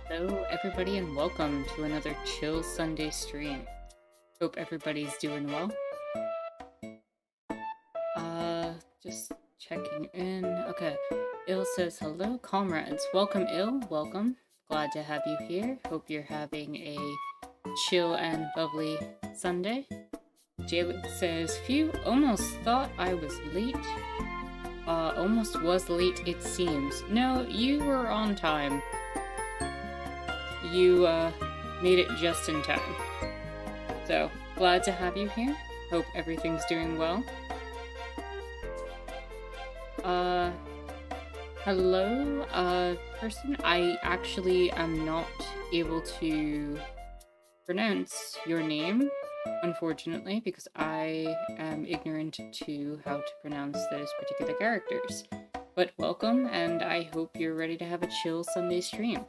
Hello, everybody, and welcome to another Chill Sunday stream. Hope everybody's doing well. Just checking in. Okay, Il says, hello, comrades. Welcome, Il. Welcome. Glad to have you here. Hope you're having a chill and lovely Sunday. Jalik says, phew, almost thought I was late. Almost was late, it seems. No, you were on time. You, made it just in time. So, glad to have you here. Hope everything's doing well. Hello, person. I actually am not able to pronounce your name, unfortunately, because I am ignorant to how to pronounce those particular characters. But welcome, and I hope you're ready to have a chill Sunday stream.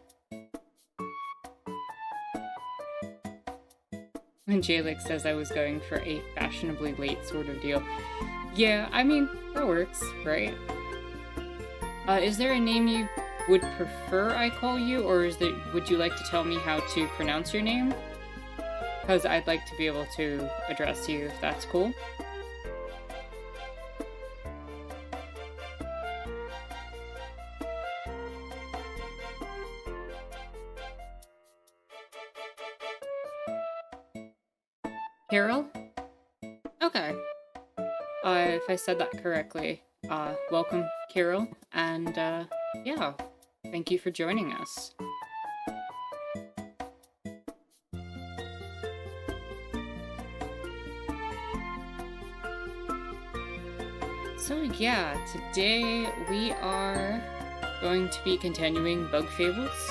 And Jalik says I was going for a fashionably late sort of deal. Yeah, I mean, that works, right? Is there a name you would prefer I call you, or would you like to tell me how to pronounce your name? Because I'd like to be able to address you if that's cool. Carol? Okay. If I said that correctly, welcome, Carol, and, yeah, thank you for joining us. So yeah, today we are going to be continuing Bug Fables.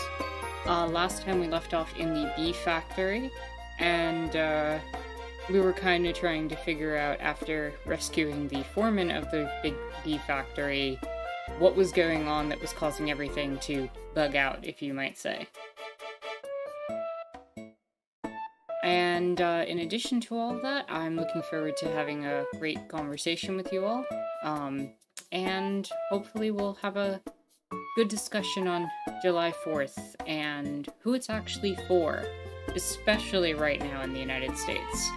Last time we left off in the bee factory, and, we were kind of trying to figure out, after rescuing the foreman of the big bee factory, what was going on that was causing everything to bug out, if you might say. And in addition to all of that, I'm looking forward to having a great conversation with you all. And hopefully we'll have a good discussion on July 4th and who it's actually for, especially right now in the United States.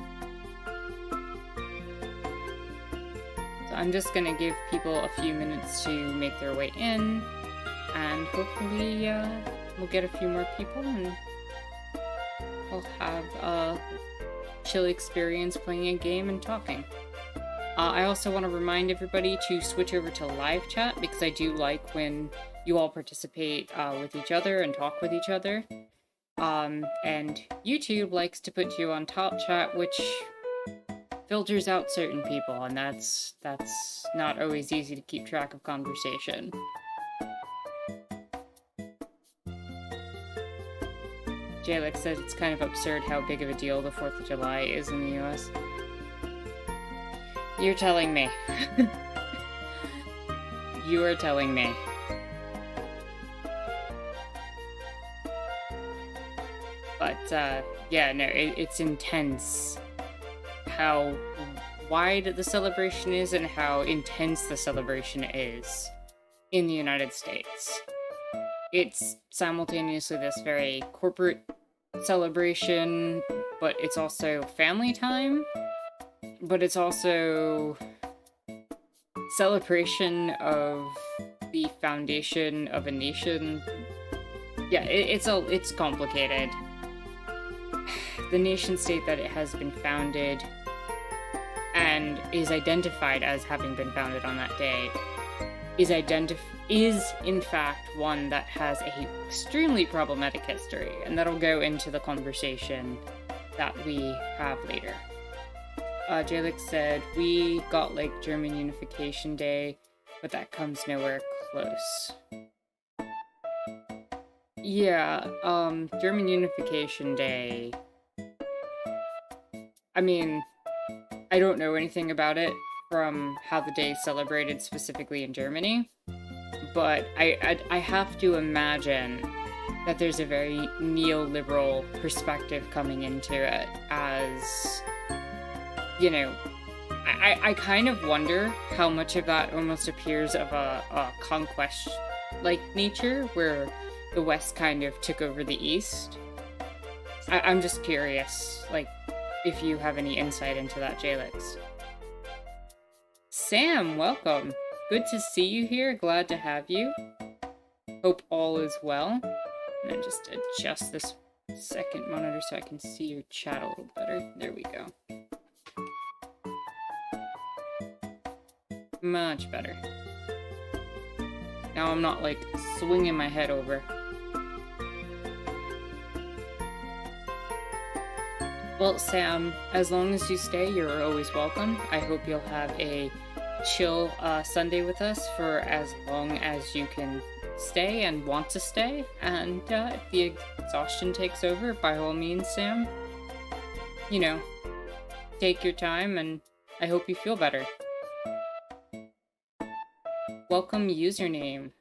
I'm just gonna give people a few minutes to make their way in, and hopefully we'll get a few more people and we'll have a chill experience playing a game and talking. I also want to remind everybody to switch over to live chat, because I do like when you all participate with each other and talk with each other. And YouTube likes to put you on top chat, which filters out certain people, and that's not always easy to keep track of conversation. Jalik says it's kind of absurd how big of a deal the 4th of July is in the US. You're telling me. You are telling me. But, yeah, no, it's intense how wide the celebration is and how intense the celebration is in the United States. It's simultaneously this very corporate celebration, but it's also family time, but it's also celebration of the foundation of a nation. Yeah, it's complicated. The nation state that it has been founded and is identified as having been founded on that day is in fact one that has a extremely problematic history, and that'll go into the conversation that we have later. Jalik said, we got like German Unification Day, but that comes nowhere close. Yeah, German Unification Day, I mean, I don't know anything about it from how the day is celebrated specifically in Germany, but I have to imagine that there's a very neoliberal perspective coming into it, as, you know, I kind of wonder how much of that almost appears of a conquest-like nature, where the West kind of took over the East. I'm just curious, like, if you have any insight into that, Jalix. Sam, welcome. Good to see you here. Glad to have you. Hope all is well. And then just adjust this second monitor so I can see your chat a little better. There we go. Much better. Now I'm not, like, swinging my head over. Well, Sam, as long as you stay, you're always welcome. I hope you'll have a chill Sunday with us for as long as you can stay and want to stay. And if the exhaustion takes over, by all means, Sam, you know, take your time, and I hope you feel better. Welcome username.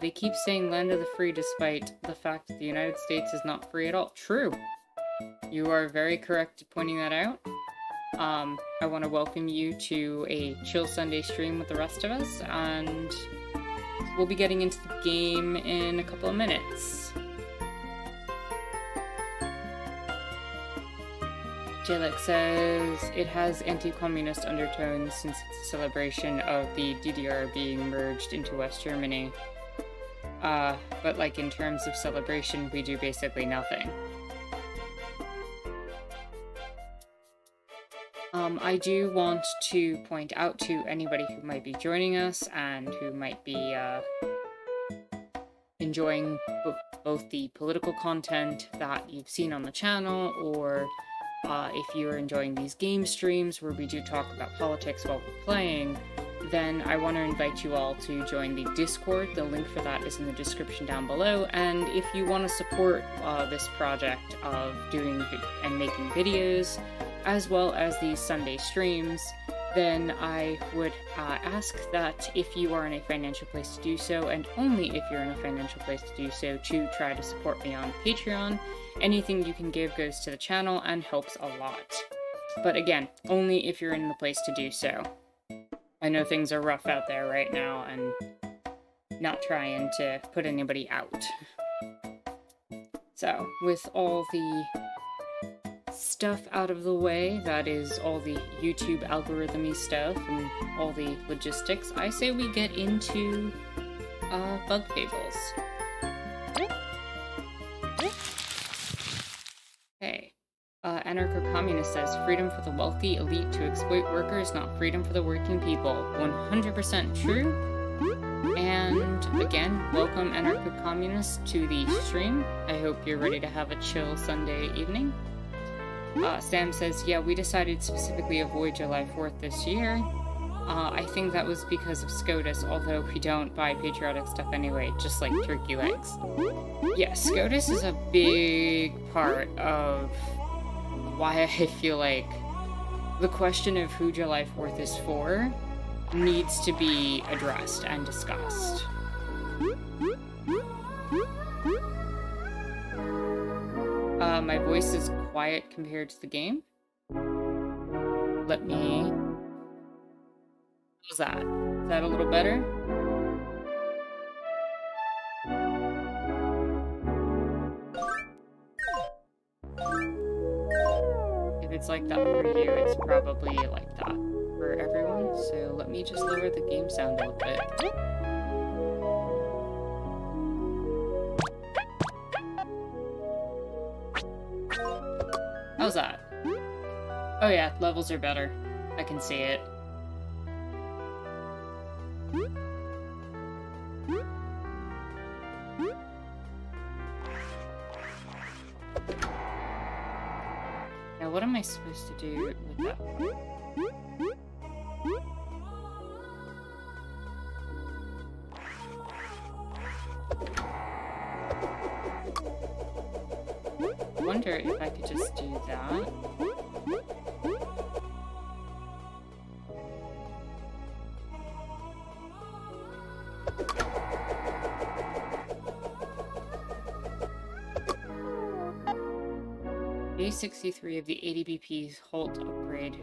They keep saying land of the free despite the fact that the United States is not free at all. True. You are very correct at pointing that out. I want to welcome you to a chill Sunday stream with the rest of us, and we'll be getting into the game in a couple of minutes. Jalek says it has anti-communist undertones since it's a celebration of the DDR being merged into West Germany. But like in terms of celebration, we do basically nothing. I do want to point out to anybody who might be joining us and who might be enjoying both the political content that you've seen on the channel, or if you're enjoying these game streams where we do talk about politics while we're playing, then I want to invite you all to join the Discord. The link for that is in the description down below. And if you want to support this project of doing and making videos, as well as these Sunday streams, then I would ask that if you are in a financial place to do so, and only if you're in a financial place to do so, to try to support me on Patreon. Anything you can give goes to the channel and helps a lot. But again, only if you're in the place to do so. I know things are rough out there right now, and not trying to put anybody out. So, with all the stuff out of the way, that is all the YouTube algorithm-y stuff and all the logistics, I say we get into Bug Fables. Hey, Anarcho-Communist says, freedom for the wealthy elite to exploit workers, not freedom for the working people. 100% true. And again, welcome Anarcho-Communist to the stream. I hope you're ready to have a chill Sunday evening. Sam says, yeah, we decided specifically avoid July 4th this year. I think that was because of SCOTUS, although we don't buy patriotic stuff anyway, just like turkey legs. Yeah, SCOTUS is a big part of why I feel like the question of who July 4th is for needs to be addressed and discussed. My voice is quiet compared to the game. Let me... How's that? Is that a little better? If it's like that for you, it's probably like that for everyone. So let me just lower the game sound a little bit. How's that? Oh yeah, levels are better. I can see it. Now what am I supposed to do with that one? I wonder if I could just do that. Day 63 of the 80BP's halt upgrade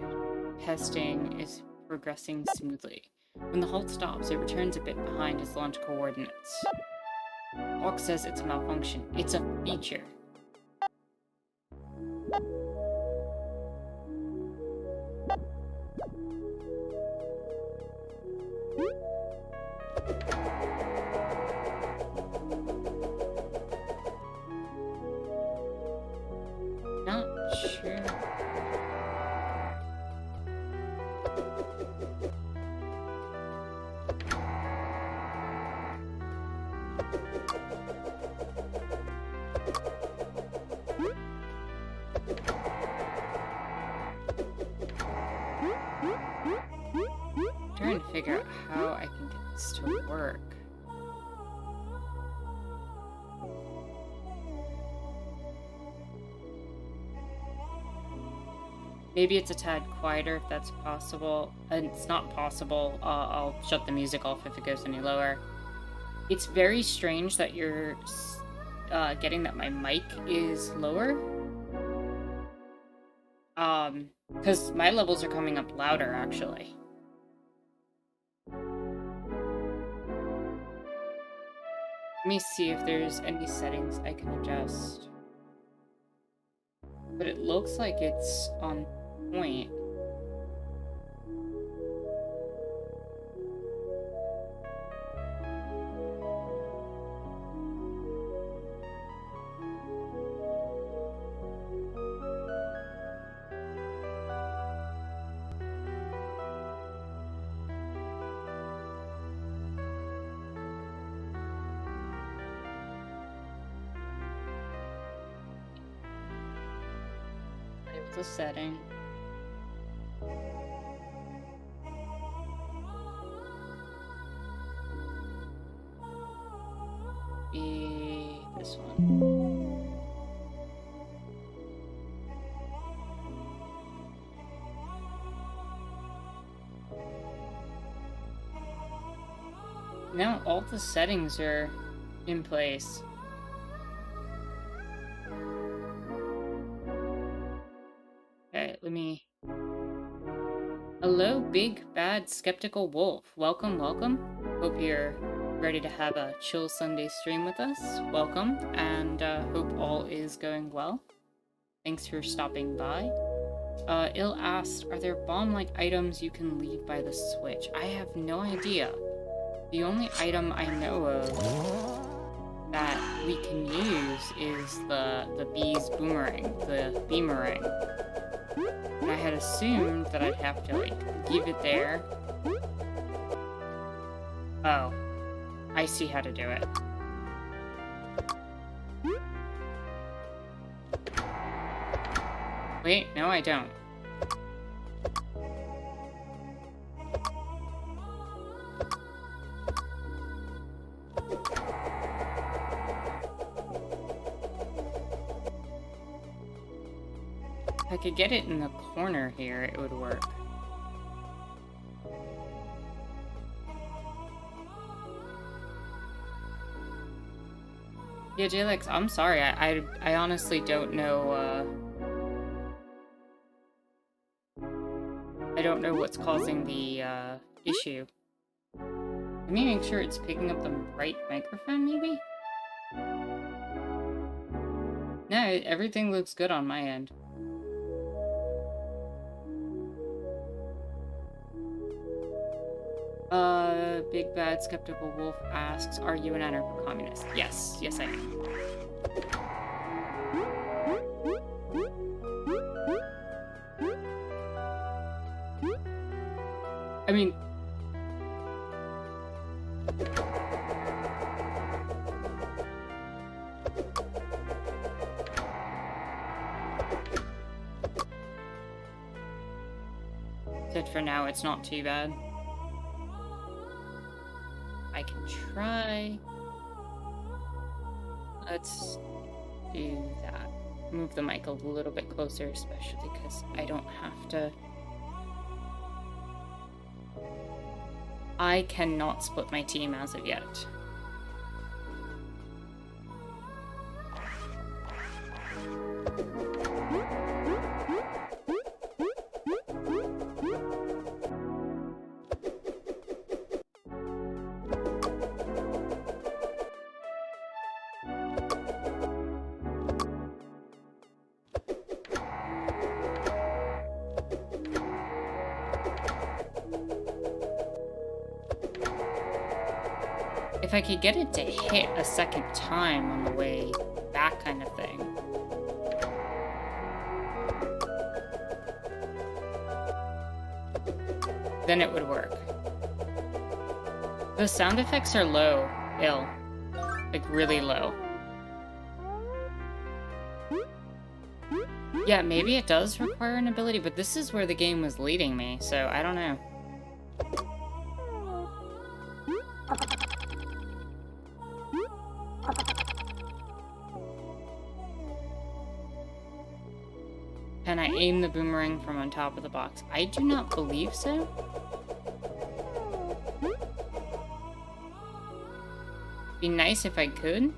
testing is progressing smoothly. When the halt stops, it returns a bit behind its launch coordinates. Hawk says it's a malfunction. It's a feature. Not sure. Trying to figure out how I can get this to work. Maybe it's a tad quieter if that's possible. And it's not possible. I'll shut the music off if it goes any lower. It's very strange that you're getting that my mic is lower. Because my levels are coming up louder, actually. Let me see if there's any settings I can adjust. But it looks like it's on point. The setting. Be this one. Now all the settings are in place. Let me... Hello, big, bad, skeptical wolf. Welcome, welcome. Hope you're ready to have a chill Sunday stream with us. Welcome, and hope all is going well. Thanks for stopping by. Ill asked, are there bomb-like items you can leave by the switch? I have no idea. The only item I know of that we can use is the bee's boomerang, the beamerang. And I had assumed that I'd have to, like, leave it there. Oh. I see how to do it. Wait, no I don't. If I could get it in the corner here, it would work. Yeah, Jalex, I'm sorry. I honestly don't know, I don't know what's causing the, issue. Let me make sure it's picking up the right microphone, maybe? No, everything looks good on my end. Big Bad Skeptical Wolf asks, are you an anarcho-communist? Yes, yes I am. I mean... Said for now, it's not too bad. I can try. Let's do that. Move the mic a little bit closer, especially because I don't have to. I cannot split my team as of yet. If I could get it to hit a second time on the way back, kind of thing. Then it would work. The sound effects are low. Ill. Like, really low. Yeah, maybe it does require an ability, but this is where the game was leading me, so I don't know. Can I aim the boomerang from on top of the box? I do not believe so. Be nice if I could.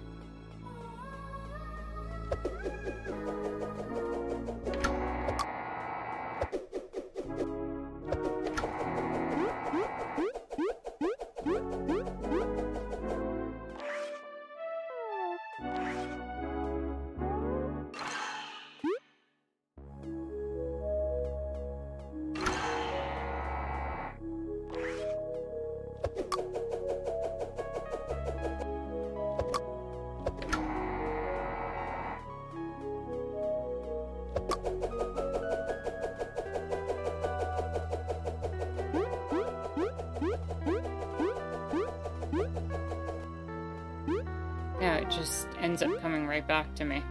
Yeah, it just ends up coming right back to me.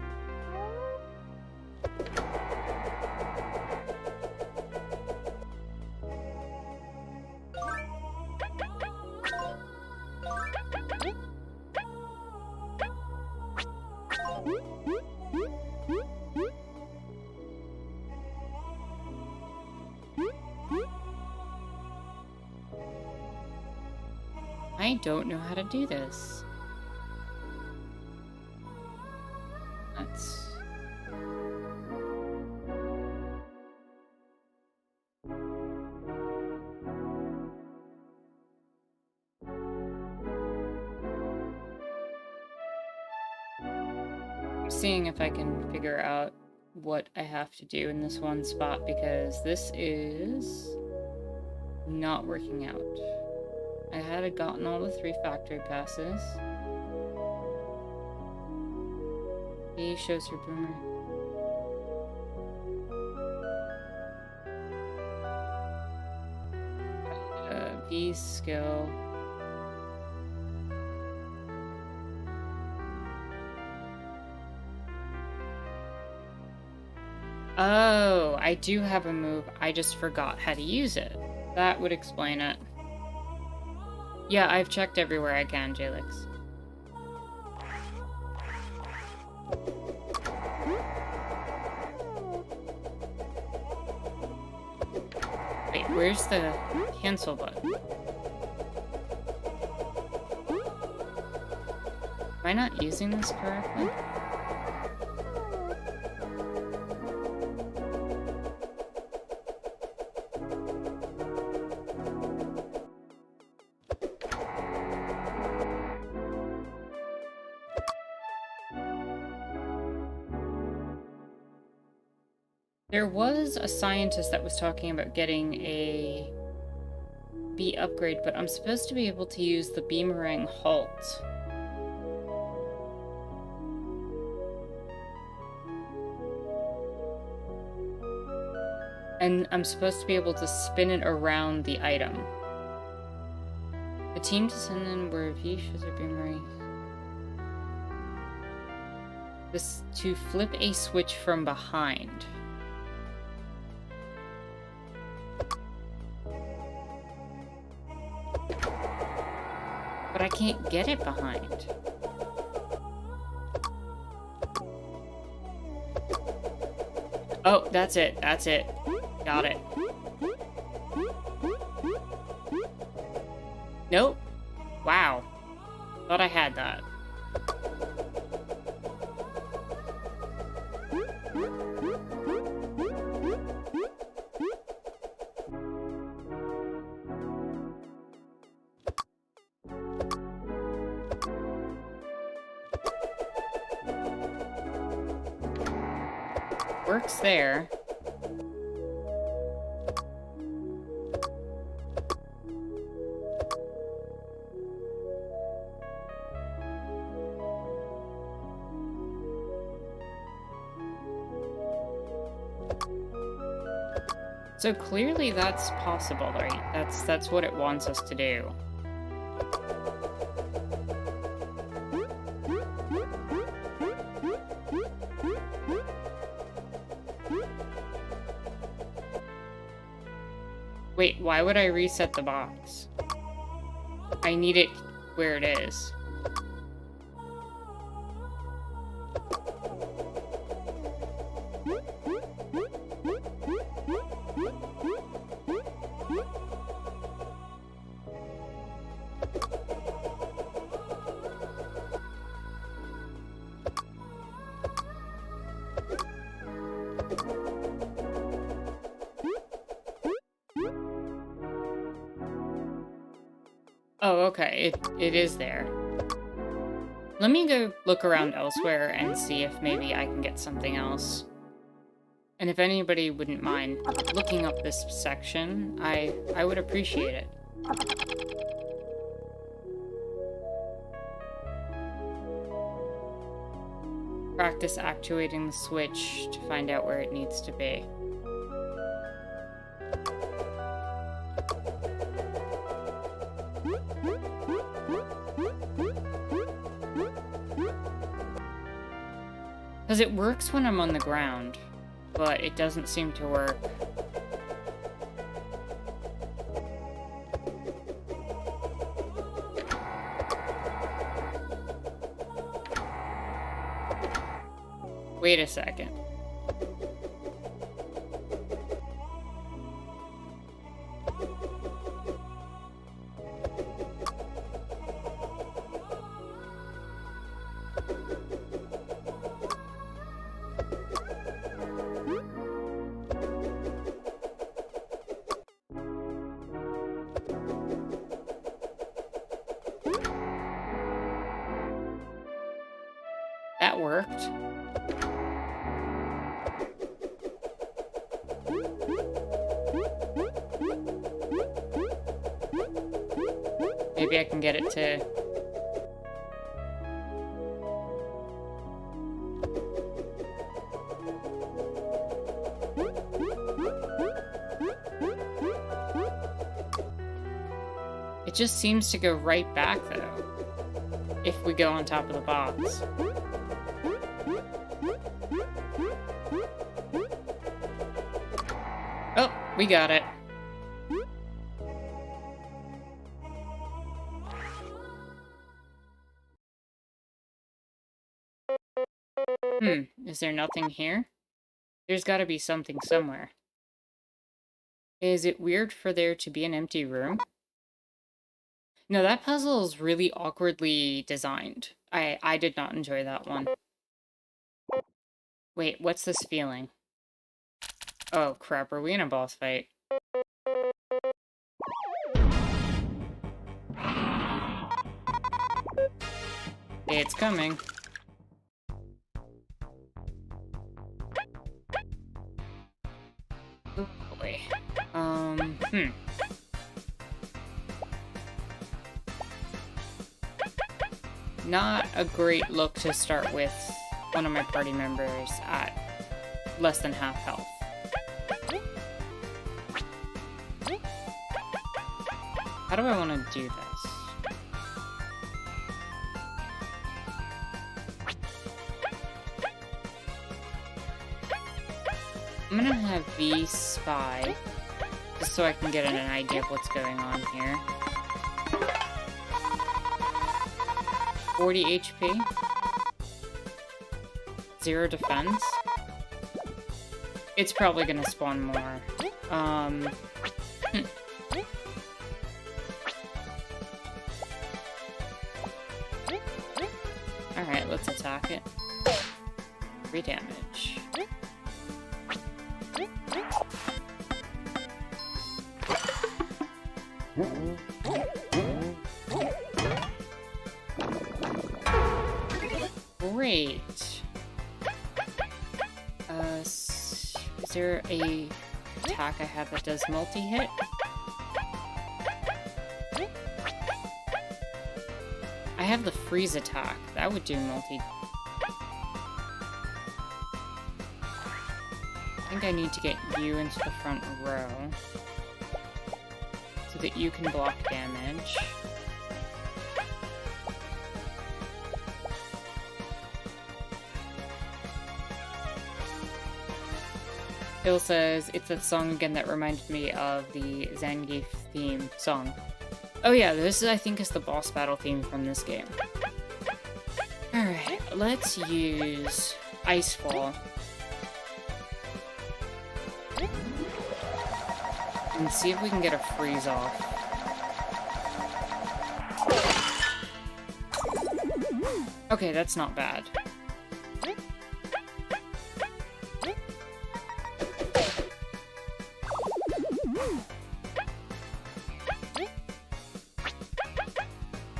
I don't know how to do this. That's... I'm seeing if I can figure out what I have to do in this one spot, because this is not working out. I had gotten all the 3 factory passes. B shows her boomerang. B's skill. Oh, I do have a move. I just forgot how to use it. That would explain it. Yeah, I've checked everywhere I can, Jalix. Wait, where's the cancel button? Am I not using this correctly? There was a scientist that was talking about getting a B upgrade, but I'm supposed to be able to use the Beamerang halt. And I'm supposed to be able to spin it around the item. The team to send in where V shows a Beamerang. This to flip a switch from behind. But I can't get it behind. Oh, that's it. That's it. Got it. Nope. Wow. Thought I had that. Works there. So clearly that's possible, right? That's what it wants us to do. Wait, why would I reset the box? I need it where it is. Oh, okay. It is there. Let me go look around elsewhere and see if maybe I can get something else. And if anybody wouldn't mind looking up this section, I would appreciate it. Practice actuating the switch to find out where it needs to be. Because it works when I'm on the ground, but it doesn't seem to work. Wait a second. That worked. Maybe I can get it to... It just seems to go right back, though, if we go on top of the box. Oh, we got it. Is there nothing here? There's gotta be something somewhere. Is it weird for there to be an empty room? No, that puzzle is really awkwardly designed. I did not enjoy that one. Wait, what's this feeling? Oh crap, are we in a boss fight? It's coming. Oh boy. Not a great look to start with one of my party members at less than half health. How do I want to do this? I'm gonna have V spy, just so I can get an idea of what's going on here. 40 HP. 0 defense. It's probably gonna spawn more. Alright, let's attack it. 3 damage. Great. Is there a attack I have that does multi-hit? I have the freeze attack. That would do multi. I think I need to get you into the front row so that you can block damage. Phil says, it's that song again that reminded me of the Zangief theme song. Oh yeah, this I think is the boss battle theme from this game. Alright, let's use Icefall. And see if we can get a freeze off. Okay, that's not bad.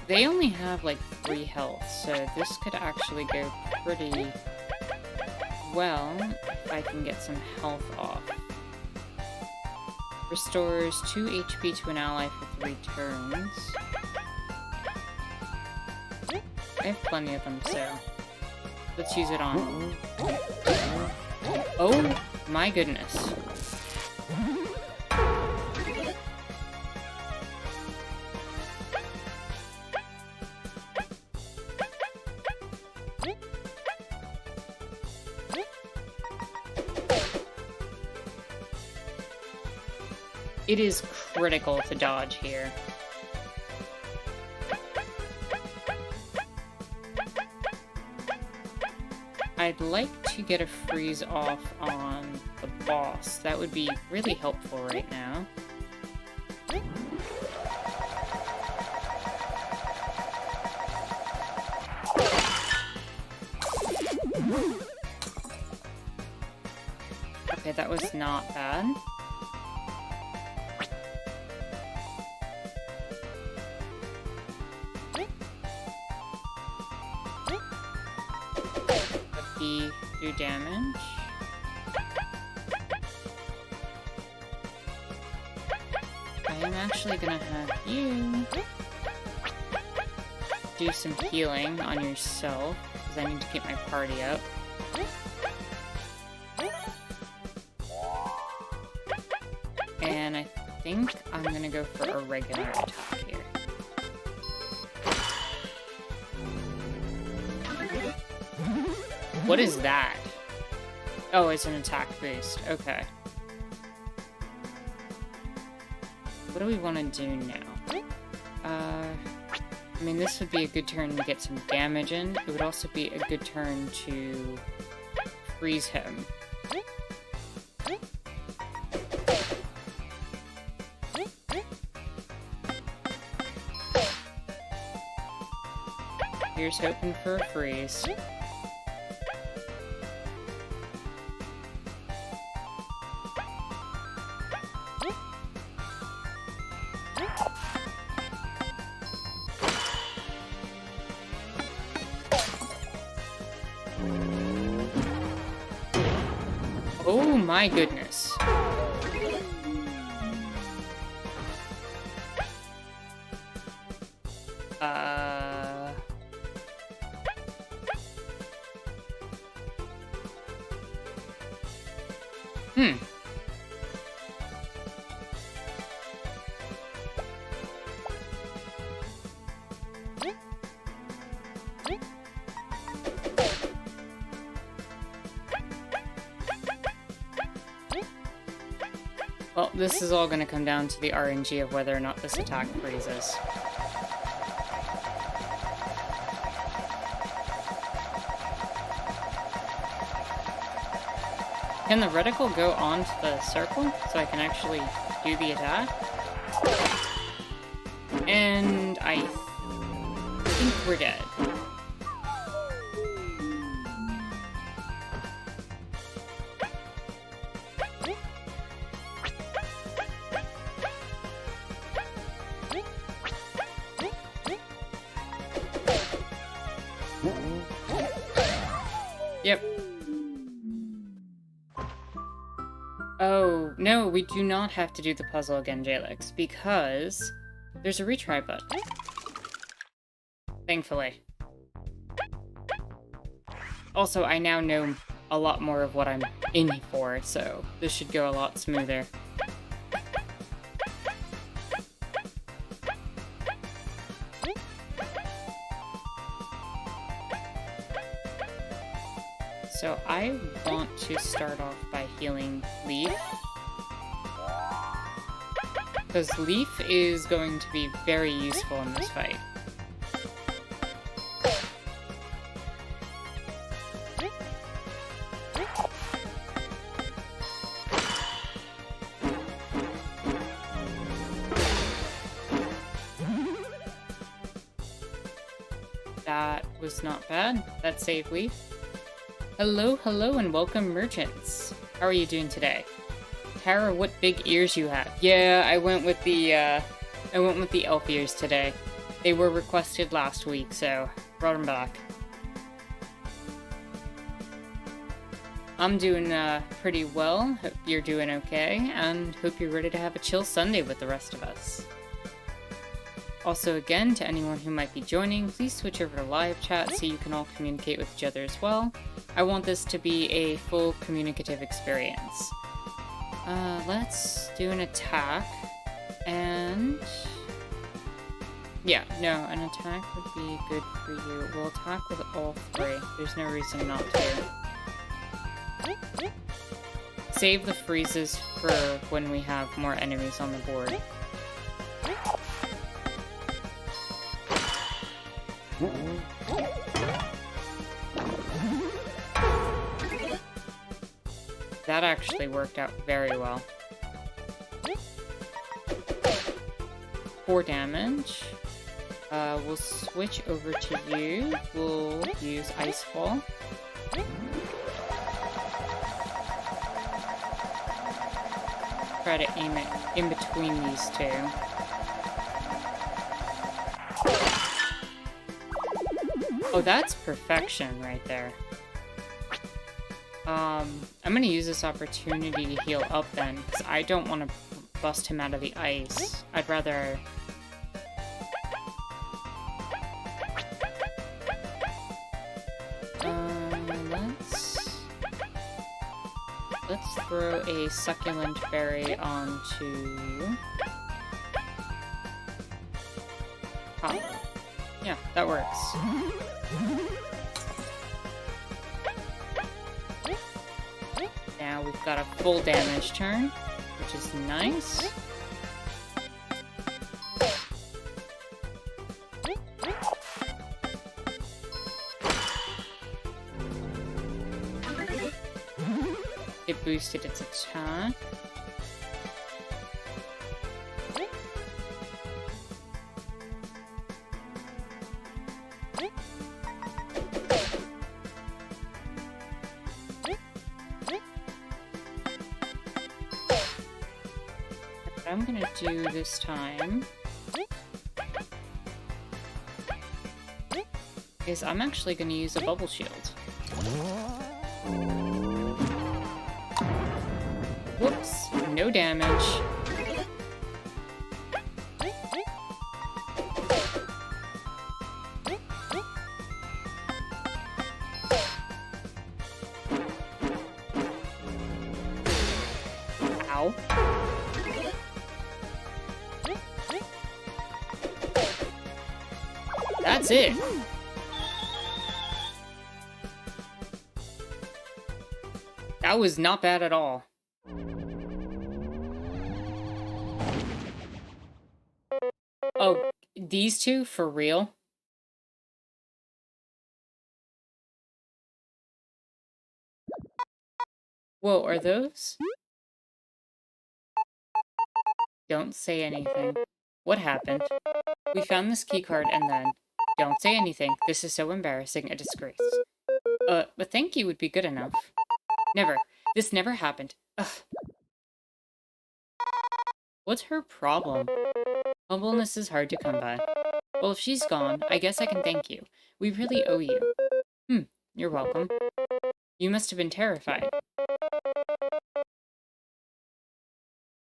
They only have like 3 health, so this could actually go pretty well if I can get some health off. Restores 2 HP to an ally for 3 turns. I have plenty of them, so let's use it on... Oh my goodness. It is critical to dodge here. I'd like to get a freeze off on the boss. That would be really helpful right now. Okay, that was not bad. Do damage. I am actually gonna have you do some healing on yourself, because I need to keep my party up. And I think I'm gonna go for a regular attack here. What is that? Oh, it's an attack boost. Okay. What do we want to do now? I mean, this would be a good turn to get some damage in. It would also be a good turn to freeze him. Here's hoping for a freeze. Oh my goodness. Well, this is all going to come down to the RNG of whether or not this attack freezes. Can the reticle go onto the circle so I can actually do the attack? And I think we're dead. Yep. Oh, no, we do not have to do the puzzle again, Jalix, because there's a retry button. Thankfully. Also, I now know a lot more of what I'm aiming for, so this should go a lot smoother. So I want to start off by healing Leaf, because Leaf is going to be very useful in this fight. That was not bad. That saved Leaf. Hello, hello, and welcome, merchants. How are you doing today? Tara, what big ears you have? Yeah, I went with the elf ears today. They were requested last week, so brought them back. I'm doing pretty well. Hope you're doing okay, and hope you're ready to have a chill Sunday with the rest of us. Also, again, to anyone who might be joining, please switch over to live chat so you can all communicate with each other as well. I want this to be a full communicative experience. Let's do an attack, and... yeah, no, an attack would be good for you. We'll attack with all three. There's no reason not to. Save the freezes for when we have more enemies on the board. That actually worked out very well. 4 damage. We'll switch over to you. We'll use Ice Fall. Try to aim it in between these two. Oh, that's perfection right there. I'm gonna use this opportunity to heal up then, because I don't want to bust him out of the ice. I'd rather... let's throw a succulent berry onto... Hollow. Yeah, that works. Now we've got a full damage turn, which is nice. It boosted its attack. What I'm gonna do this time is I'm actually gonna use a bubble shield. Whoops, no damage. Ow. That's it. That was not bad at all. Oh, these two? For real? Whoa, are those? Don't say anything. What happened? We found this keycard and then... Don't say anything. This is so embarrassing. A disgrace. But thank you would be good enough. Never. This never happened. Ugh. What's her problem? Humbleness is hard to come by. Well, if she's gone, I guess I can thank you. We really owe you. You're welcome. You must have been terrified.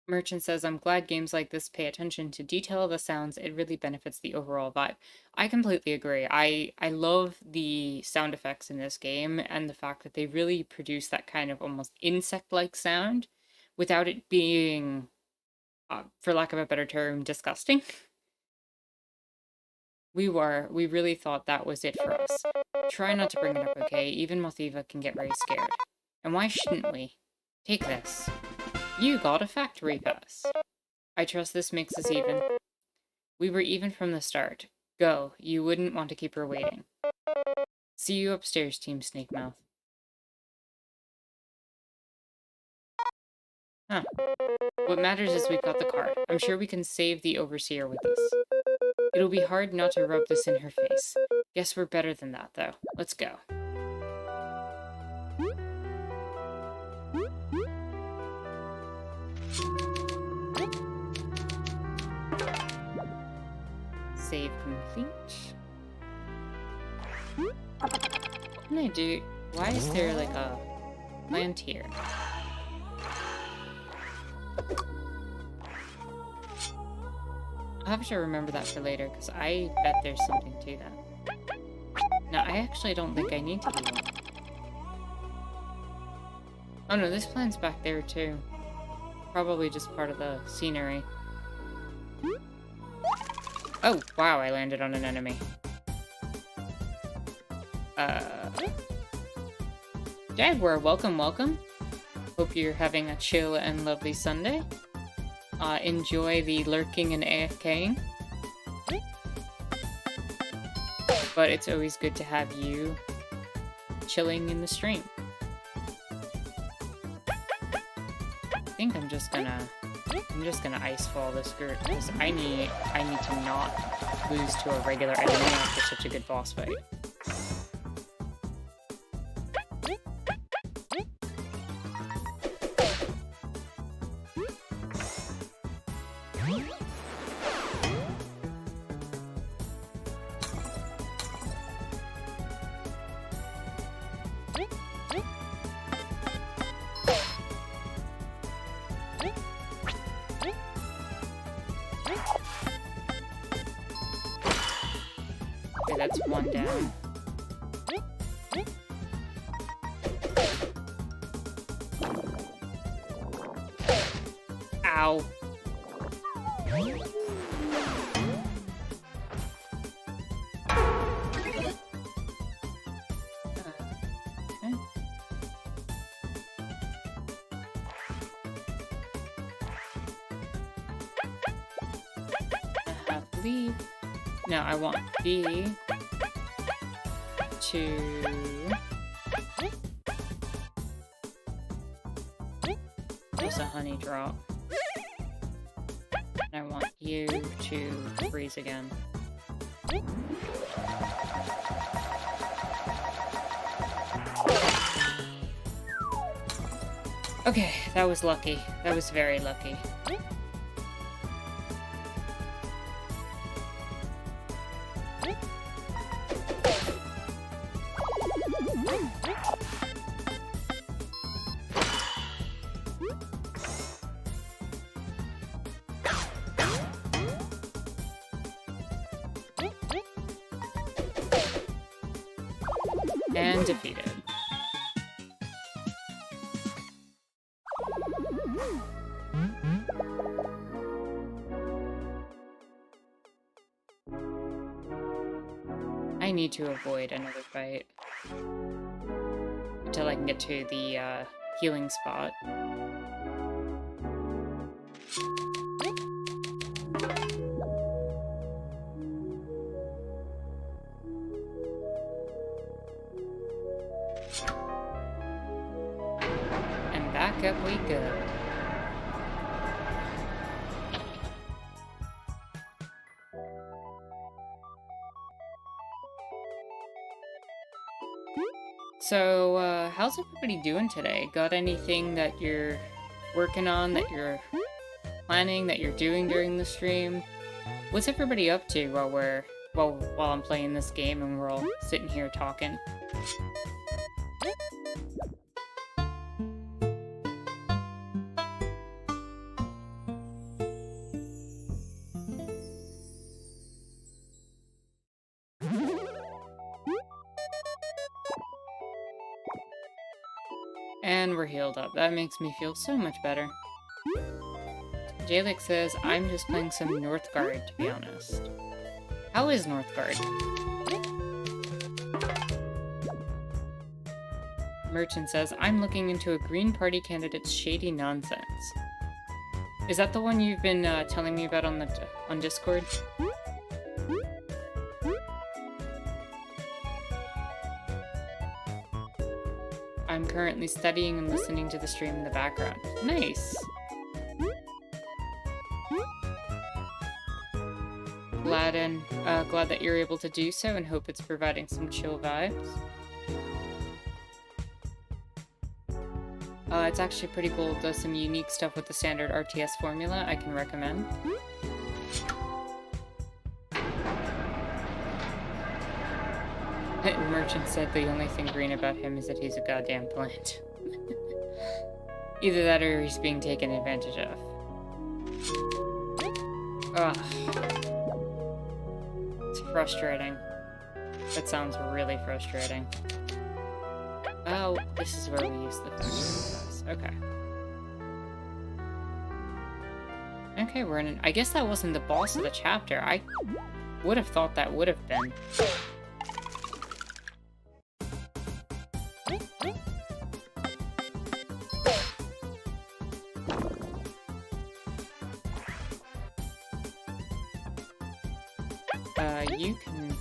Merchant says, I'm glad games like this pay attention to detail of the sounds. It really benefits the overall vibe. I completely agree. I love the sound effects in this game and the fact that they really produce that kind of almost insect-like sound without it being, for lack of a better term, disgusting. We really thought that was it for us. Try not to bring it up, okay? Even Mothiva can get very scared. And why shouldn't we? Take this. You got a factory pass. I trust this makes us even. We were even from the start. Go. You wouldn't want to keep her waiting. See you upstairs, Team Snake Mouth. Huh. What matters is we've got the card. I'm sure we can save the Overseer with this. It'll be hard not to rub this in her face. Guess we're better than that, though. Let's go. Save complete. What can I do? Why is there like a plant here? I'll have to remember that for later, because I bet there's something to that. No, I actually don't think I need to do one. Oh no, this plant's back there too. Probably just part of the scenery. Oh, wow, I landed on an enemy. Jaguar, welcome, welcome. Hope you're having a chill and lovely Sunday. Enjoy the lurking and AFKing. But it's always good to have you chilling in the stream. I think I'm just gonna ice fall this group because I need to not lose to a regular enemy after such a good boss fight. Okay, that's one down. Ow. Okay. I have leave. Now I want B to just a honey drop. And I want you to freeze again. Okay, that was lucky. That was very lucky. And defeated. I need to avoid another fight until I can get to the healing spot. And back up we go. So, how's everybody doing today? Got anything that you're working on, that you're planning, that you're doing during the stream? What's everybody up to while I'm playing this game and we're all sitting here talking? And we're healed up. That makes me feel so much better. Jalik says, I'm just playing some Northgard, to be honest. How is Northgard? Merchant says, I'm looking into a Green Party candidate's shady nonsense. Is that the one you've been telling me about on Discord? I'm currently studying and listening to the stream in the background. Nice! Glad that you're able to do so and hope it's providing some chill vibes. It's actually pretty cool. It does some unique stuff with the standard RTS formula I can recommend. Merchant said the only thing green about him is that he's a goddamn plant. Either that or he's being taken advantage of. Ugh. It's frustrating. That sounds really frustrating. Oh, this is where we use the factory. Okay. Okay, we're in an... I guess that wasn't the boss of the chapter. I would have thought that would have been. You can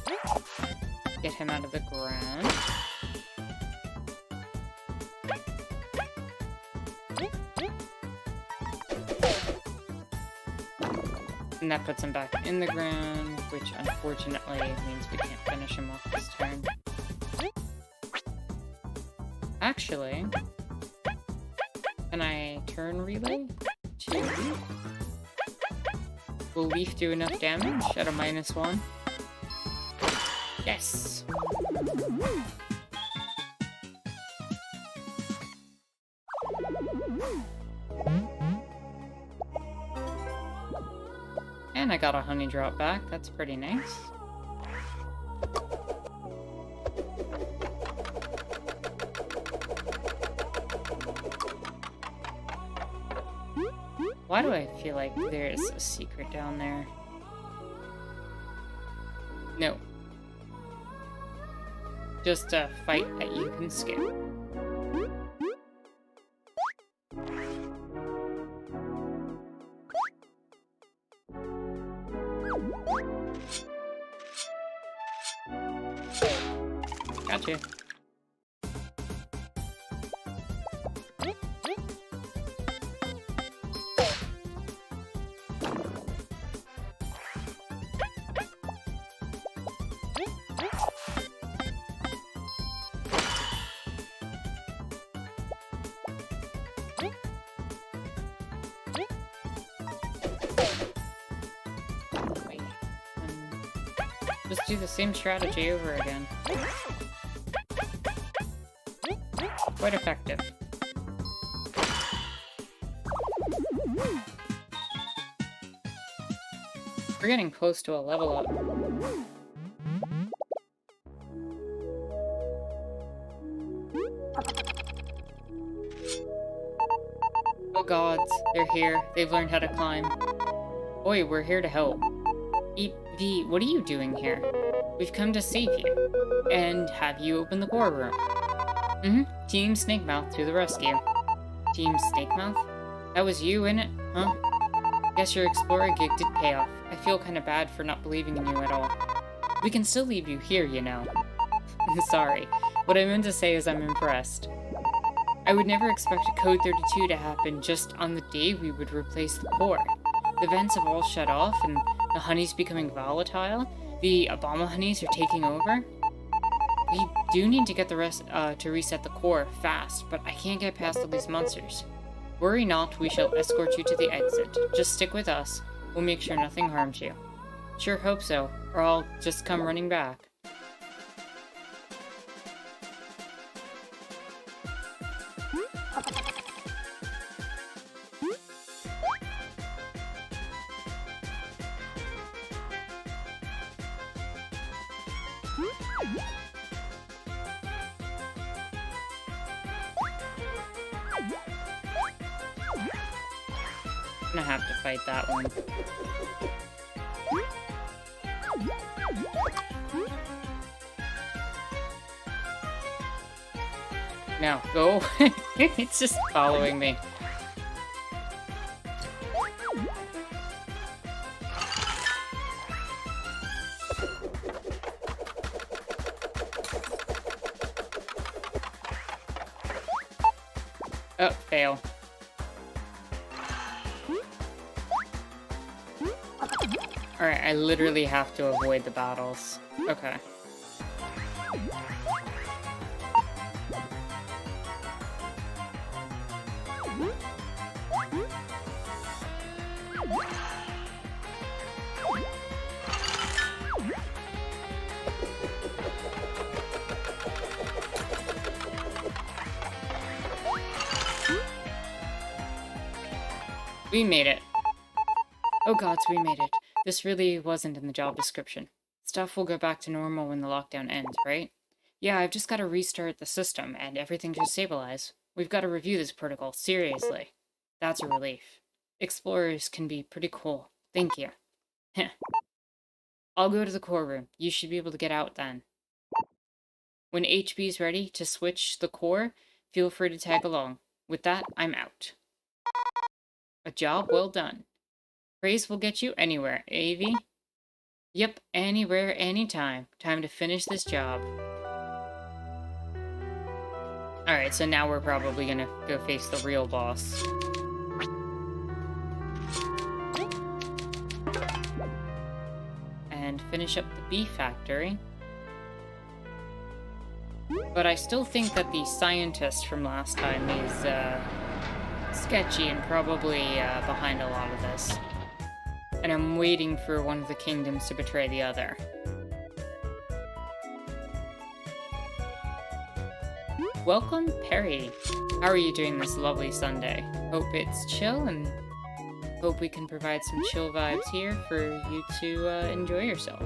get him out of the ground. And that puts him back in the ground, which unfortunately means we can't finish him off this turn. Actually, can I turn relay to Leaf? Will Leaf do enough damage at a -1? Yes! And I got a honey drop back. That's pretty nice. Why do I feel like there's a secret down there? No. Just a fight that you can skip. Gotcha. Just do the same strategy over again. Quite effective. We're getting close to a level up. Oh gods, they're here. They've learned how to climb. Boy, we're here to help. V, what are you doing here? We've come to save you. And have you open the core room? Team Snakemouth to the rescue. Team Snakemouth? That was you, innit? Huh? Guess your explorer gig did pay off. I feel kinda bad for not believing in you at all. We can still leave you here, you know. Sorry. What I meant to say is I'm impressed. I would never expect Code 32 to happen just on the day we would replace the core. The vents have all shut off, and the honey's becoming volatile. The Obama honeys are taking over. We do need to get the rest to reset the core fast, but I can't get past all these monsters. Worry not, we shall escort you to the exit. Just stick with us. We'll make sure nothing harms you. Sure hope so, or I'll just come running back. gonna have to fight that one. Now, go. It's just following me. Oh, fail. Alright, I literally have to avoid the battles. Okay. We made it. Oh gods, we made it. This really wasn't in the job description. Stuff will go back to normal when the lockdown ends, right? Yeah, I've just got to restart the system, and everything should stabilize. We've got to review this protocol, seriously. That's a relief. Explorers can be pretty cool. Thank you. I'll go to the core room. You should be able to get out then. When HB's ready to switch the core, feel free to tag along. With that, I'm out. A job well done. Praise will get you anywhere, Avi. Yep, anywhere, anytime. Time to finish this job. Alright, so now we're probably gonna go face the real boss. And finish up the bee factory. But I still think that the scientist from last time is, sketchy and probably behind a lot of this. And I'm waiting for one of the kingdoms to betray the other. Welcome, Perry. How are you doing this lovely Sunday? Hope it's chill and hope we can provide some chill vibes here for you to enjoy yourself.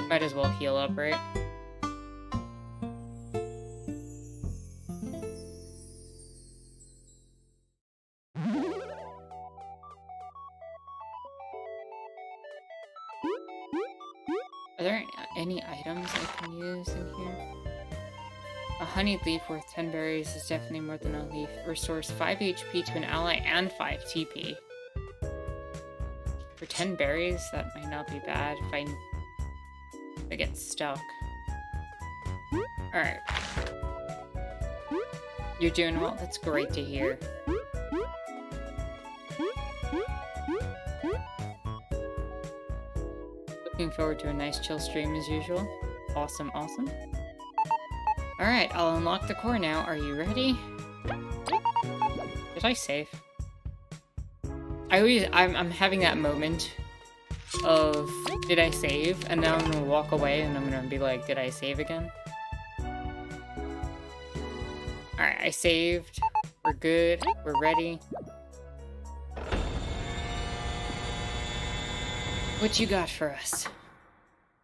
Might as well heal up, right? Are there any items I can use in here? A honeyed leaf worth 10 berries is definitely more than a leaf. It restores 5 HP to an ally and 5 TP. For 10 berries, that might not be bad if I get stuck. Alright. You're doing well? That's great to hear. Looking forward to a nice chill stream as usual. Awesome, awesome. Alright, I'll unlock the core now. Are you ready? Did I save? I'm having that moment of, did I save? And then I'm gonna walk away and I'm gonna be like, did I save again? Alright, I saved. We're good. We're ready. What you got for us?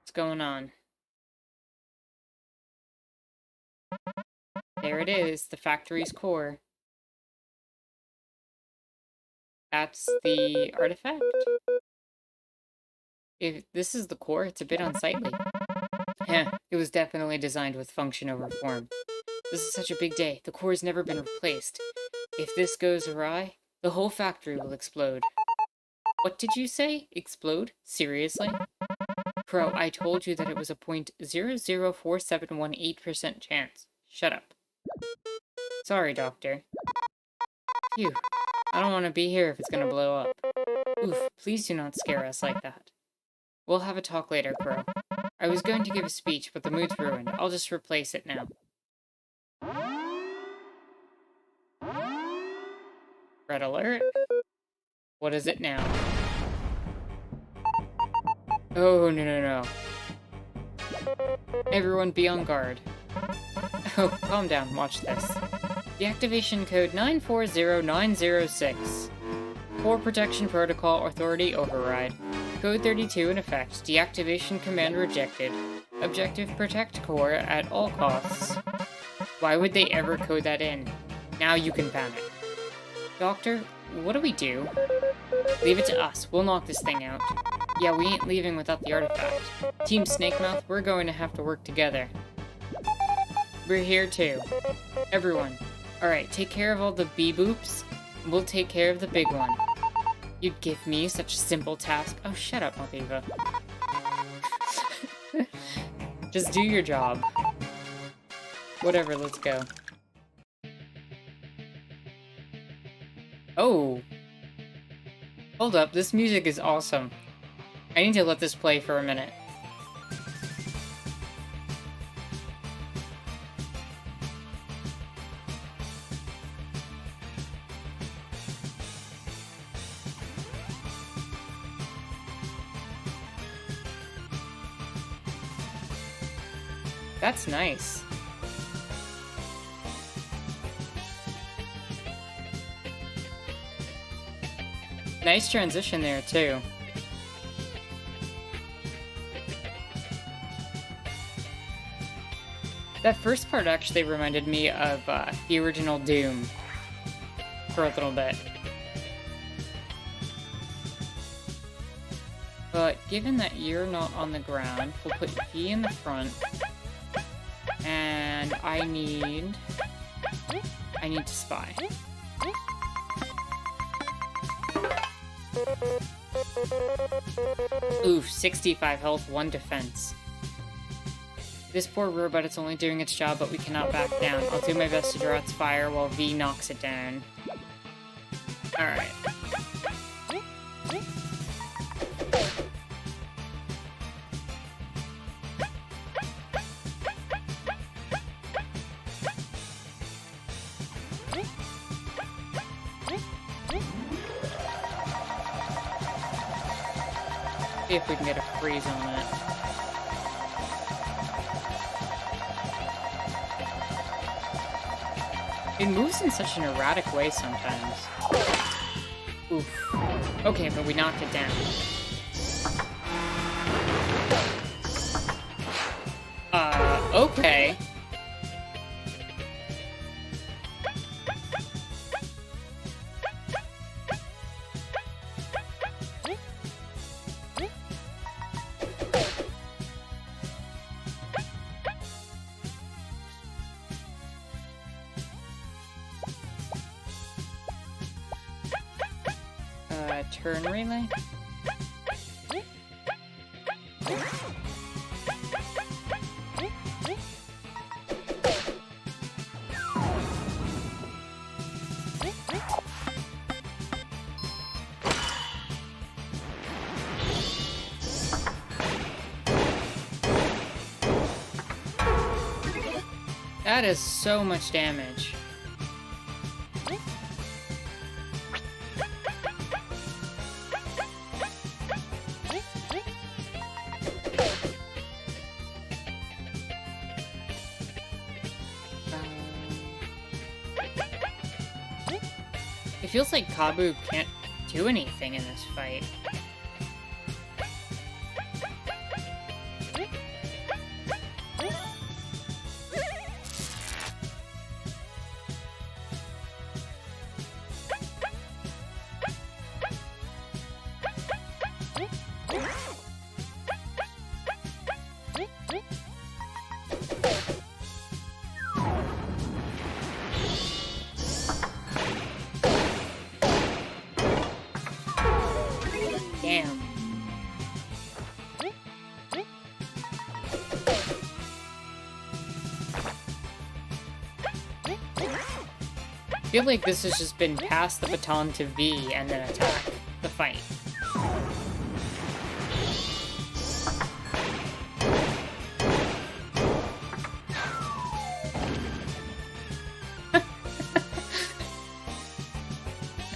What's going on? There it is, the factory's core. That's the artifact? If this is the core, it's a bit unsightly. Yeah, it was definitely designed with function over form. This is such a big day. The core's never been replaced. If this goes awry, the whole factory will explode. What did you say? Explode? Seriously? Crow, I told you that it was a 0.004718% chance. Shut up. Sorry, Doctor. Phew. I don't want to be here if it's gonna blow up. Oof, please do not scare us like that. We'll have a talk later, Crow. I was going to give a speech, but the mood's ruined. I'll just replace it now. Red alert. What is it now? Oh, no. Everyone be on guard. Oh, calm down. Watch this. Deactivation code 940906. Core Protection Protocol Authority Override. Code 32 in effect. Deactivation command rejected. Objective protect core at all costs. Why would they ever code that in? Now you can panic. Doctor, what do we do? Leave it to us. We'll knock this thing out. Yeah, we ain't leaving without the artifact. Team Snakemouth, we're going to have to work together. We're here too. Everyone. Alright, take care of all the bee-boops. We'll take care of the big one. You'd give me such a simple task. Oh, shut up, Maldiva. Just do your job. Whatever, let's go. Oh. Hold up, this music is awesome. I need to let this play for a minute. That's nice. Nice transition there, too. That first part actually reminded me of the original Doom for a little bit. But given that you're not on the ground, we'll put V in the front. And I need to spy. Oof, 65 health, 1 defense. This poor robot is only doing its job, but we cannot back down. I'll do my best to draw its fire while V knocks it down. Alright. See if we can get a freeze on it. It moves in such an erratic way sometimes. Oof. Okay, but we knocked it down. Okay. Turn relay? That is so much damage. It feels like Kabu can't do anything in this fight. Damn. I feel like this has just been pass the baton to V and then attack the fight.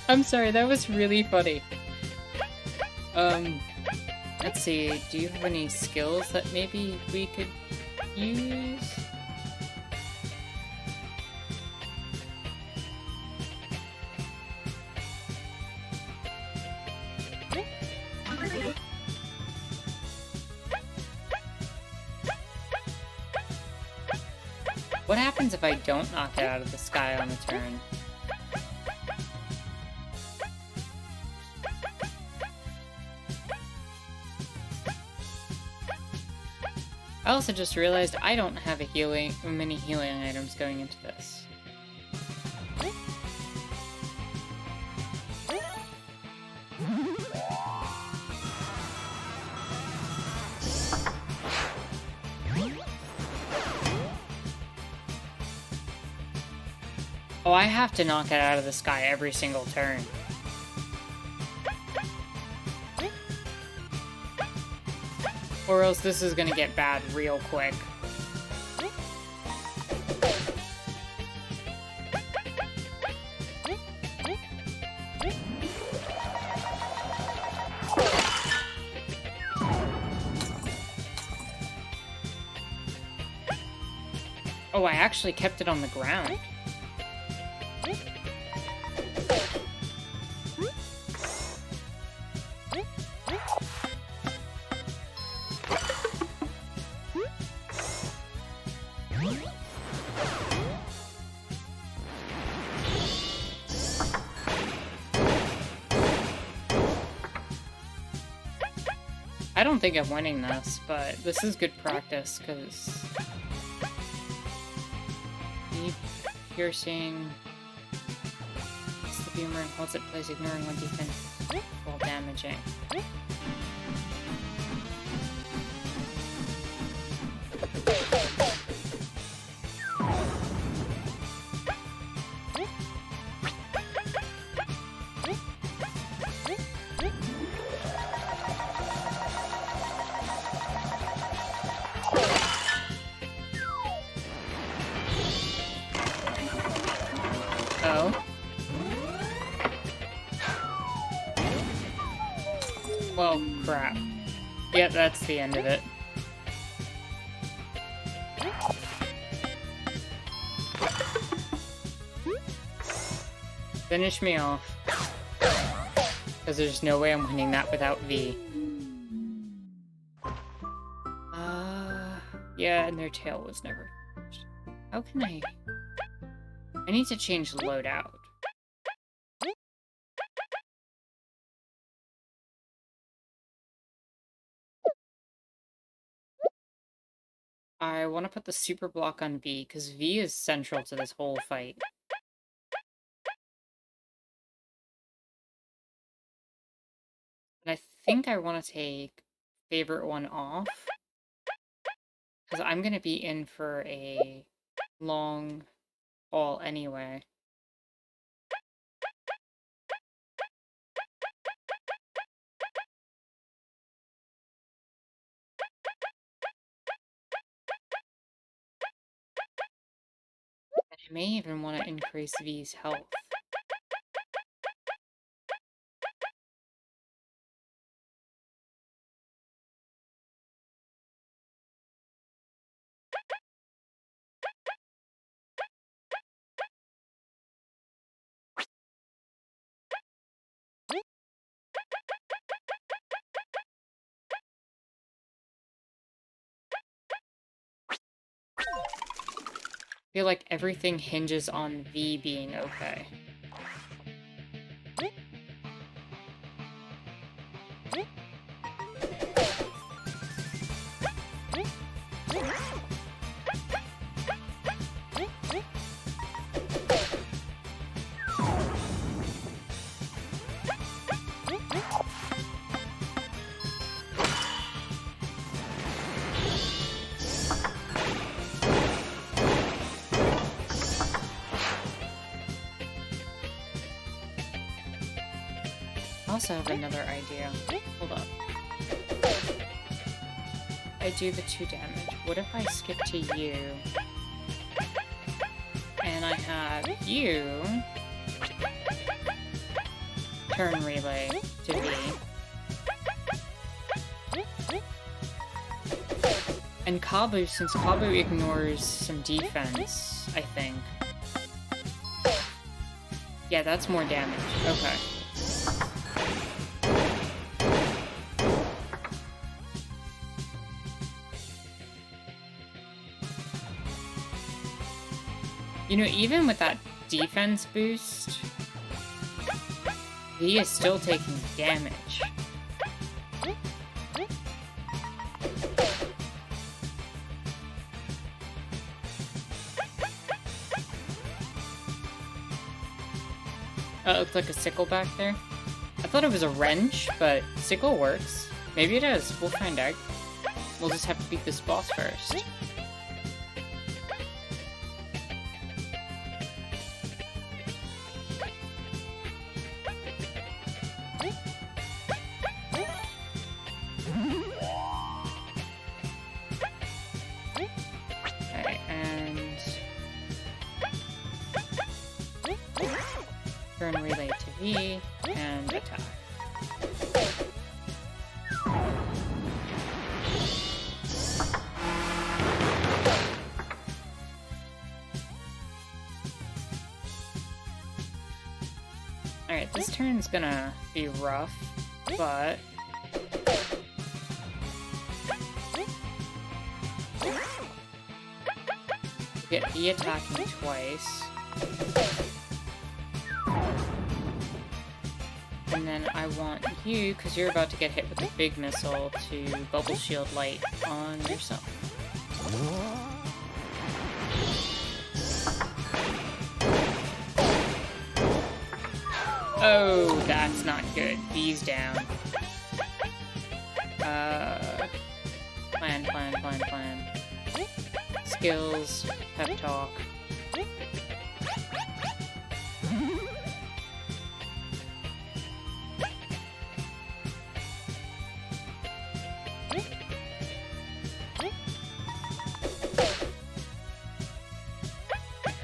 I'm sorry, that was really funny. Let's see, do you have any skills that maybe we could use? What happens if I don't knock it out of the sky on a turn? I also just realized I don't have many healing items going into this. Oh, I have to knock it out of the sky every single turn. Or else this is gonna get bad real quick. Oh, I actually kept it on the ground. I don't think I'm winning this, but this is good practice, because... Deep piercing... It's the boomerang holds it place, ignoring one defense while damaging. Oh. Well, crap. Yep, that's the end of it. Finish me off. Because there's no way I'm winning that without V. Yeah, and their tail was never finished. How can I need to change loadout. I want to put the super block on V, because V is central to this whole fight. And I think I want to take favorite one off, because I'm going to be in for a long haul anyway. I may even want to increase V's health. I feel like everything hinges on V being okay. I also have another idea. Hold up. I do the 2 damage. What if I skip to you? And I have you turn relay to V. And Kabu, since Kabu ignores some defense, I think. Yeah, that's more damage. Okay. You know, even with that defense boost, he is still taking damage. Oh, it looked like a sickle back there. I thought it was a wrench, but sickle works. Maybe it is. We'll find out. We'll just have to beat this boss first. Okay, and... turn relay to V, and attack. Alright, this turn's gonna be rough, but... get the attacking twice. And then I want you, because you're about to get hit with a big missile, to bubble shield light on yourself. Oh, that's not good. B's down. Plan. Skills, pep talk.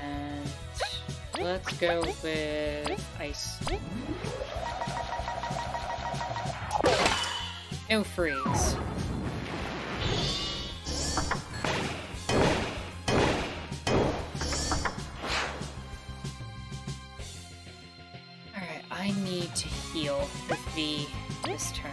And let's go with ice. No freeze. Alright, I need to heal with V this turn.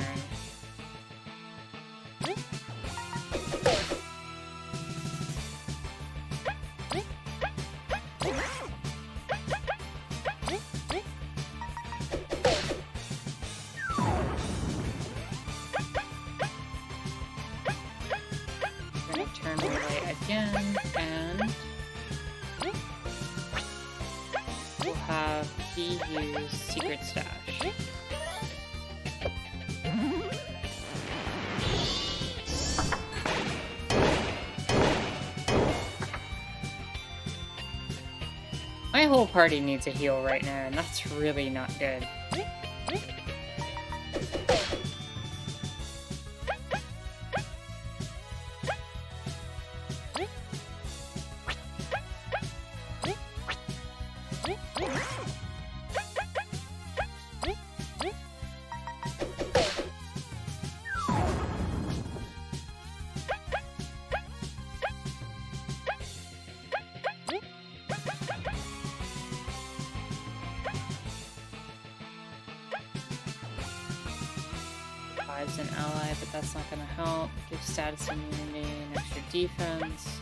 Turn relay again, and we'll have V use Secret Stash. My whole party needs a heal right now, and that's really not good. An ally, but that's not gonna help. Give status immunity and extra defense.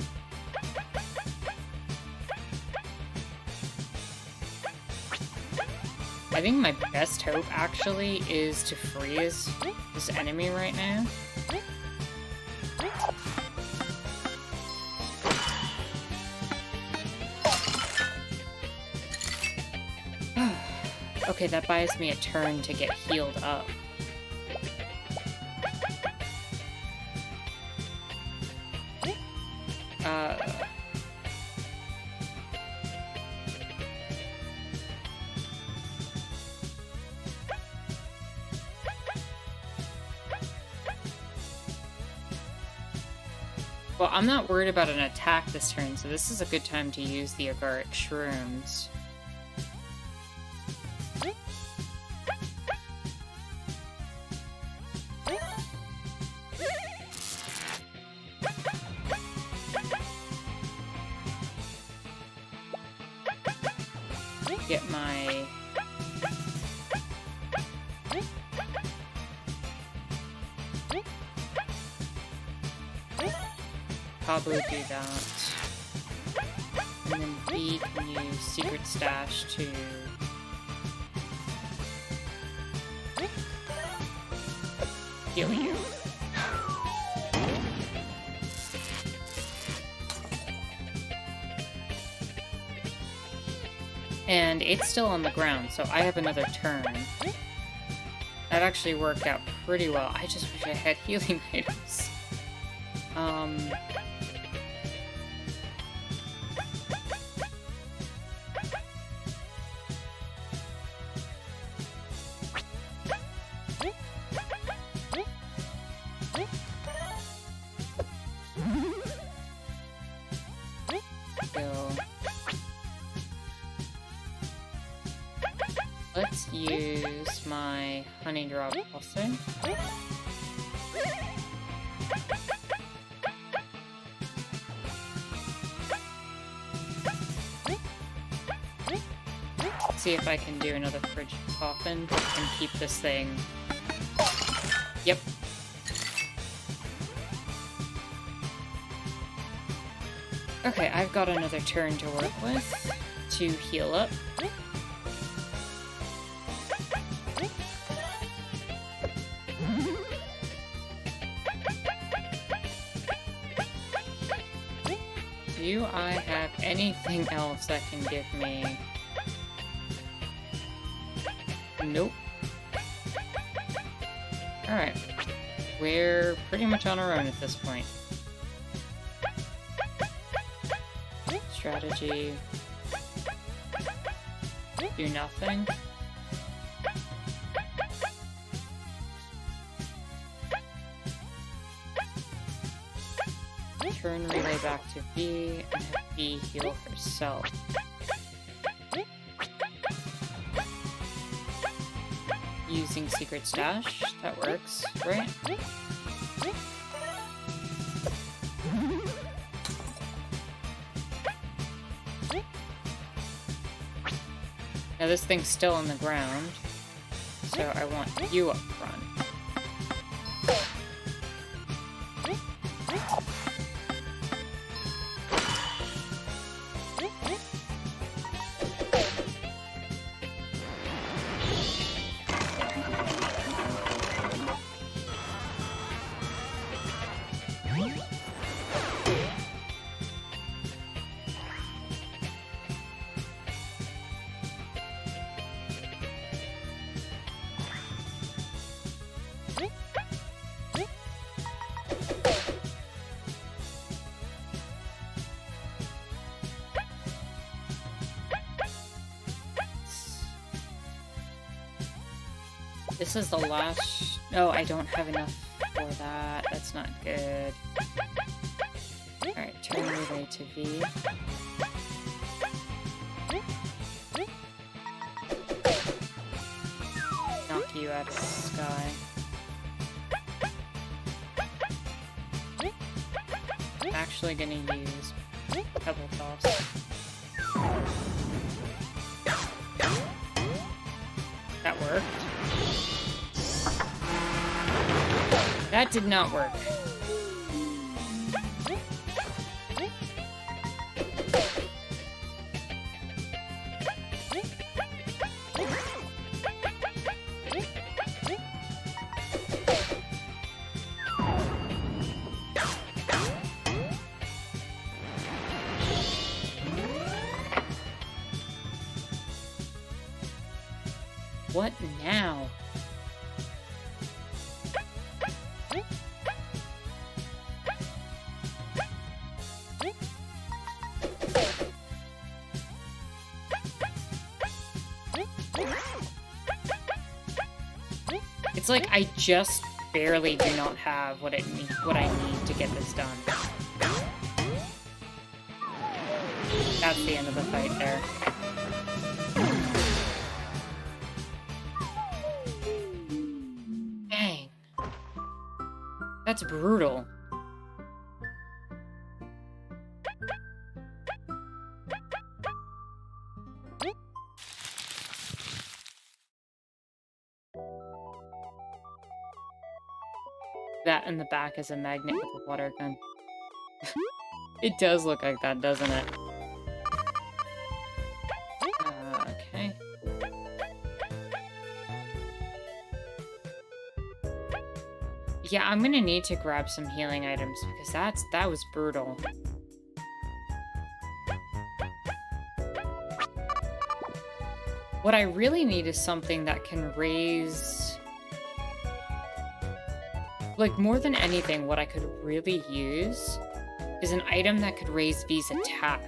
I think my best hope actually is to freeze this enemy right now. Okay, that buys me a turn to get healed up. Well, I'm not worried about an attack this turn, so this is a good time to use the Agaric Shrooms. Get my... probably do that. And then B can use Secret Stash to... heal you. And it's still on the ground, so I have another turn. That actually worked out pretty well. I just wish I had healing items. Let's use my honey drop also. See if I can do another fridge coffin and keep this thing. Yep. Okay, I've got another turn to work with to heal up. Do I have anything else that can give me... Nope. Alright. We're pretty much on our own at this point. Strategy. Do nothing. Turn relay back to V, and have V heal herself. Using Secret Stash, that works, right? Now this thing's still on the ground, so I want you up front. This is the last... Oh, I don't have enough for that. That's not good. Alright, turn relay to V. Knock you out of the sky. I'm actually gonna use Pebble Toss. That worked. That did not work. What now? It's like I just barely do not have what I need to get this done. That's the end of the fight there. Dang. That's brutal. That in the back is a magnet with a water gun. It does look like that, doesn't it? Yeah, I'm gonna need to grab some healing items because that was brutal. What I really need is something that can raise... Like, more than anything, what I could really use is an item that could raise V's attack.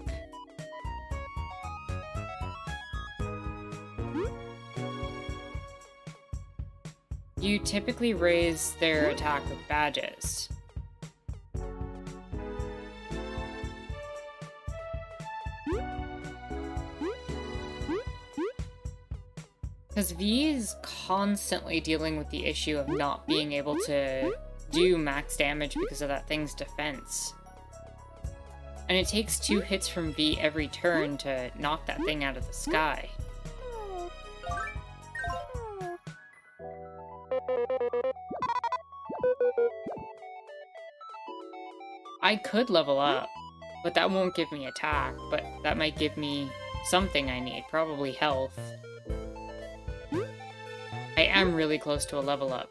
You typically raise their attack with badges. Because V is constantly dealing with the issue of not being able to do max damage because of that thing's defense. And it takes 2 hits from V every turn to knock that thing out of the sky. I could level up, but that won't give me attack, but that might give me something I need, probably health. I am really close to a level up.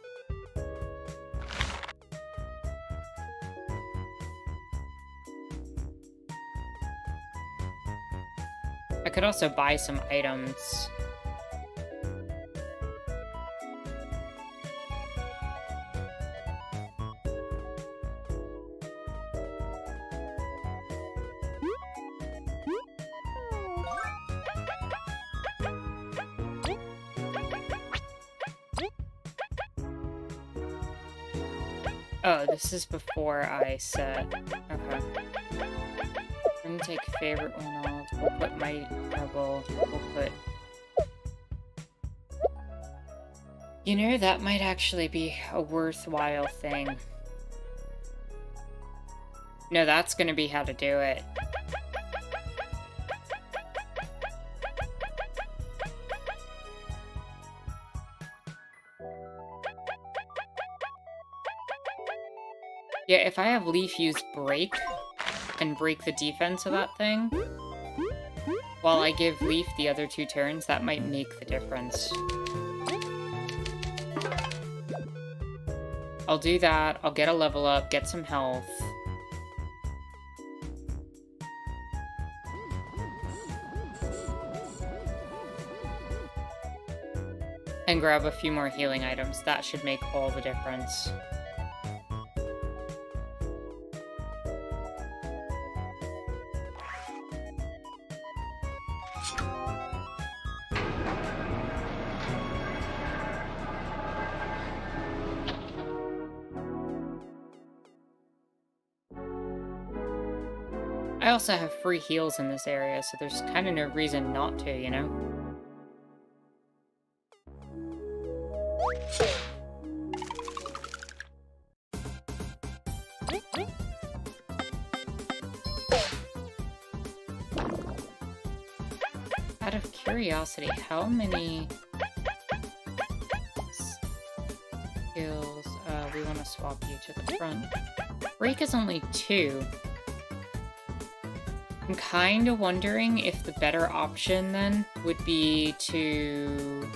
I could also buy some items. Oh, this is before I set. Okay. I'm gonna take favorite one off. We'll put my rebel. We'll put... You know, that might actually be a worthwhile thing. No, that's gonna be how to do it. Yeah, if I have Leaf use Break and break the defense of that thing, while I give Leaf the other 2 turns, that might make the difference. I'll do that, I'll get a level up, get some health. And grab a few more healing items. That should make all the difference. I also have free heals in this area, so there's kind of no reason not to, you know? Out of curiosity, how many skills... we want to swap you to the front. Break is only 2. I'm kind of wondering if the better option then would be to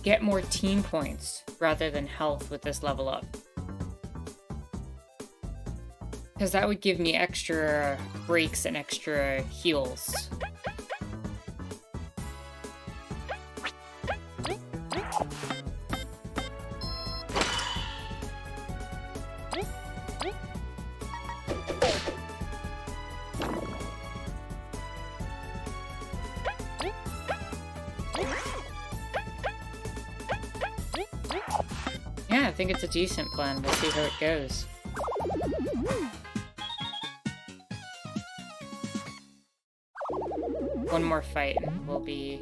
get more team points rather than health with this level up. Because that would give me extra breaks and extra heals. Yeah, I think it's a decent plan. We'll see how it goes. One more fight and we'll be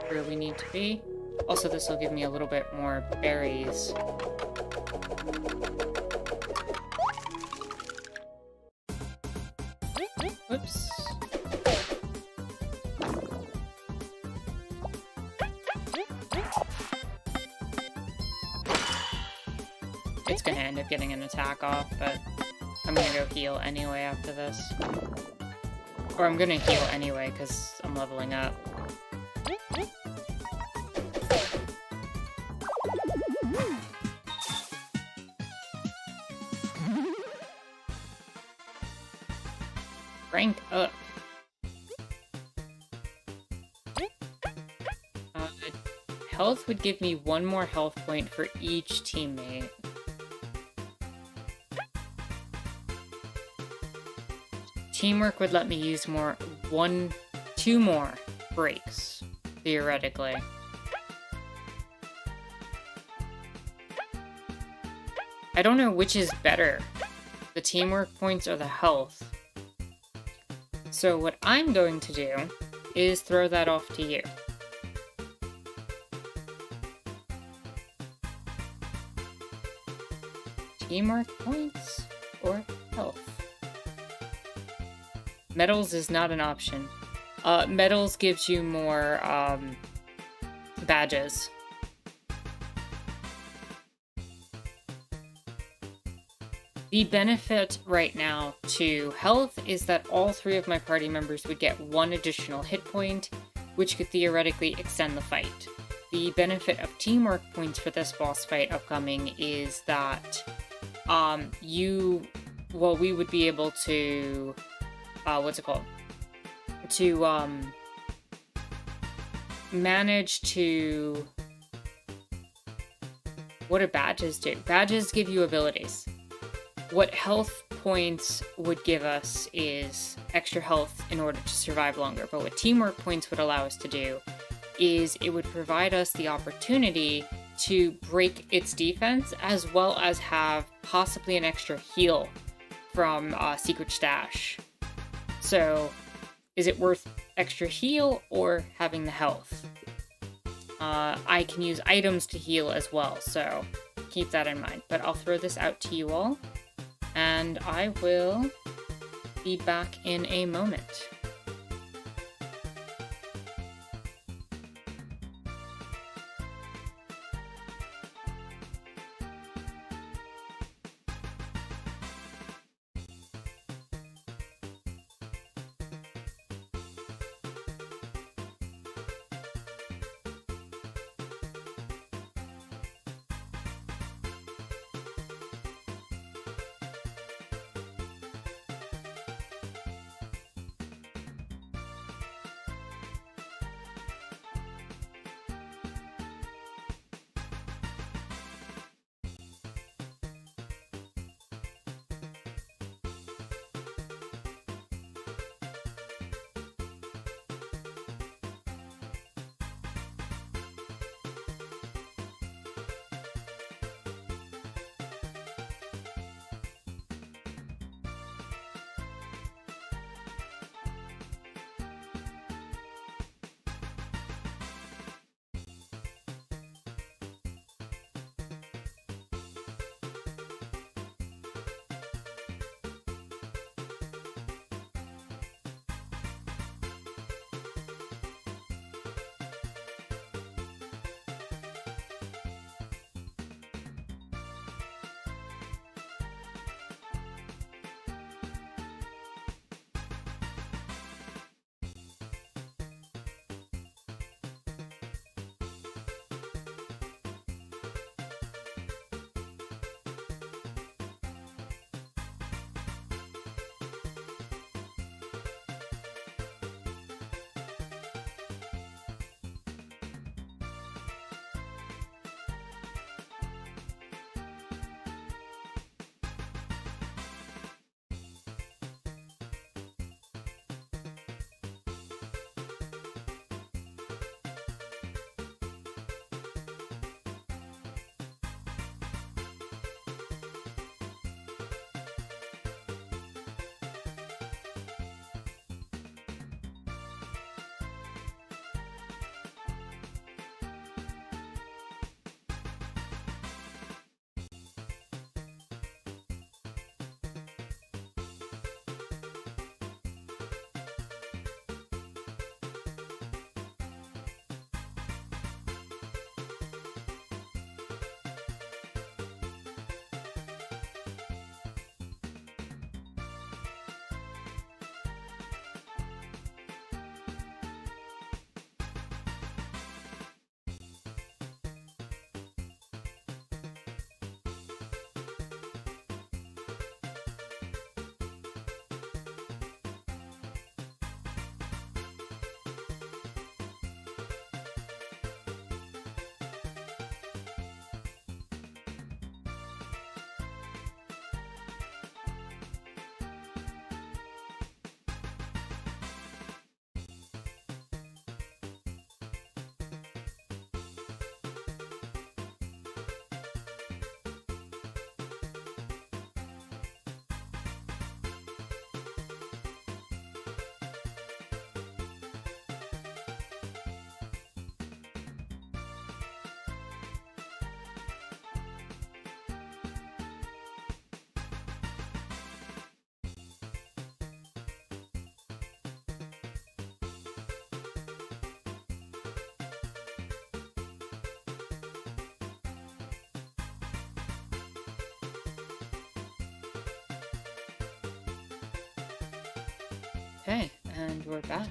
where we need to be. Also, this will give me a little bit more berries. Whoops. It's gonna end up getting an attack off, but I'm gonna go heal anyway after this. Or I'm gonna heal anyway, because I'm leveling up. crank up. Health would give me 1 more health point for each teammate. Teamwork would let me use 2 more breaks, theoretically. I don't know which is better, the teamwork points or the health. So what I'm going to do is throw that off to you. Teamwork points or health? Medals is not an option. Medals gives you more badges. The benefit right now to health is that all 3 of my party members would get 1 additional hit point, which could theoretically extend the fight. The benefit of teamwork points for this boss fight upcoming is that we would be able to, manage to, what do badges do? Badges give you abilities. What health points would give us is extra health in order to survive longer, but what teamwork points would allow us to do is it would provide us the opportunity to break its defense, as well as have possibly an extra heal from Secret Stash. So, is it worth extra heal or having the health? I can use items to heal as well, so keep that in mind. But I'll throw this out to you all, and I will be back in a moment. Okay, and we're back.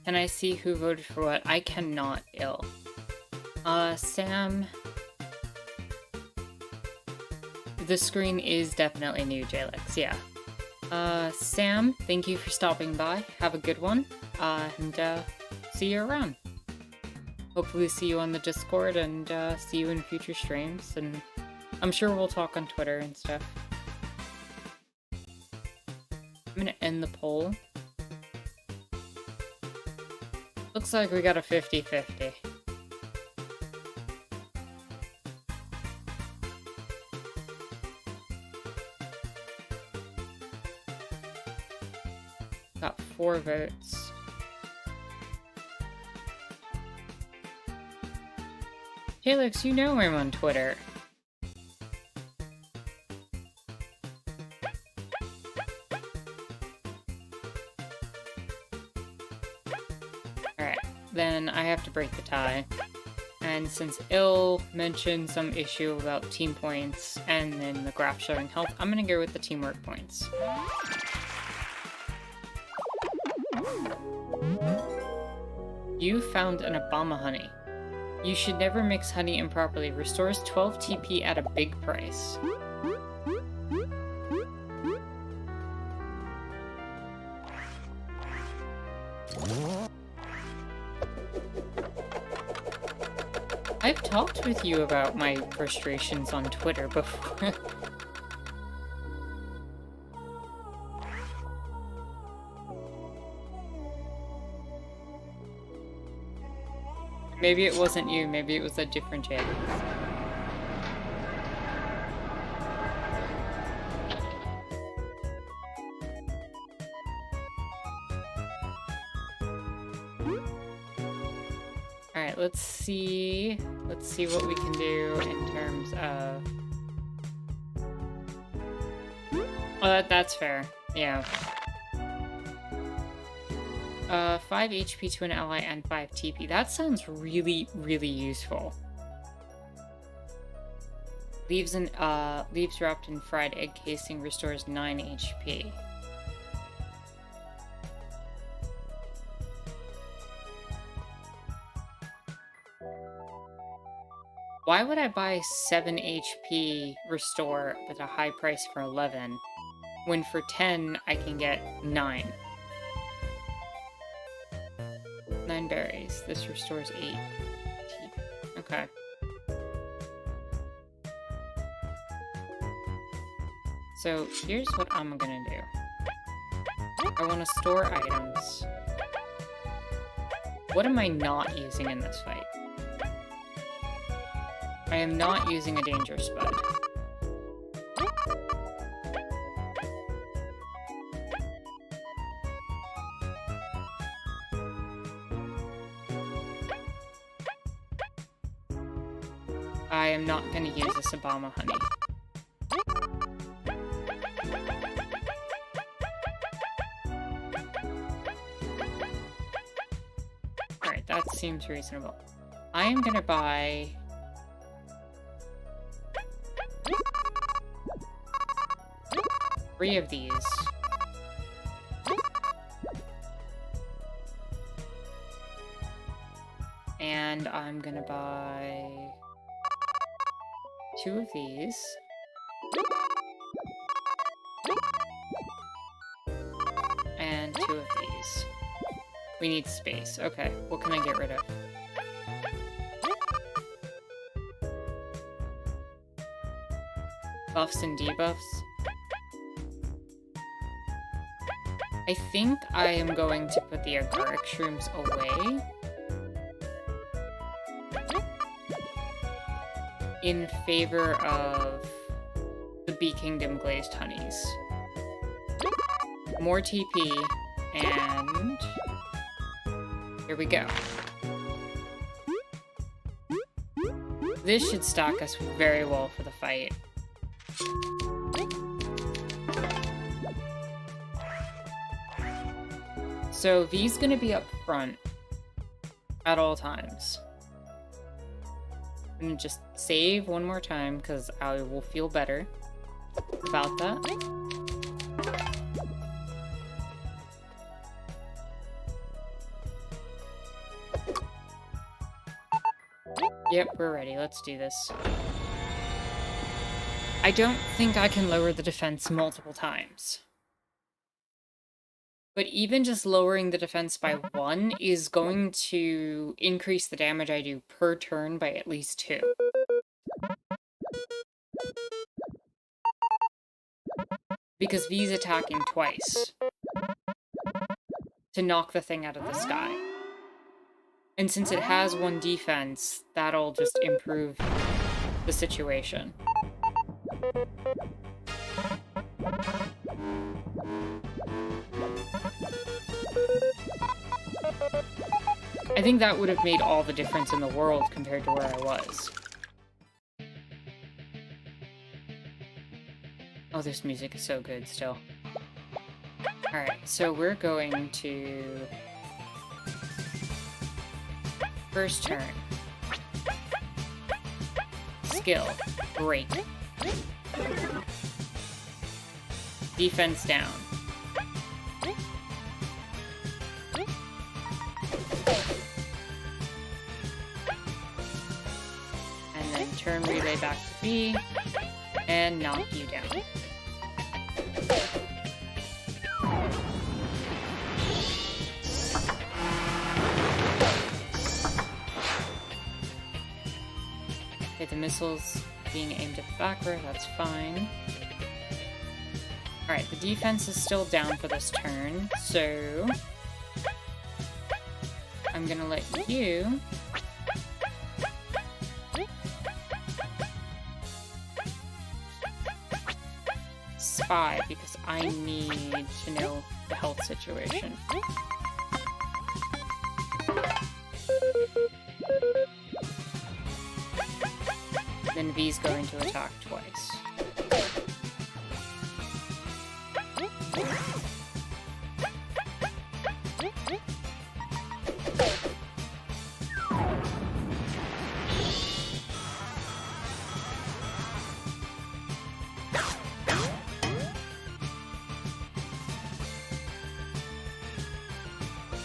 Can I see who voted for what? I cannot, ill. Sam... The screen is definitely new, Jalix, yeah. Sam, thank you for stopping by. Have a good one. And see you around. Hopefully see you on the Discord and see you in future streams. And I'm sure we'll talk on Twitter and stuff. I'm gonna end the poll. Looks like we got a 50-50. Got 4 votes. Helix, you know I'm on Twitter. Alright, then I have to break the tie. And since Ill mentioned some issue about team points and then the graph showing health, I'm gonna go with the teamwork points. You found an Obama honey. You should never mix honey improperly. Restores 12 TP at a big price. I've talked with you about my frustrations on Twitter before. Maybe it wasn't you, maybe it was a different Jay. Alright, let's see what we can do in terms of... Oh, that's fair. Yeah. 5 HP to an ally and 5 TP. That sounds really, really useful. Leaves wrapped in fried egg casing restores 9 HP. Why would I buy 7 HP restore at a high price for 11, when for 10 I can get 9? 9 berries. This restores 8 TP. Okay. So here's what I'm gonna do. I want to store items. What am I not using in this fight? I am not using a danger spud. I am not going to use this Obama honey. Alright, that seems reasonable. I am going to buy... 3 of these. And I'm gonna buy 2 of these. And 2 of these. We need space. Okay, what can I get rid of? Buffs and debuffs. I think I am going to put the agaric shrooms away in favor of the Bee Kingdom glazed honeys. More TP, and here we go. This should stock us very well for the fight. So V's gonna be up front at all times. I'm gonna just save one more time because I will feel better about that. Yep, we're ready. Let's do this. I don't think I can lower the defense multiple times. But even just lowering the defense by 1 is going to increase the damage I do per turn by at least 2. Because V's attacking twice to knock the thing out of the sky. And since it has 1 defense, that'll just improve the situation. I think that would have made all the difference in the world compared to where I was. Oh, this music is so good still. Alright, so we're going to... First turn. Skill. Break. Defense down. And then turn relay back to B and knock you down. Okay, the missile's being aimed at the back row, that's fine. Alright, the defense is still down for this turn, so... I'm gonna let you... spy, because I need to know the health situation. Then V's going to attack twice.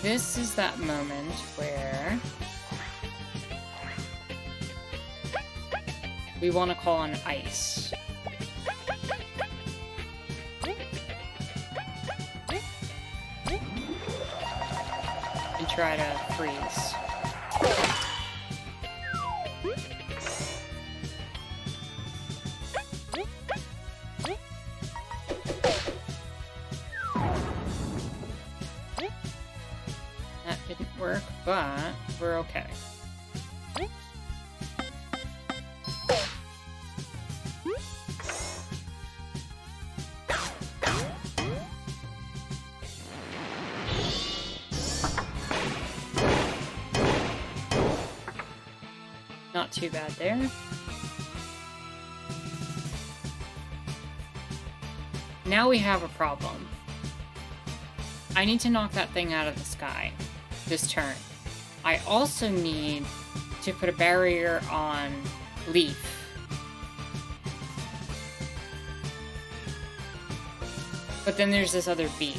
This is that moment where we want to call on ice. And try to freeze. That didn't work, but we're okay. Not too bad there. Now we have a problem. I need to knock that thing out of the sky this turn. I also need to put a barrier on Leaf. But then there's this other bee.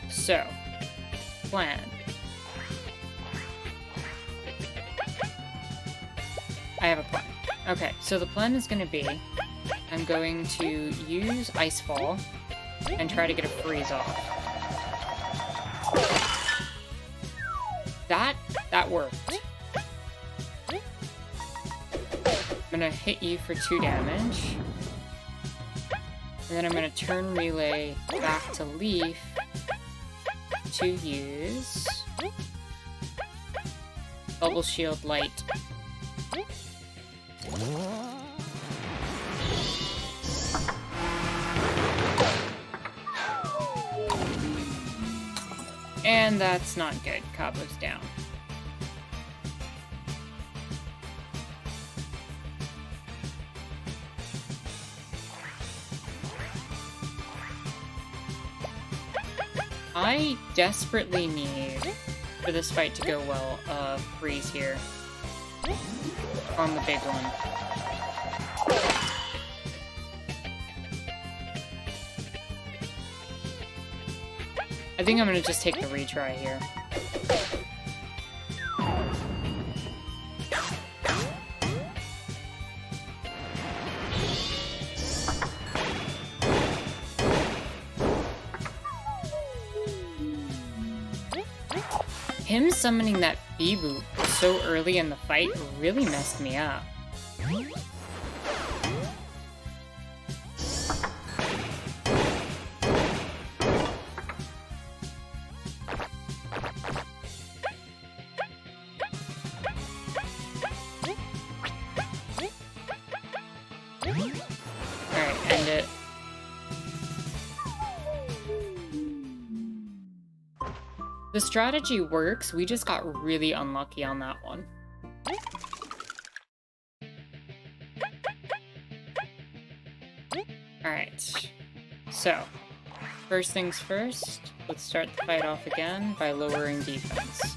So, plan. I have a plan. Okay, so the plan is going to be, I'm going to use Icefall and try to get a freeze off. That worked. I'm going to hit you for 2 damage. And then I'm going to turn relay back to Leaf to use Bubble Shield Light. And that's not good. Cabo's down. I desperately need for this fight to go well, freeze here. On the big one. I think I'm gonna just take the retry here. Him summoning that Fables so early in the fight really messed me up. Alright, end it. The strategy works, we just got really unlucky on that one. Alright, so, first things first, let's start the fight off again by lowering defense.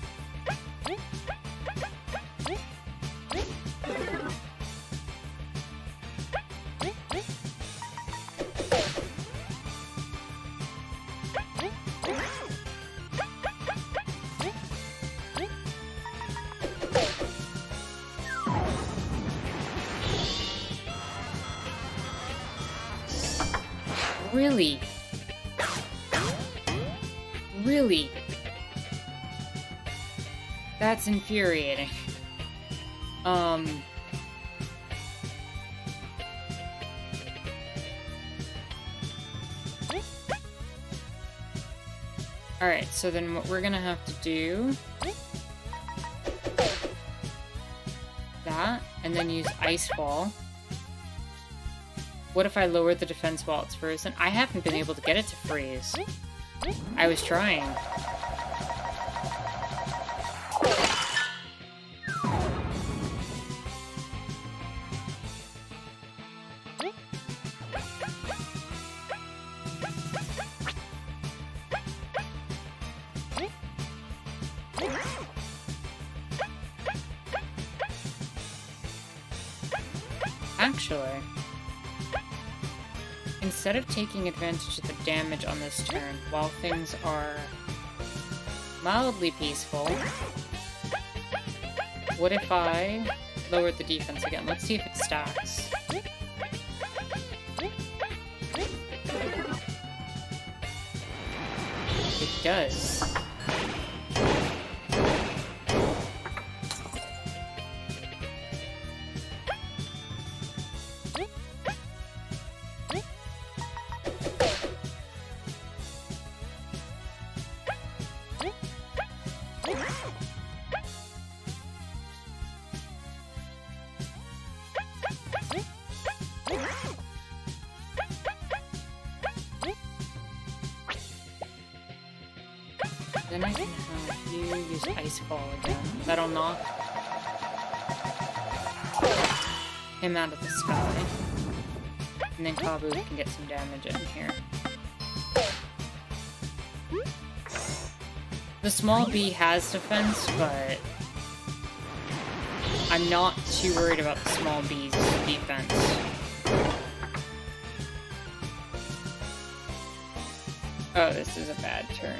Really? Really? That's infuriating. Alright, so then what we're gonna have to do... that, and then use Ice Fall. What if I lower the defense while it's frozen? I haven't been able to get it to freeze. I was trying. Actually, instead of taking advantage of the damage on this turn, while things are mildly peaceful, what if I lowered the defense again? Let's see if it stacks. It does. Then I can have you use Ice Fall again. That'll knock him out of the sky. And then Kabu can get some damage in here. The small bee has defense, but I'm not too worried about the small bee's defense. Oh, this is a bad turn.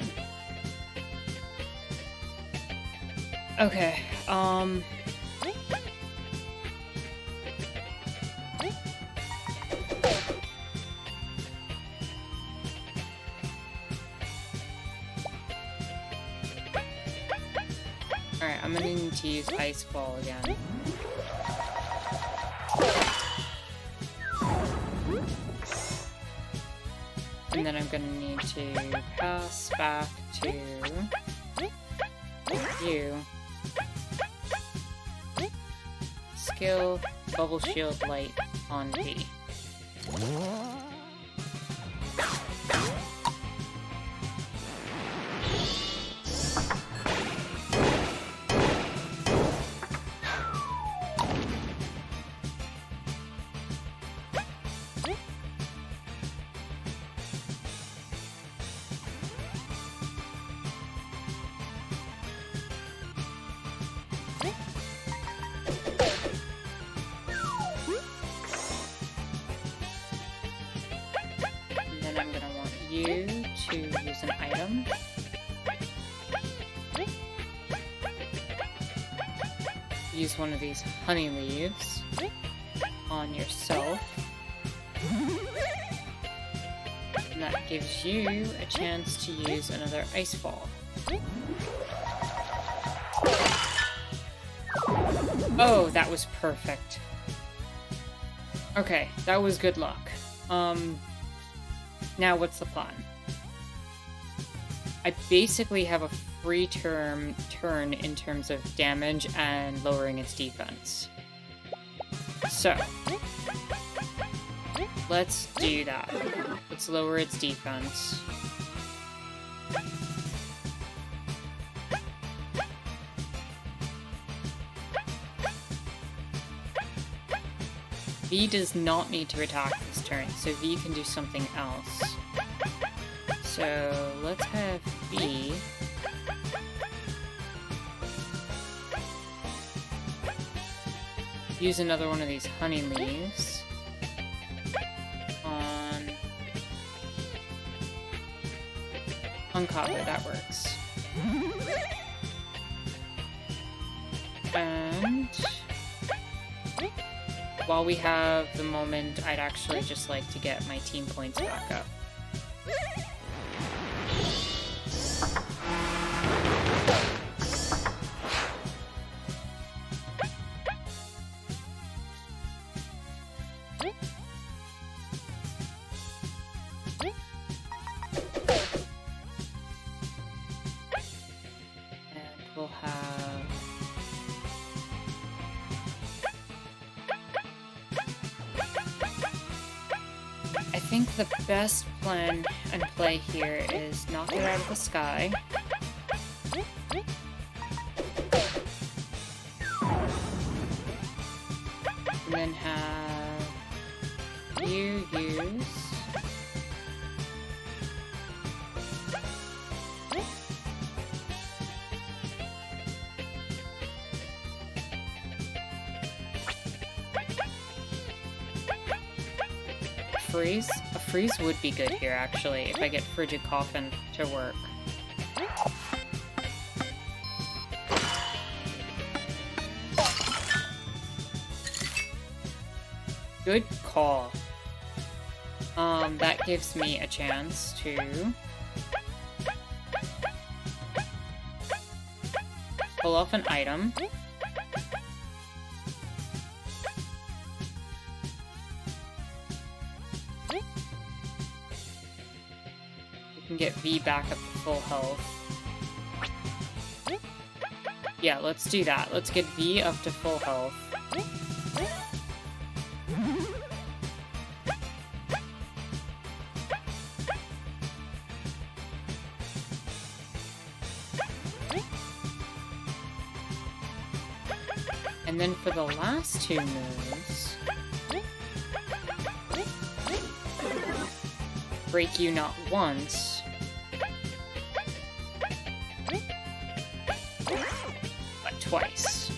Okay, Alright, I'm gonna need to use Ice Fall again. And then I'm gonna need to pass back to you. Skill, Bubble Shield Light on B. you to use an item. Use one of these honey leaves on yourself. And that gives you a chance to use another ice ball. Oh, that was perfect. Okay, that was good luck. Now what's the plan? I basically have a free turn in terms of damage and lowering its defense. So, let's do that. Let's lower its defense. V does not need to attack this turn, so V can do something else. So let's have V use another one of these honey leaves on Copper. That works. And while we have the moment, I'd actually just like to get my team points back up. And we'll have... I think the best plan and play here is knock it out of the sky. And then have you use... freeze? A freeze would be good here, actually, if I get Frigid Coffin to work. Good call. That gives me a chance to... pull off an item. Get V back up to full health. Yeah, let's do that. Let's get V up to full health. And then for the last two moves, break you not once, but twice.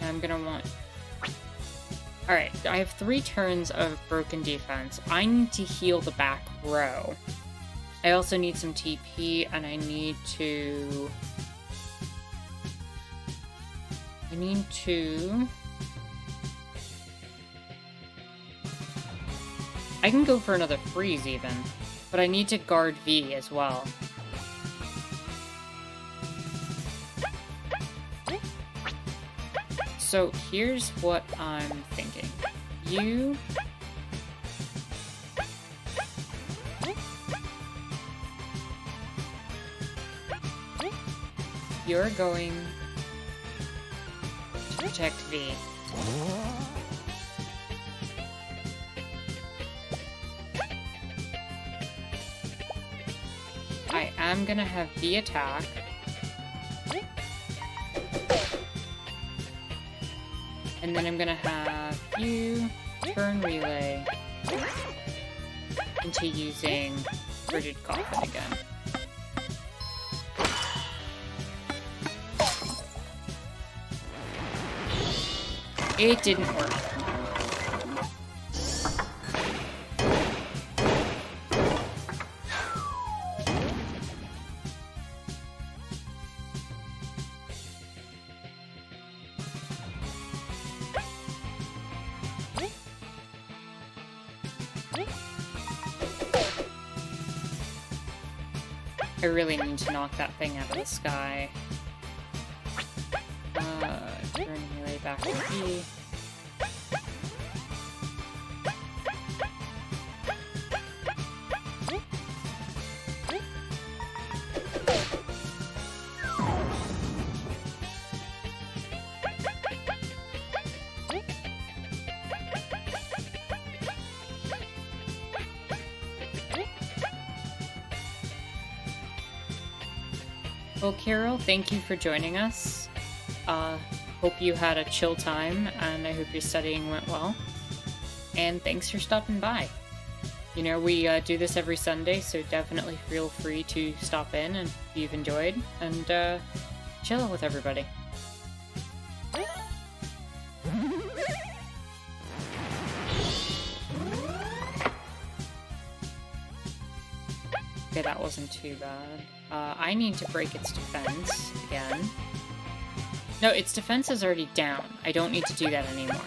I'm gonna want... Alright, I have 3 turns of broken defense. I need to heal the back row. I also need some TP, and I need to... I can go for another freeze, even. But I need to guard V as well. So here's what I'm thinking. You're going to protect V. I am gonna have V attack. And then I'm gonna have you turn relay. into using Frigid Coffin again. It didn't work. I really need to knock that thing out of the sky. Turn relay back to E. Well, Carol, thank you for joining us. Hope you had a chill time, and I hope your studying went well. And thanks for stopping by. You know, we do this every Sunday, so definitely feel free to stop in and if you've enjoyed, and chill with everybody. Okay, that wasn't too bad. I need to break its defense again. No, its defense is already down. I don't need to do that anymore.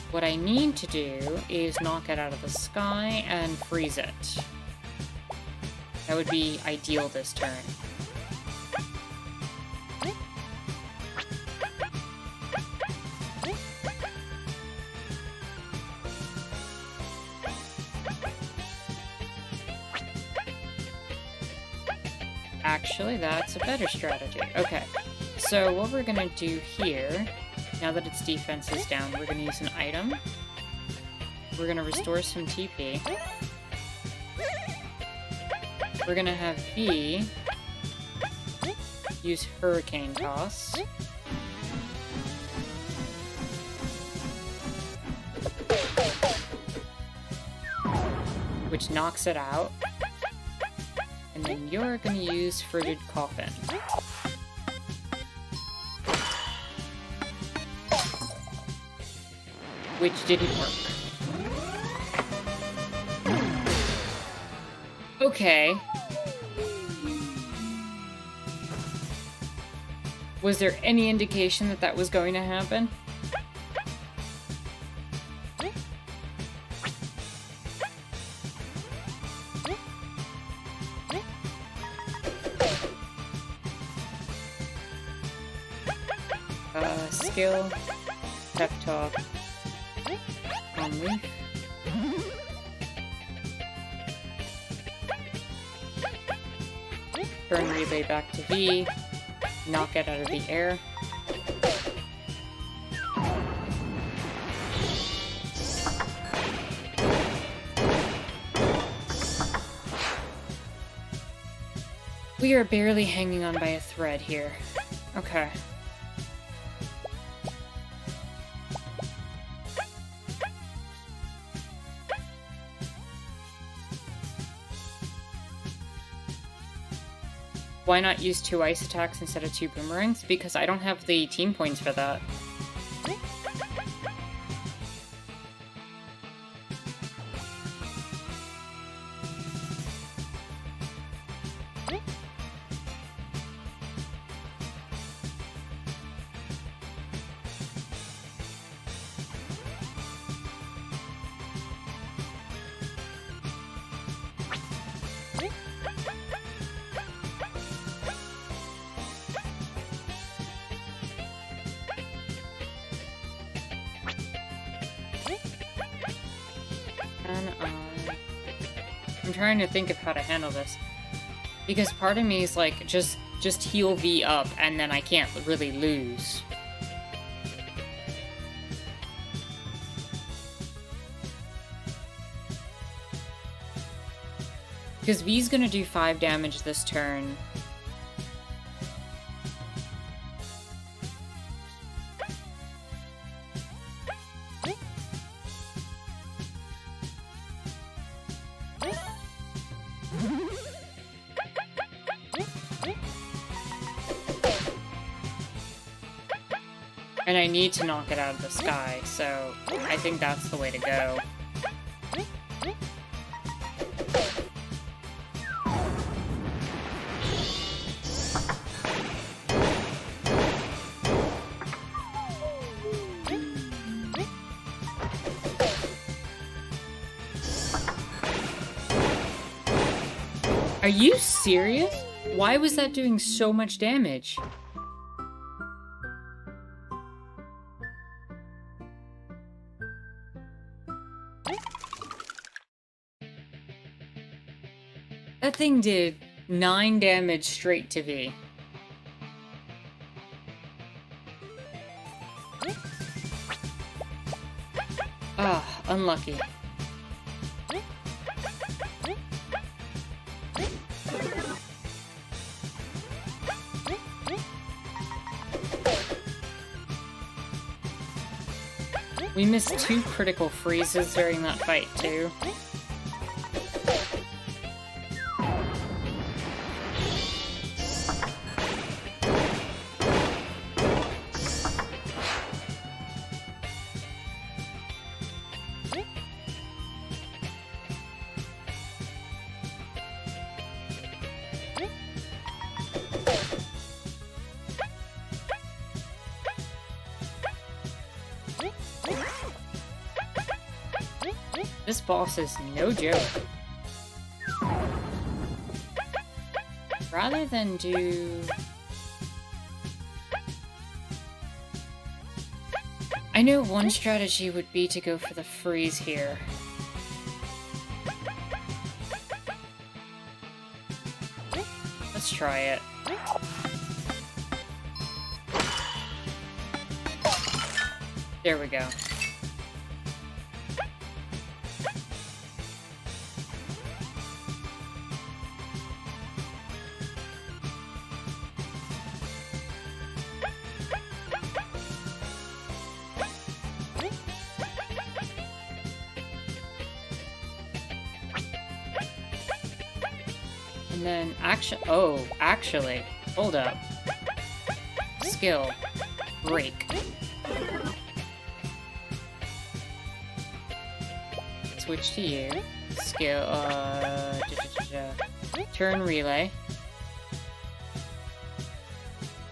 What I need to do is knock it out of the sky and freeze it. That would be ideal this turn. Actually, that's a better strategy. Okay, so what we're gonna do here, now that its defense is down, we're gonna use an item. We're gonna restore some TP. We're gonna have V use Hurricane Toss. Which knocks it out. And then you're gonna use Frigid Coffin. Which didn't work. Okay. Was there any indication that that was going to happen? Skill, pep talk, on leaf. Turn relay back to V, knock it out of the air. We are barely hanging on by a thread here. Okay. Why not use 2 ice attacks instead of 2 boomerangs? Because I don't have the team points for that. I'm trying to think of how to handle this. Because part of me is like, just heal V up, and then I can't really lose. Because V's gonna do 5 damage this turn. And I need to knock it out of the sky, so I think that's the way to go. Are you serious? Why was that doing so much damage? That thing did 9 damage straight to V. Ah, unlucky. We missed 2 critical freezes during that fight, too. This boss is no joke. Rather than do... I know one strategy would be to go for the freeze here. Let's try it. There we go. And then actually, hold up. Skill. Break. Switch to you. Skill, turn relay.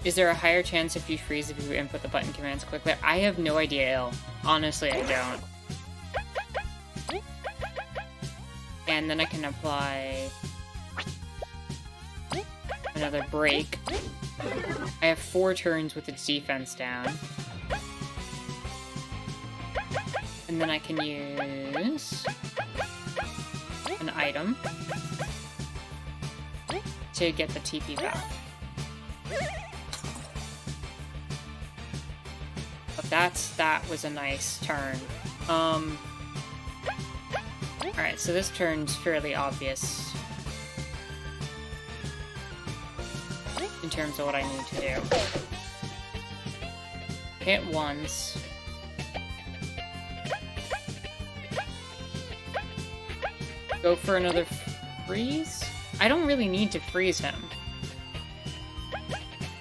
Is there a higher chance if you freeze if you input the button commands quickly? I have no idea, Il. Honestly, I don't. And then I can apply another break. I have 4 turns with its defense down. And then I can use an item to get the TP back. But that was a nice turn. Alright, so this turn's fairly obvious in terms of what I need to do. Hit once. Go for another freeze? I don't really need to freeze him.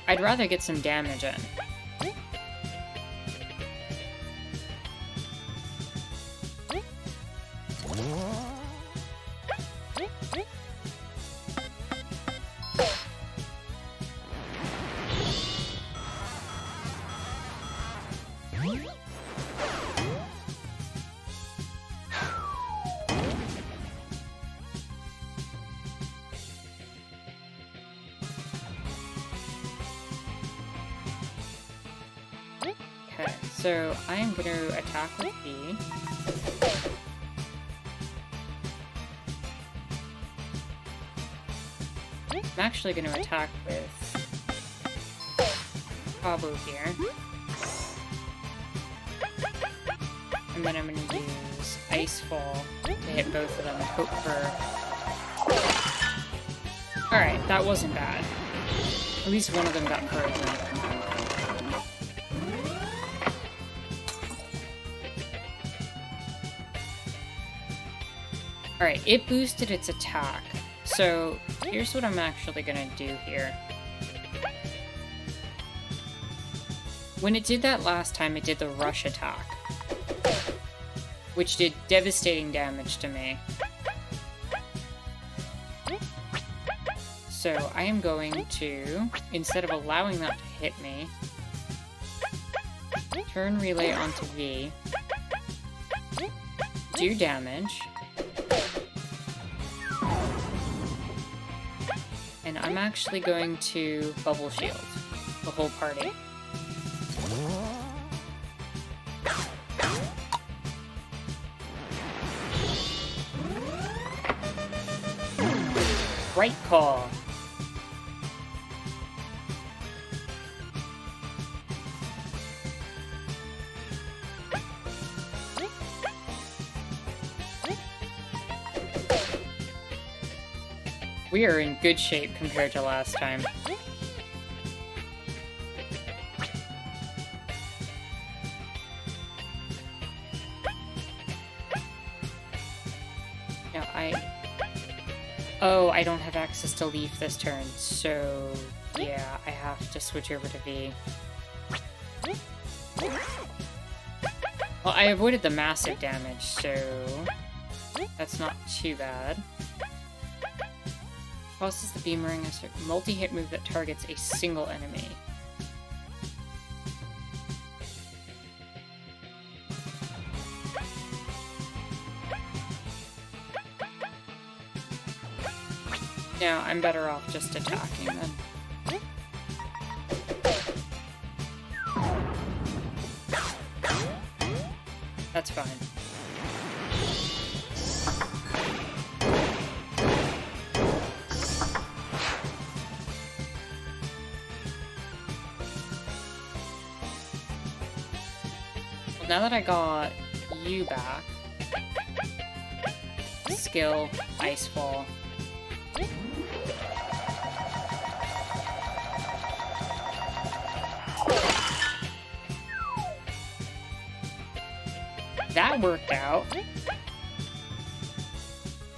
I'd rather get some damage in. Okay, so I am going to attack with B. I'm actually going to attack with Cabo here. And then I'm going to use Ice Fall to hit both of them and hope for... Alright, that wasn't bad. At least one of them got frozen. Alright, it boosted its attack. So, here's what I'm actually gonna do here. When it did that last time, it did the rush attack, which did devastating damage to me. So I am going to, instead of allowing that to hit me, turn relay onto V, do damage, and I'm actually going to bubble shield the whole party. Right call. We are in good shape compared to last time. Now Oh, I don't have access to Leaf this turn, so yeah, I have to switch over to V. Well, I avoided the massive damage, so that's not too bad. Causes the Beamering a multi-hit move that targets a single enemy. No, I'm better off just attacking then. That's fine. Well, now that I got you back, skill, Icefall. That worked out.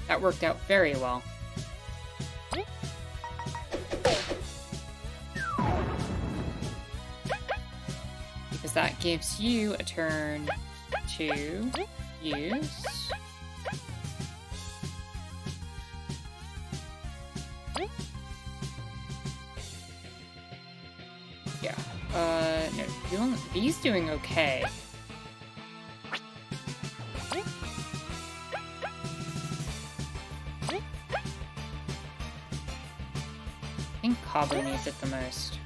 That worked out very well. Because that gives you a turn to use. Yeah. No, he's doing okay. I think Kabu needs it the most.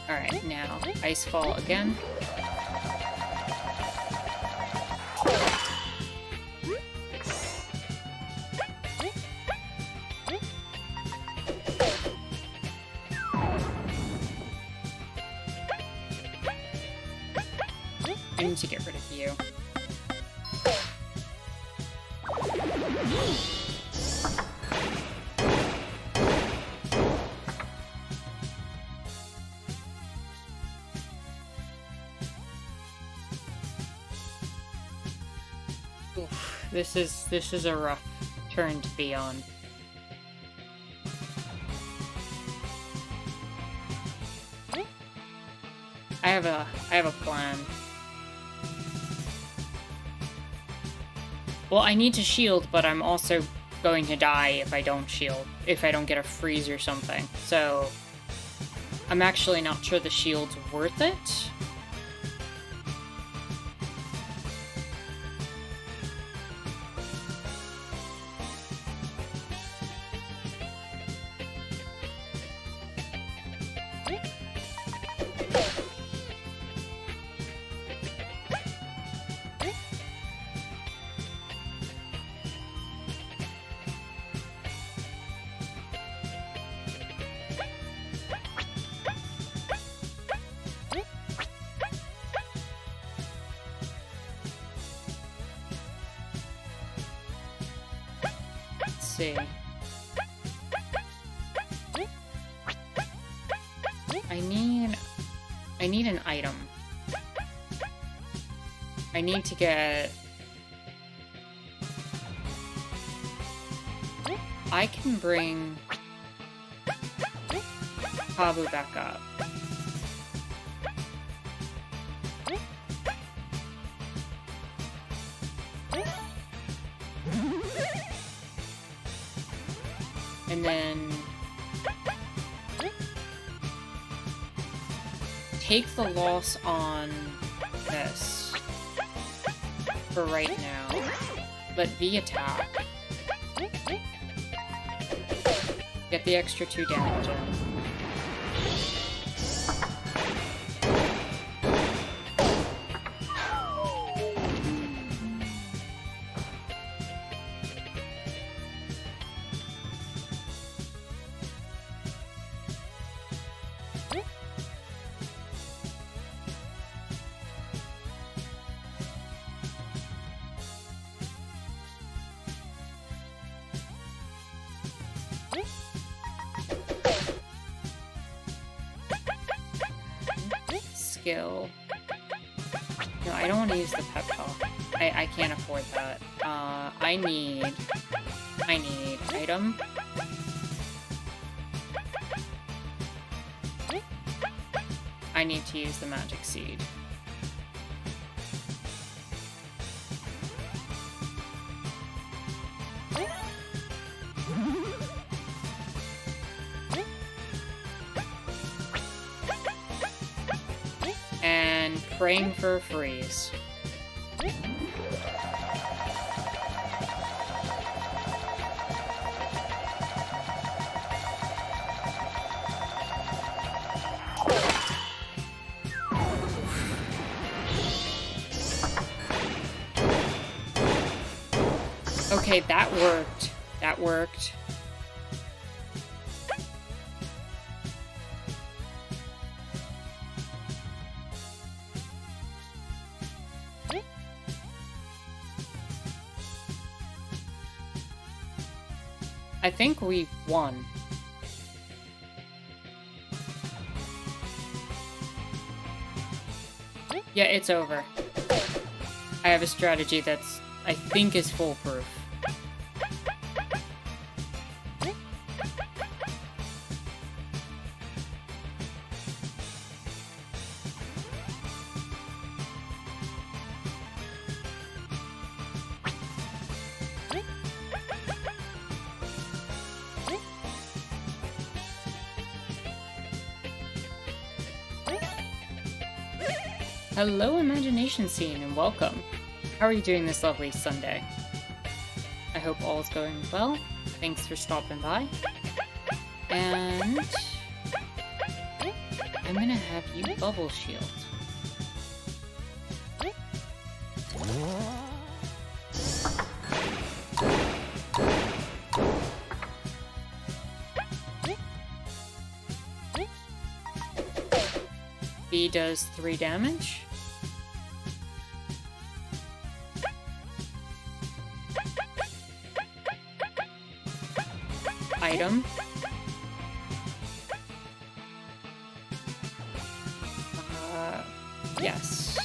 Alright, now Icefall again. I need to get rid of you. Oof, this is a rough turn to be on. I have a plan. Well, I need to shield, but I'm also going to die if I don't shield, if I don't get a freeze or something. So, I'm actually not sure the shield's worth it. See. I need an item. I need to get... I can bring Kabu back up. And then take the loss on this for right now. Let V attack. Get the extra 2 damage in. Skill. No, I don't want to use the pep talk. I can't afford that. I need item. I need to use the magic seed. And praying for a freeze. Okay, that worked. That worked. I think we won. Yeah, it's over. I have a strategy that's, I think, is foolproof. Hello, Imagination Scene, and welcome. How are you doing this lovely Sunday? I hope all is going well. Thanks for stopping by. And I'm gonna have you bubble shield. B does 3 damage. Item. Yes.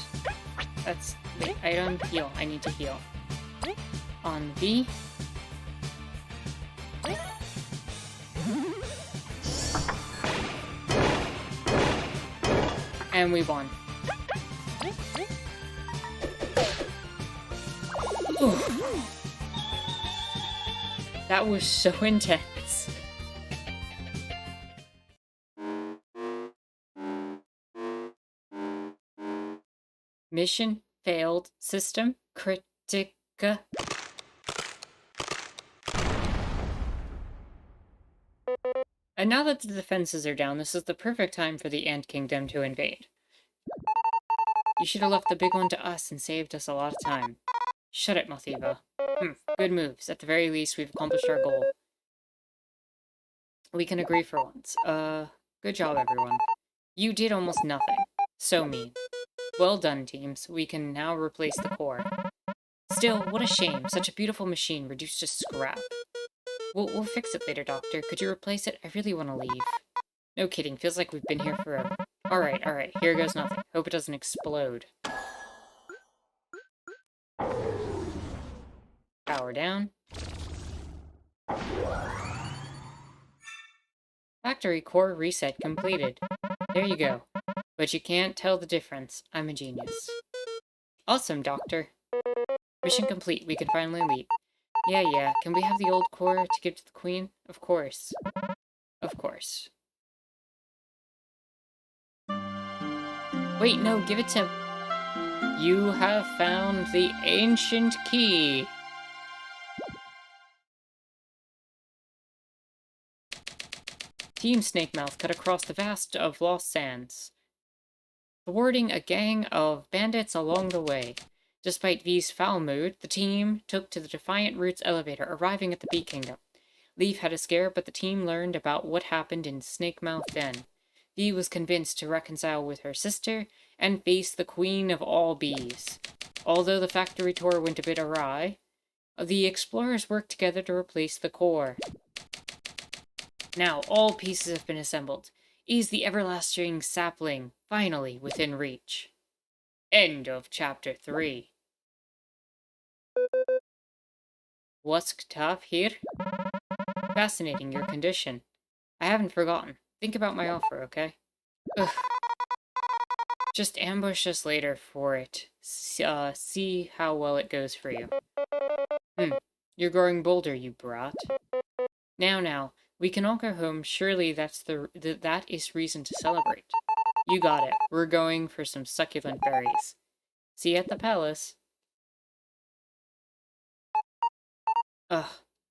That's the item. Heal. I need to heal. On V. And we won. Ooh. That was so intense. Mission failed. System critica. And now that the defenses are down, this is the perfect time for the Ant Kingdom to invade. You should have left the big one to us and saved us a lot of time. Shut it, Mothiva. Good moves. At the very least, we've accomplished our goal. We can agree for once. Good job, everyone. You did almost nothing. So mean. Well done, teams. We can now replace the core. Still, what a shame. Such a beautiful machine reduced to scrap. We'll fix it later, Doctor. Could you replace it? I really want to leave. No kidding. Feels like we've been here forever. Alright. Here goes nothing. Hope it doesn't explode. Power down. Factory core reset completed. There you go. But you can't tell the difference. I'm a genius. Awesome, Doctor. Mission complete. We can finally leave. Yeah. Can we have the old core to give to the Queen? Of course. Of course. Wait, no, give it to... You have found the ancient key. Team Snakemouth cut across the vast of Lost Sands, thwarting a gang of bandits along the way. Despite V's foul mood, the team took to the Defiant Roots elevator, arriving at the Bee Kingdom. Leaf had a scare, but the team learned about what happened in Snakemouth Den. V was convinced to reconcile with her sister and face the Queen of all Bees. Although the factory tour went a bit awry, the explorers worked together to replace the core. Now all pieces have been assembled. Is the everlasting sapling finally within reach? End of chapter 3. What's tough here? Fascinating, your condition. I haven't forgotten. Think about my offer, okay? Ugh. Just ambush us later for it. See how well it goes for you. You're growing bolder, you brat. Now, we can all go home. Surely that is reason to celebrate. You got it. We're going for some succulent berries. See you at the palace. Ugh.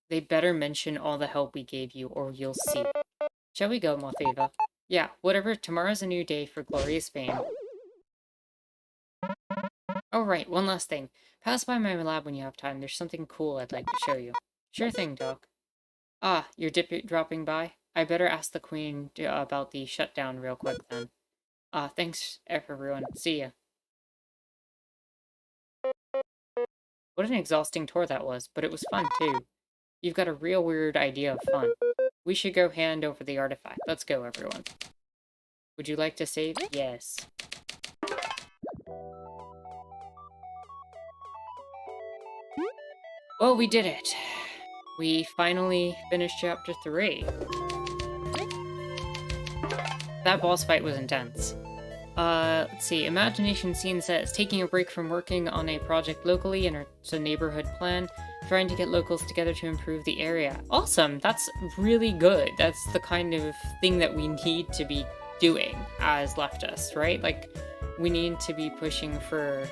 They better mention all the help we gave you, or you'll see. Shall we go, Motheva? Yeah, whatever. Tomorrow's a new day for glorious fame. Oh, right. One last thing. Pass by my lab when you have time. There's something cool I'd like to show you. Sure thing, Doc. Ah, you're dropping by? I better ask the Queen about the shutdown real quick, then. Thanks, everyone. See ya. What an exhausting tour that was, but it was fun, too. You've got a real weird idea of fun. We should go hand over the artifact. Let's go, everyone. Would you like to save? Yes. Well, we did it. We finally finished chapter 3. That boss fight was intense. Let's see. Imagination Scene says, taking a break from working on a project locally and it's a neighborhood plan, trying to get locals together to improve the area. Awesome! That's really good. That's the kind of thing that we need to be doing as leftists, right? Like, we need to be pushing for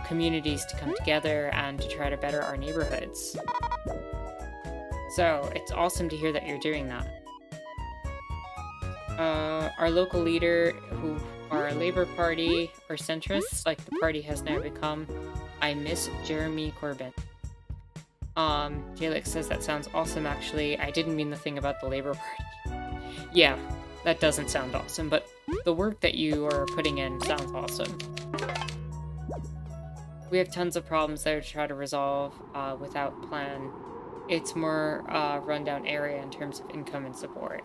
communities to come together and to try to better our neighborhoods. So, it's awesome to hear that you're doing that. Our local leader, who are a Labour Party or centrists, like the party has now become, I miss Jeremy Corbyn. Jalix says that sounds awesome, actually. I didn't mean the thing about the Labour Party. Yeah, that doesn't sound awesome, but the work that you are putting in sounds awesome. We have tons of problems there to try to resolve without plan. It's more rundown area in terms of income and support.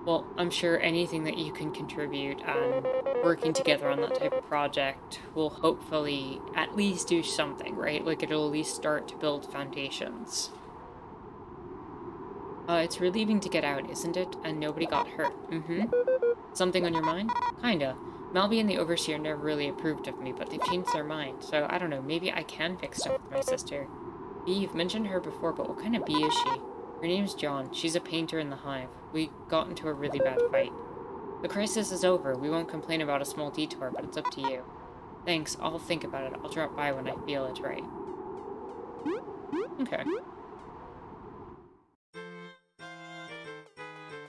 Well, I'm sure anything that you can contribute and working together on that type of project will hopefully at least do something, right? Like, it'll at least start to build foundations. It's relieving to get out, isn't it? And nobody got hurt. Something on your mind? Kinda. Malby and the Overseer never really approved of me, but they've changed their mind, so I don't know, maybe I can fix stuff with my sister. Bee, you've mentioned her before, but what kind of bee is she? Her name's John. She's a painter in the hive. We got into a really bad fight. The crisis is over. We won't complain about a small detour, but it's up to you. Thanks. I'll think about it. I'll drop by when I feel it's right. Okay.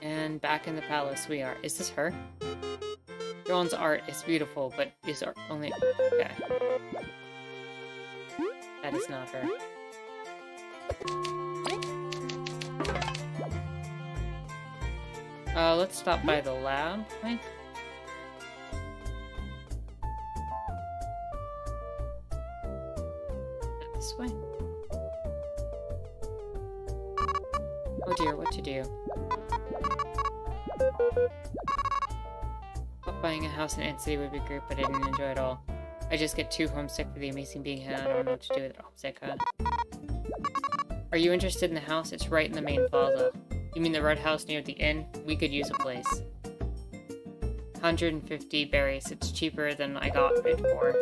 And back in the palace we are. Is this her? John's art is beautiful, but is art only... Okay. That is not her. Let's stop by the lab, I think. This way. Oh dear, what to do? Thought buying a house in Ant City would be great, but I didn't enjoy it all. I just get too homesick for the amazing being here. I don't know what to do with it. Homesick, huh? Are you interested in the house? It's right in the main plaza. You mean the red house near the inn? We could use a place. 150 berries. It's cheaper than I got it for.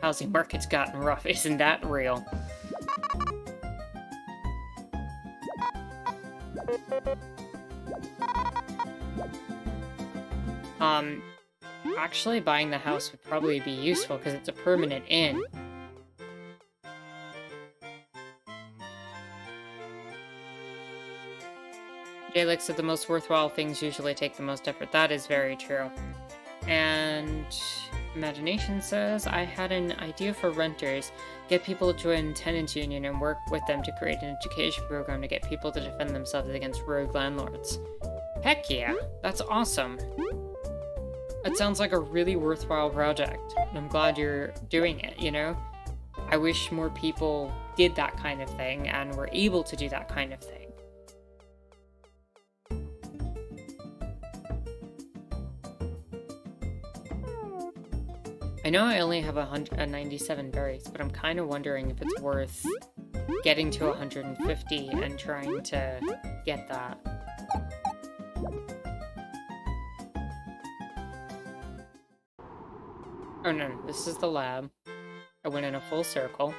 Housing market's gotten rough. Isn't that real? Actually buying the house would probably be useful because it's a permanent inn. Jalek said the most worthwhile things usually take the most effort. That is very true. And Imagination says, I had an idea for renters. Get people to join tenants union and work with them to create an education program to get people to defend themselves against rogue landlords. Heck yeah, that's awesome. It sounds like a really worthwhile project, and I'm glad you're doing it, you know? I wish more people did that kind of thing and were able to do that kind of thing. I know I only have 97 berries, but I'm kind of wondering if it's worth getting to 150 and trying to get that. Oh no, this is the lab. I went in a full circle.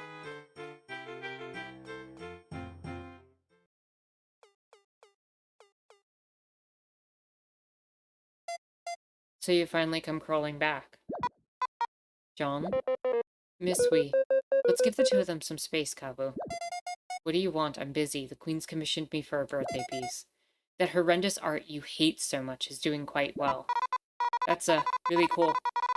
So you finally come crawling back. John? Miss Wee. Let's give the two of them some space, Cabo. What do you want? I'm busy. The Queen's commissioned me for a birthday piece. That horrendous art you hate so much is doing quite well. That's, really cool.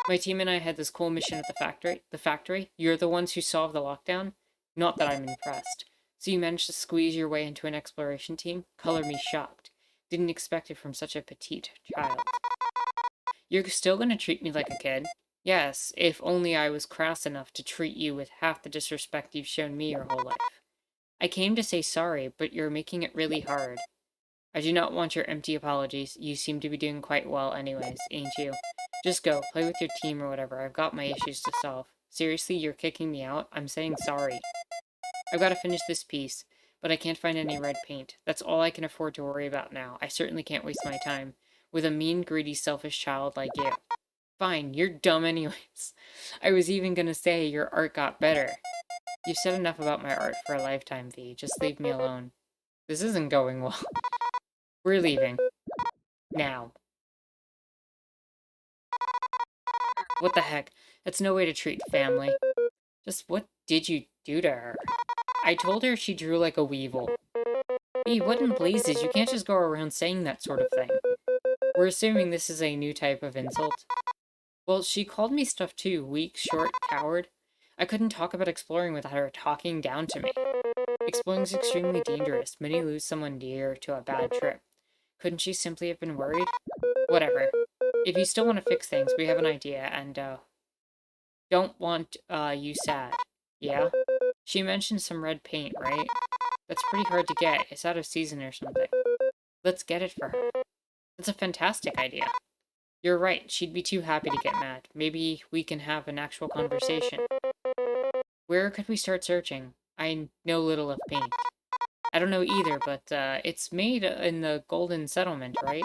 My team and I had this cool mission at the factory. You're the ones who solved the lockdown? Not that I'm impressed. So you managed to squeeze your way into an exploration team? Color me shocked. Didn't expect it from such a petite child. You're still gonna treat me like a kid? Yes, if only I was crass enough to treat you with half the disrespect you've shown me your whole life. I came to say sorry, but you're making it really hard. I do not want your empty apologies. You seem to be doing quite well anyways, ain't you? Just go, play with your team or whatever. I've got my issues to solve. Seriously, you're kicking me out? I'm saying sorry. I've got to finish this piece, but I can't find any red paint. That's all I can afford to worry about now. I certainly can't waste my time with a mean, greedy, selfish child like you. Fine, you're dumb anyways. I was even gonna say your art got better. You've said enough about my art for a lifetime, V. Just leave me alone. This isn't going well. We're leaving. Now. What the heck? That's no way to treat family. Just what did you do to her? I told her she drew like a weevil. V, what in blazes? You can't just go around saying that sort of thing. We're assuming this is a new type of insult. Well, she called me stuff too. Weak, short, coward. I couldn't talk about exploring without her talking down to me. Exploring is extremely dangerous. Many lose someone dear to a bad trip. Couldn't she simply have been worried? Whatever. If you still want to fix things, we have an idea, and, don't want, you sad. Yeah? She mentioned some red paint, right? That's pretty hard to get. It's out of season or something. Let's get it for her. That's a fantastic idea. You're right, she'd be too happy to get mad. Maybe we can have an actual conversation. Where could we start searching? I know little of paint. I don't know either, but it's made in the Golden Settlement, right?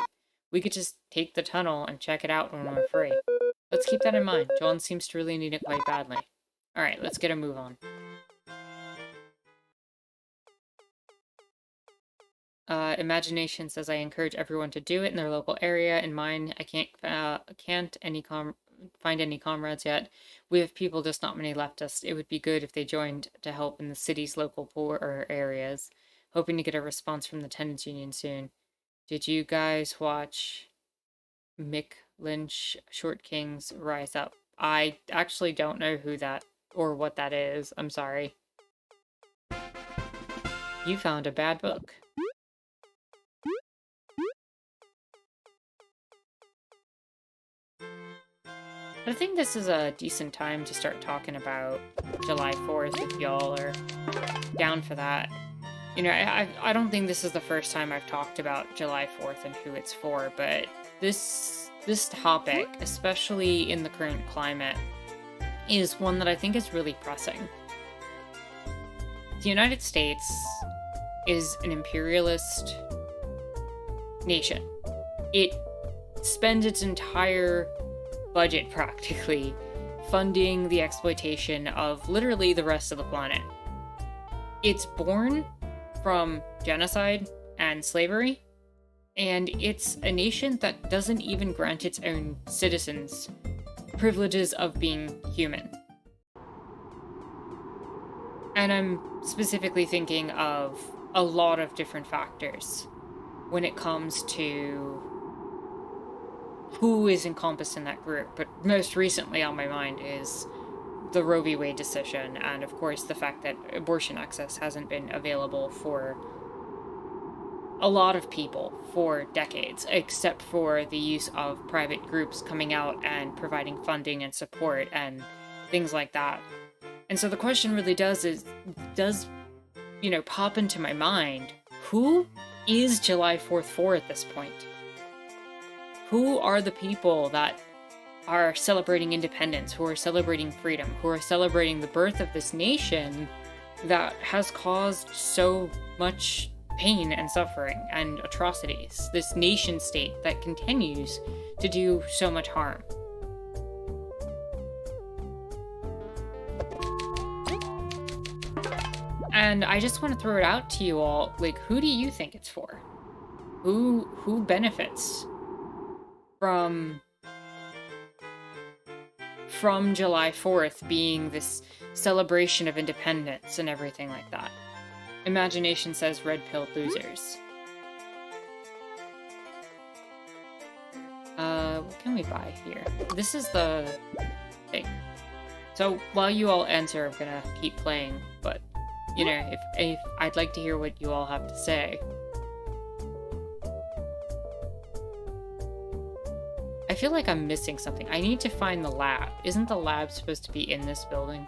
We could just take the tunnel and check it out when we're free. Let's keep that in mind. John seems to really need it quite badly. Alright, let's get a move on. Imagination says I encourage everyone to do it in their local area. In mine, I can't find any comrades yet. We have people, just not many left us. It would be good if they joined to help in the city's local poorer areas. Hoping to get a response from the tenants union soon. Did you guys watch Mick Lynch Short Kings Rise Up? I actually don't know who that or what that is. I'm sorry. You found a bad book. I think this is a decent time to start talking about July 4th if y'all are down for that. You know, I don't think this is the first time I've talked about July 4th and who it's for, but this topic, especially in the current climate, is one that I think is really pressing. The United States is an imperialist nation. It spends its entire budget practically funding the exploitation of literally the rest of the planet. It's born from genocide and slavery, and it's a nation that doesn't even grant its own citizens privileges of being human. And I'm specifically thinking of a lot of different factors when it comes to who is encompassed in that group. But most recently on my mind is the Roe v. Wade decision, and of course the fact that abortion access hasn't been available for a lot of people for decades, except for the use of private groups coming out and providing funding and support and things like that. And so the question really does pop into my mind, who is July 4th for at this point? Who are the people that are celebrating independence, who are celebrating freedom, who are celebrating the birth of this nation that has caused so much pain and suffering and atrocities? This nation state that continues to do so much harm. And I just want to throw it out to you all, like, who do you think it's for? Who benefits from July 4th being this celebration of independence and everything like that? Imagination says red-pilled losers. What can we buy here? This is the thing. So while you all answer, I'm gonna keep playing, but you know, if I'd like to hear what you all have to say. I feel like I'm missing something. I need to find the lab. Isn't the lab supposed to be in this building?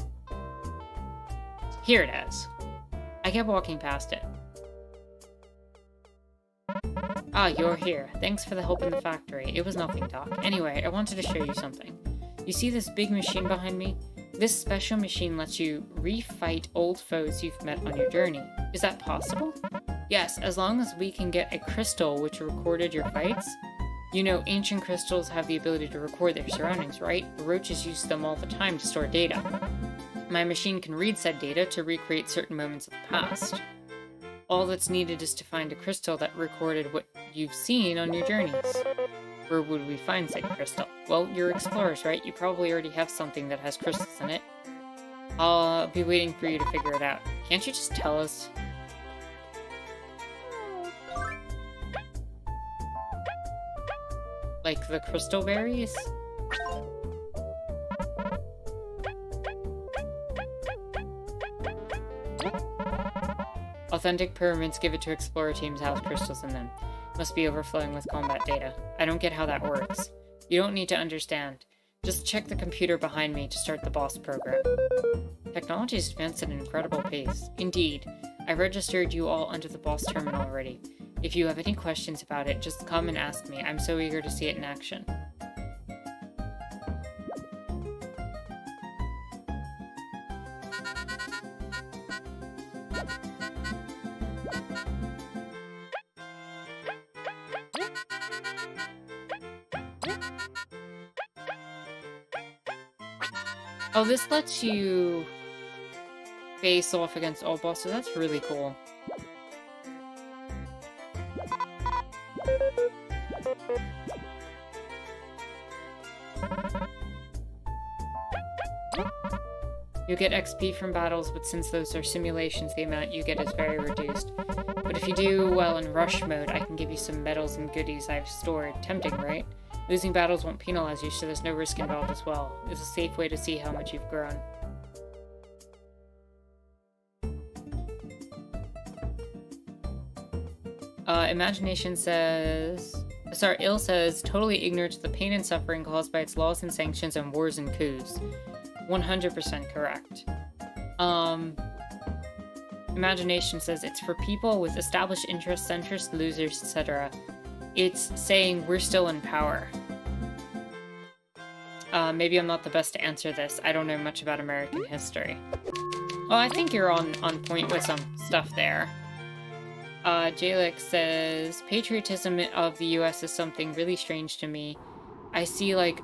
Here it is. I kept walking past it. Ah, you're here. Thanks for the help in the factory. It was nothing, Doc. Anyway, I wanted to show you something. You see this big machine behind me? This special machine lets you refight old foes you've met on your journey. Is that possible? Yes, as long as we can get a crystal which recorded your fights. You know, ancient crystals have the ability to record their surroundings, right? Roaches use them all the time to store data. My machine can read said data to recreate certain moments of the past. All that's needed is to find a crystal that recorded what you've seen on your journeys. Where would we find said crystal? Well, you're explorers, right? You probably already have something that has crystals in it. I'll be waiting for you to figure it out. Can't you just tell us? Like the crystal berries? Authentic pyramids give it to explorer teams house crystals in them. Must be overflowing with combat data. I don't get how that works. You don't need to understand. Just check the computer behind me to start the boss program. Technology is advanced at an incredible pace. Indeed. I registered you all under the boss terminal already. If you have any questions about it, just come and ask me. I'm so eager to see it in action. Oh, this lets you face off against all bosses. That's really cool. You get XP from battles, but since those are simulations, the amount you get is very reduced. But if you do well in rush mode, I can give you some medals and goodies I've stored. Tempting, right? Losing battles won't penalize you, so there's no risk involved as well. It's a safe way to see how much you've grown. Imagination says... Sorry, Ill says, totally ignorant to the pain and suffering caused by its laws and sanctions and wars and coups. 100% correct. Imagination says, it's for people with established interests, centrists, losers, etc. It's saying we're still in power. Maybe I'm not the best to answer this. I don't know much about American history. Well, I think you're on point with some stuff there. Jalek says, patriotism of the US is something really strange to me. I see like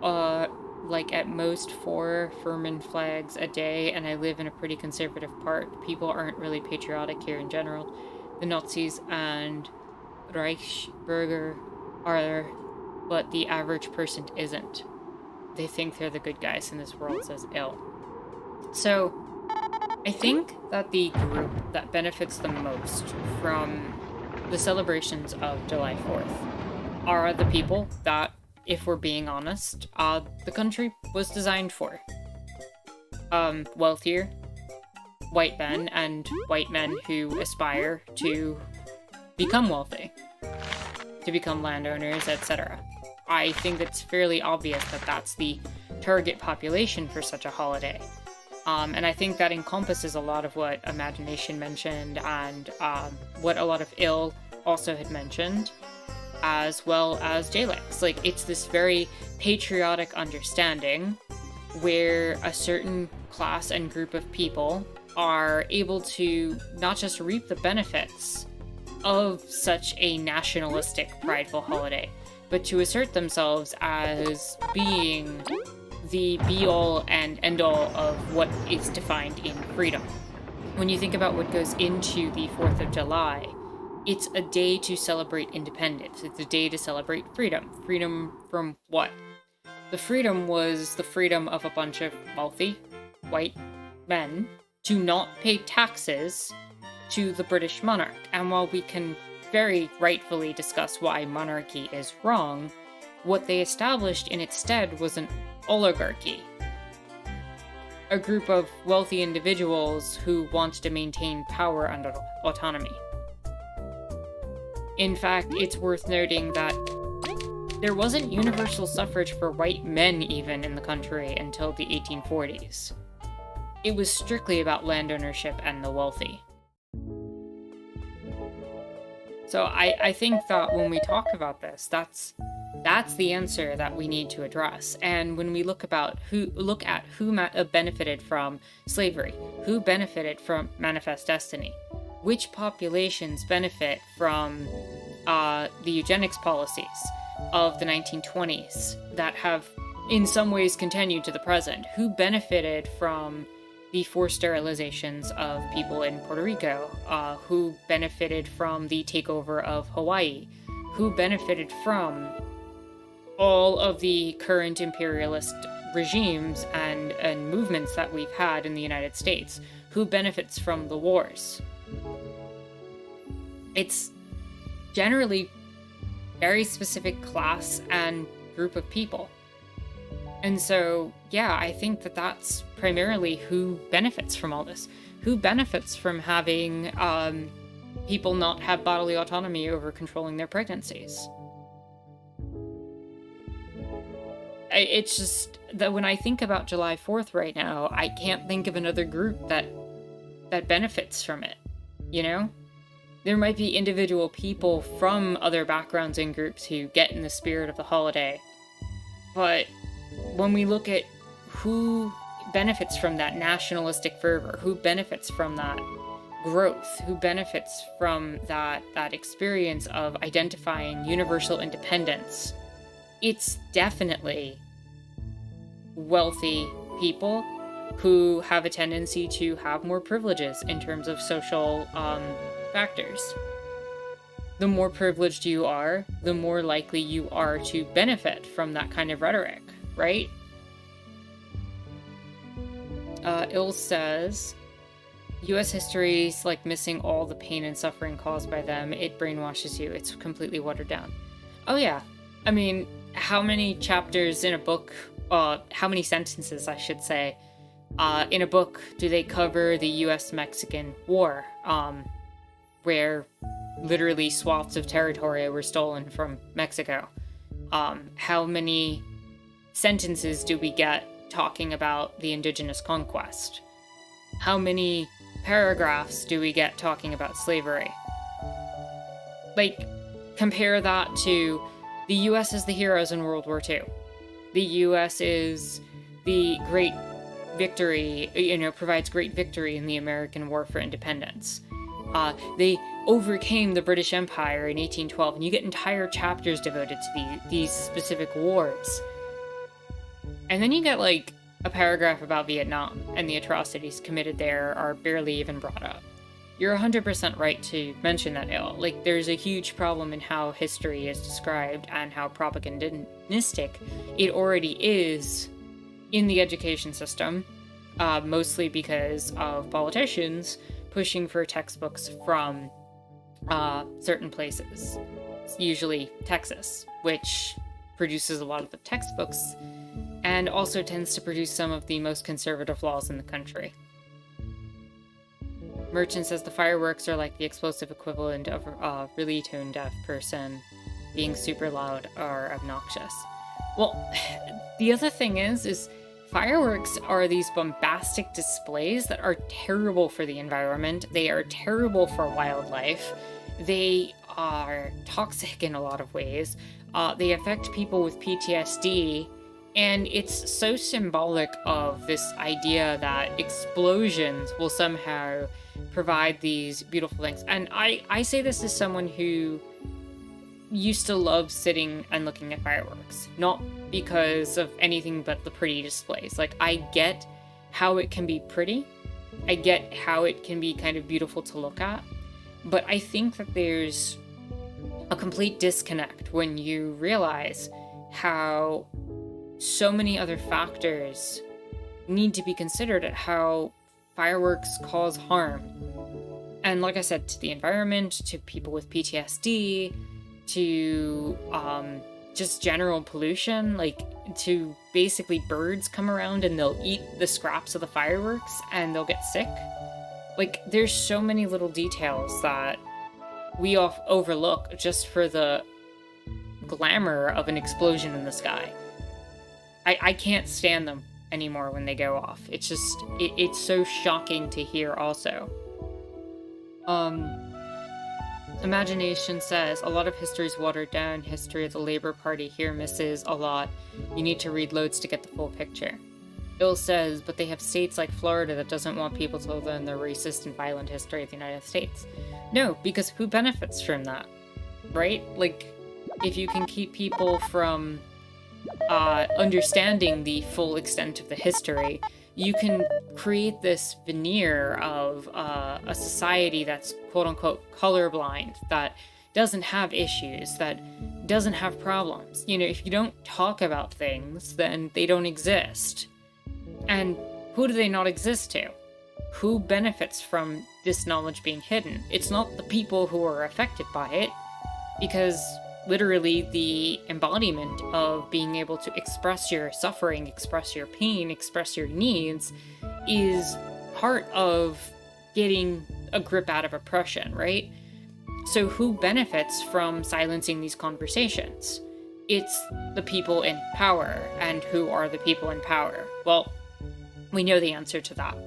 at most 4 Furman flags a day, and I live in a pretty conservative part. People aren't really patriotic here in general. The Nazis and Reichsbürger are, but the average person isn't. They think they're the good guys in this world, says Ill. So, I think that the group that benefits the most from the celebrations of July 4th are the people that, if we're being honest, the country was designed for. Wealthier white men and white men who aspire to become wealthy, to become landowners, etc. I think it's fairly obvious that that's the target population for such a holiday. And I think that encompasses a lot of what Imagination mentioned and what a lot of Ill also had mentioned, as well as Jalek's. Like, it's this very patriotic understanding where a certain class and group of people are able to not just reap the benefits of such a nationalistic, prideful holiday, but to assert themselves as being the be-all and end-all of what is defined in freedom. When you think about what goes into the 4th of July, it's a day to celebrate independence. It's a day to celebrate freedom. Freedom from what? The freedom was the freedom of a bunch of wealthy white men to not pay taxes to the British monarch. And while we can very rightfully discuss why monarchy is wrong, what they established in its stead was an oligarchy. A group of wealthy individuals who want to maintain power and autonomy. In fact, it's worth noting that there wasn't universal suffrage for white men even in the country until the 1840s. It was strictly about land ownership and the wealthy. So I think that when we talk about this, that's the answer that we need to address. And when we look at who benefited from slavery, who benefited from Manifest Destiny, which populations benefit from the eugenics policies of the 1920s that have in some ways continued to the present, who benefited from the forced sterilizations of people in Puerto Rico, who benefited from the takeover of Hawaii, who benefited from all of the current imperialist regimes and movements that we've had in the United States, who benefits from the wars. It's generally very specific class and group of people. And so, yeah, I think that that's primarily who benefits from all this. Who benefits from having people not have bodily autonomy over controlling their pregnancies. It's just that when I think about July 4th right now, I can't think of another group that benefits from it, you know? There might be individual people from other backgrounds and groups who get in the spirit of the holiday, but when we look at who benefits from that nationalistic fervor, who benefits from that growth, who benefits from that experience of identifying universal independence, it's definitely wealthy people who have a tendency to have more privileges in terms of social factors. The more privileged you are, the more likely you are to benefit from that kind of rhetoric, right? Ill says, U.S. history is like missing all the pain and suffering caused by them. It brainwashes you. It's completely watered down. Oh yeah. I mean, how many chapters in a book, how many sentences, I should say, in a book do they cover the U.S.-Mexican War, where literally swaths of territory were stolen from Mexico? How many sentences do we get talking about the indigenous conquest? How many paragraphs do we get talking about slavery? Like, compare that to the US as the heroes in World War II. The US is the great victory, provides great victory in the American War for Independence. They overcame the British Empire in 1812, and you get entire chapters devoted to these specific wars. And then you get, like, a paragraph about Vietnam, and the atrocities committed there are barely even brought up. You're 100% right to mention that, Ale. Like, there's a huge problem in how history is described and how propagandistic it already is in the education system, mostly because of politicians pushing for textbooks from certain places. It's usually Texas, which produces a lot of the textbooks and also tends to produce some of the most conservative laws in the country. Merchant says the fireworks are like the explosive equivalent of a really tone-deaf person being super loud or obnoxious. Well, the other thing is fireworks are these bombastic displays that are terrible for the environment. They are terrible for wildlife. They are toxic in a lot of ways. They affect people with PTSD. And it's so symbolic of this idea that explosions will somehow provide these beautiful things. And I say this as someone who used to love sitting and looking at fireworks. Not because of anything but the pretty displays. Like, I get how it can be pretty. I get how it can be kind of beautiful to look at. But I think that there's a complete disconnect when you realize how so many other factors need to be considered at how fireworks cause harm. And like I said, to the environment, to people with PTSD, to just general pollution, like to basically birds come around and they'll eat the scraps of the fireworks and they'll get sick. Like, there's so many little details that we overlook just for the glamour of an explosion in the sky. I can't stand them anymore when they go off. It's just, it's so shocking to hear also. Imagination says, a lot of history is watered down. History of the Labour Party here misses a lot. You need to read loads to get the full picture. Bill says, but they have states like Florida that doesn't want people to learn the racist and violent history of the United States. No, because who benefits from that? Right? Like, if you can keep people from understanding the full extent of the history, you can create this veneer of a society that's quote-unquote colorblind, that doesn't have issues, that doesn't have problems. You know, if you don't talk about things, then they don't exist. And who do they not exist to? Who benefits from this knowledge being hidden? It's not the people who are affected by it, because literally the embodiment of being able to express your suffering, express your pain, express your needs is part of getting a grip out of oppression, right? So who benefits from silencing these conversations? It's the people in power. And who are the people in power? Well, we know the answer to that.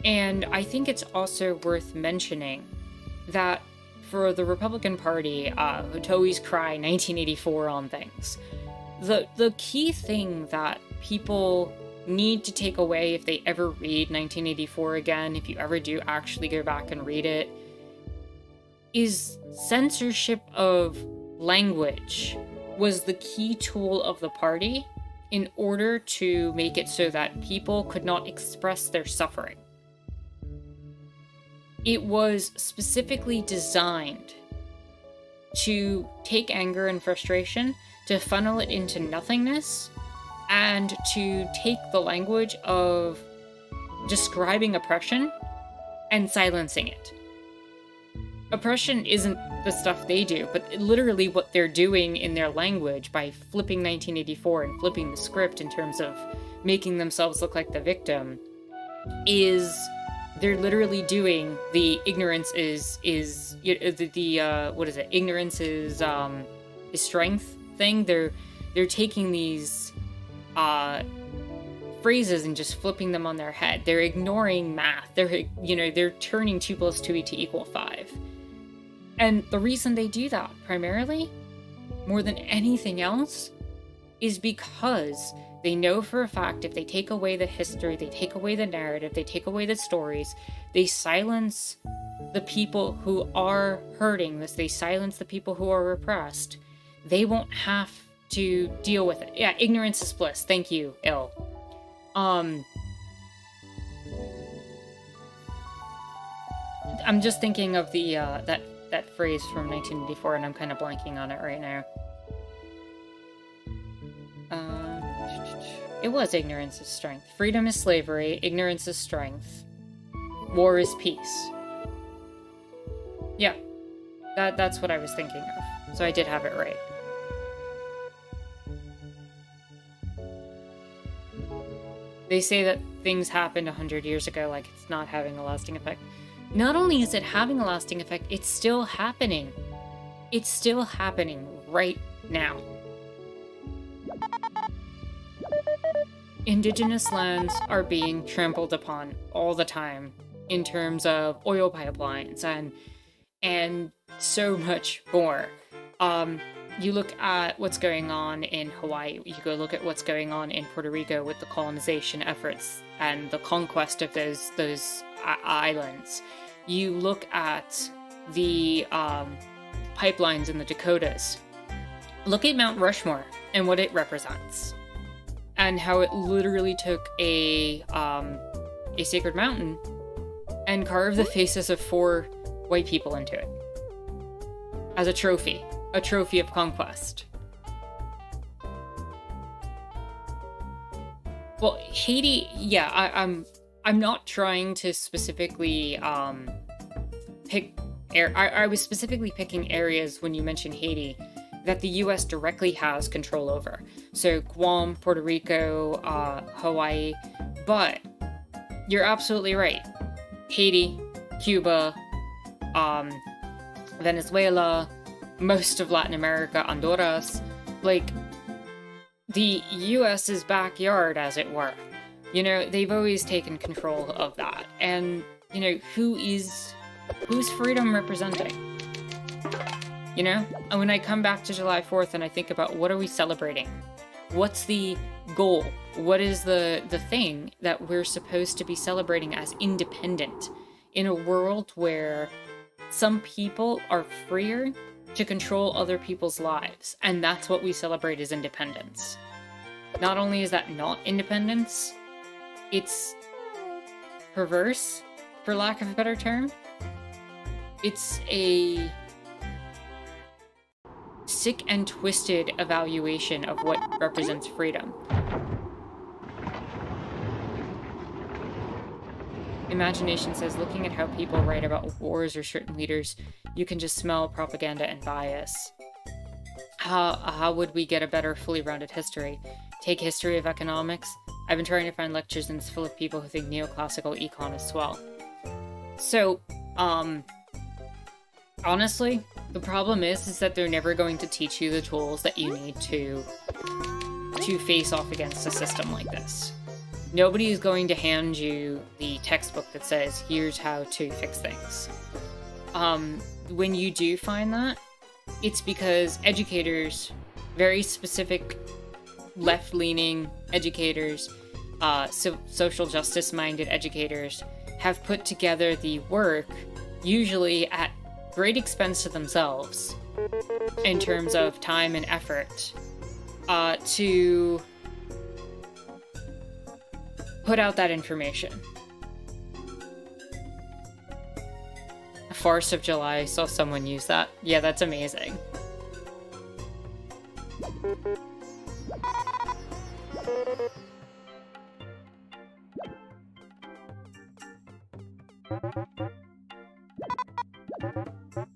And I think it's also worth mentioning that for the Republican Party, to always cry 1984 on things, the key thing that people need to take away if they ever read 1984 again, if you ever do actually go back and read it, is censorship of language was the key tool of the party in order to make it so that people could not express their suffering. It was specifically designed to take anger and frustration, to funnel it into nothingness, and to take the language of describing oppression and silencing it. Oppression isn't the stuff they do, but literally what they're doing in their language by flipping 1984 and flipping the script in terms of making themselves look like the victim is they're literally doing the ignorance is what is it? Ignorance is strength thing. They're taking these phrases and just flipping them on their head. They're ignoring math. They're turning 2 + 2 to equal 5. And the reason they do that, primarily, more than anything else, is because they know for a fact if they take away the history, they take away the narrative, they take away the stories, they silence the people who are hurting this, they silence the people who are repressed. They won't have to deal with it. Yeah, ignorance is bliss. Thank you, Ill. I'm just thinking of the that phrase from 1984, and I'm kind of blanking on it right now. It was ignorance is strength. Freedom is slavery. Ignorance is strength. War is peace. Yeah, that's what I was thinking of. So I did have it right. They say that things happened 100 years ago, like it's not having a lasting effect. Not only is it having a lasting effect, it's still happening. It's still happening right now. Indigenous lands are being trampled upon all the time in terms of oil pipelines and so much more. You look at what's going on in Hawaii, you go look at what's going on in Puerto Rico with the colonization efforts and the conquest of those islands. You look at the pipelines in the Dakotas. Look at Mount Rushmore and what it represents, and how it literally took a sacred mountain and carved the faces of 4 white people into it as a trophy of conquest. Well, Haiti, yeah, I'm not trying to specifically pick. I was specifically picking areas when you mentioned Haiti that the U.S. directly has control over. So Guam, Puerto Rico, Hawaii. But you're absolutely right. Haiti, Cuba, Venezuela, most of Latin America, Honduras, like the US's backyard, as it were. You know, they've always taken control of that. And, you know, who's freedom representing? You know? And when I come back to July 4th and I think about what are we celebrating? What's the goal? What is the thing that we're supposed to be celebrating as independent in a world where some people are freer to control other people's lives, and that's what we celebrate as independence. Not only is that not independence, it's perverse, for lack of a better term. It's a sick and twisted evaluation of what represents freedom. Imagination says, looking at how people write about wars or certain leaders, you can just smell propaganda and bias. How would we get a better, fully rounded history? Take history of economics. I've been trying to find lectures and it's full of people who think neoclassical econ is swell. So, honestly, the problem is that they're never going to teach you the tools that you need to face off against a system like this. Nobody is going to hand you the textbook that says, here's how to fix things. When you do find that, it's because educators, very specific left-leaning educators, social justice-minded educators, have put together the work, usually at great expense to themselves, in terms of time and effort, to put out that information. A farce of July, I saw someone use that. Yeah, that's amazing.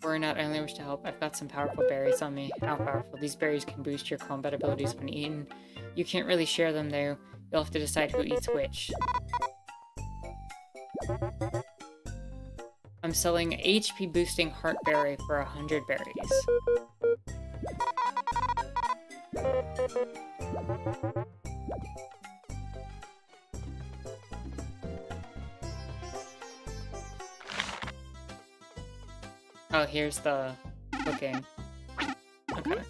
Worry not, I only wish to help. I've got some powerful berries on me. How powerful? These berries can boost your combat abilities when eaten. You can't really share them though. You'll have to decide who eats which. I'm selling HP boosting heart berry for 100 berries. Oh, here's the cooking. Okay.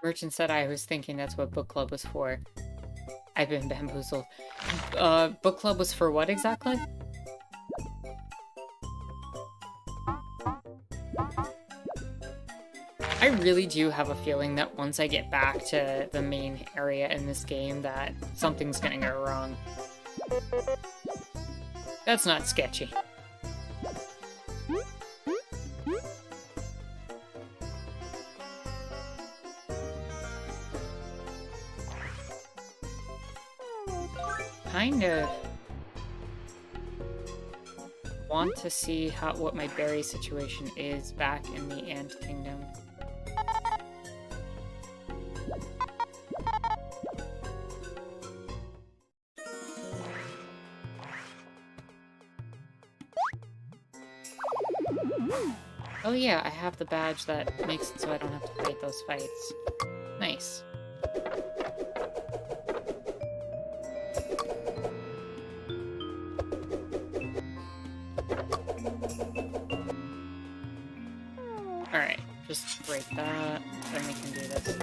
Merchant said I was thinking that's what book club was for. I've been bamboozled. Book club was for what exactly? I really do have a feeling that once I get back to the main area in this game that something's gonna go wrong. That's not sketchy. Kind of want to see what my berry situation is back in the Ant Kingdom. Oh yeah, I have the badge that makes it so I don't have to fight those fights. Nice. Alright, just break that, then we can do this.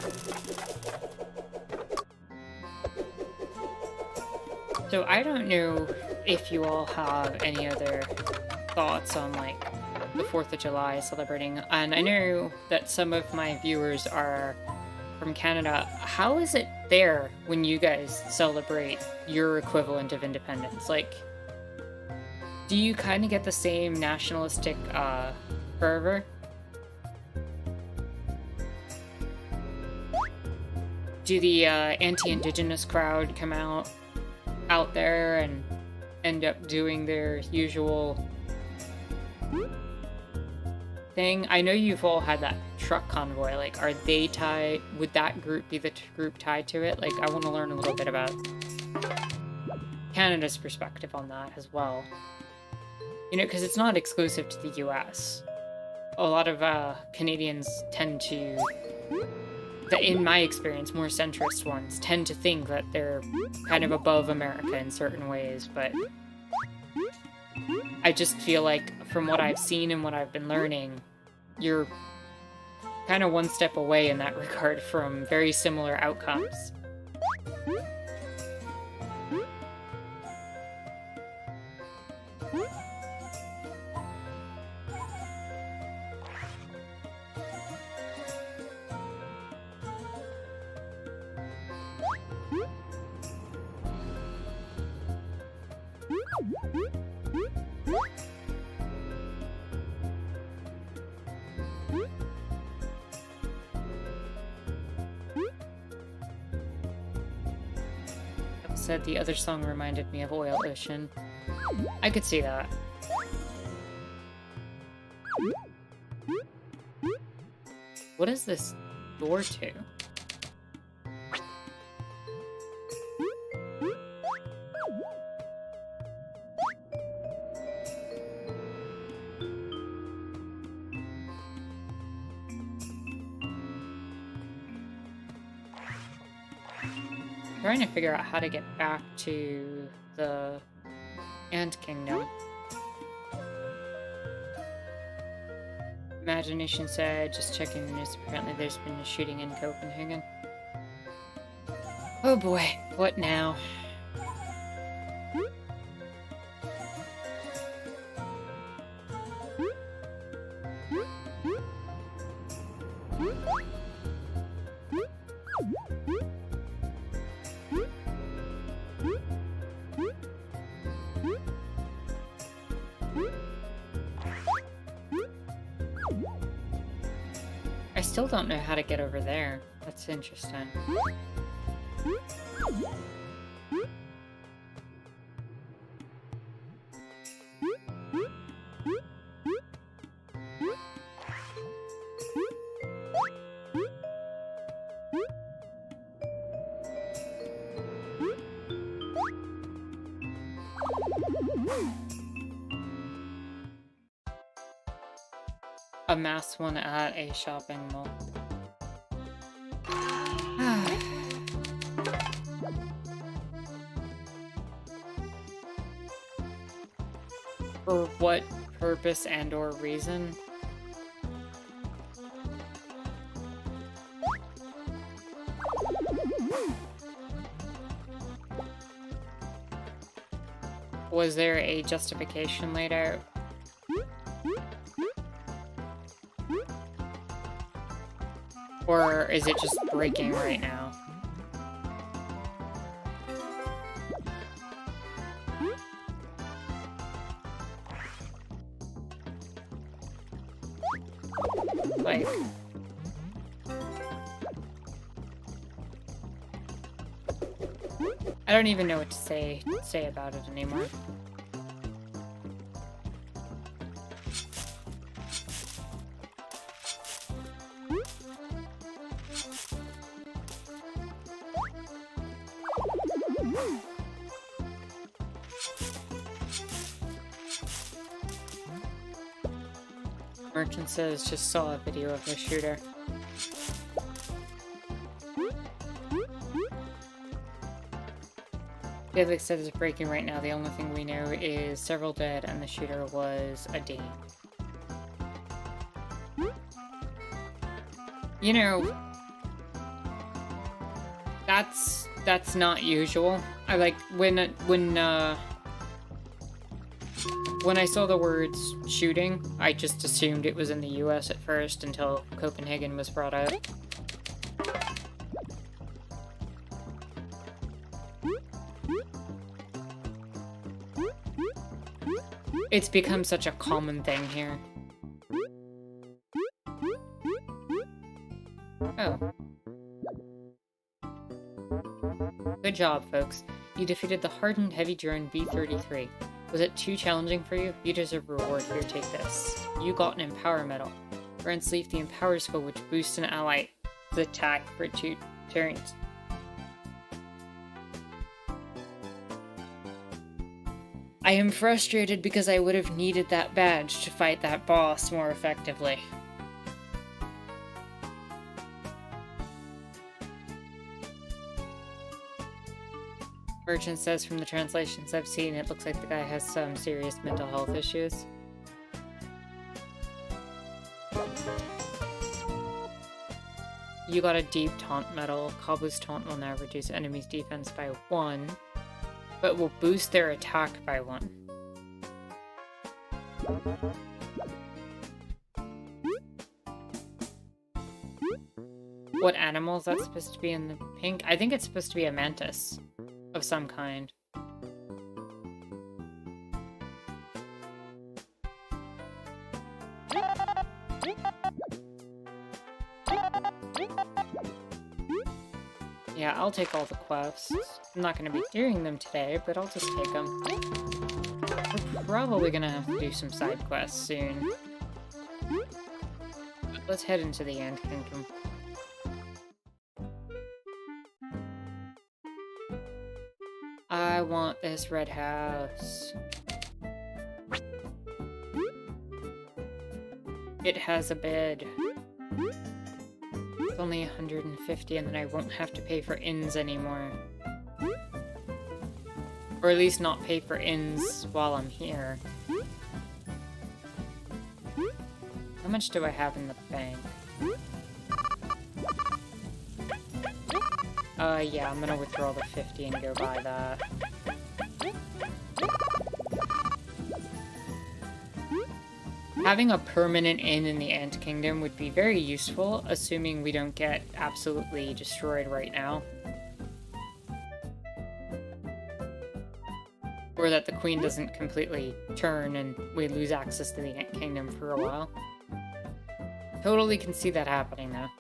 So I don't know if you all have any other thoughts on, like, the 4th of July celebrating, and I know that some of my viewers are from Canada. How is it there when you guys celebrate your equivalent of independence? Like, do you kind of get the same nationalistic fervor? Do the anti-indigenous crowd come out there and end up doing their usual thing? I know you've all had that truck convoy. Like, are they tied? Would that group be the group tied to it? Like, I want to learn a little bit about Canada's perspective on that as well. You know, because it's not exclusive to the US. A lot of Canadians tend to, in my experience, more centrist ones tend to think that they're kind of above America in certain ways, but I just feel like, from what I've seen and what I've been learning, you're kind of one step away in that regard from very similar outcomes. Said the other song reminded me of Oil Ocean. I could see that. What is this door to? Trying to figure out how to get back to the Ant Kingdom. Imagination said, just checking the news, apparently there's been a shooting in Copenhagen. Oh boy, what now? I still don't know how to get over there. That's interesting. A mass one at a shopping mall. For what purpose and or reason? was there a justification laid out? Or is it just breaking right now? Like... I don't even know what to say about it anymore. Merchant says just saw a video of the shooter. Felix said it's breaking right now. The only thing we know is several dead and the shooter was a Dane. You know, that's not usual. I like when I saw the words shooting, I just assumed it was in the US at first until Copenhagen was brought up. It's become such a common thing here. Oh. Good job, folks. You defeated the hardened heavy drone B-33. Was it too challenging for you? You deserve a reward. Here, take this. You got an Empower Medal. Grants Leaf the Empower skill, which boosts an ally's attack for 2 turns. I am frustrated because I would have needed that badge to fight that boss more effectively. Merchant says from the translations I've seen, it looks like the guy has some serious mental health issues. You got a deep taunt medal. Kabu's taunt will now reduce enemies' defense by 1, but will boost their attack by 1. What animal is that supposed to be in the pink? I think it's supposed to be a mantis of some kind. Yeah, I'll take all the quests. I'm not going to be doing them today, but I'll just take them. We're probably going to have to do some side quests soon. Let's head into the Ant Kingdom. I want this red house. It has a bed. It's only 150 and then I won't have to pay for inns anymore. Or at least not pay for inns while I'm here. How much do I have in the bank? Yeah, I'm gonna withdraw the 50 and go buy that. Having a permanent inn in the Ant Kingdom would be very useful, assuming we don't get absolutely destroyed right now. Or that the Queen doesn't completely turn and we lose access to the Ant Kingdom for a while. Totally can see that happening now.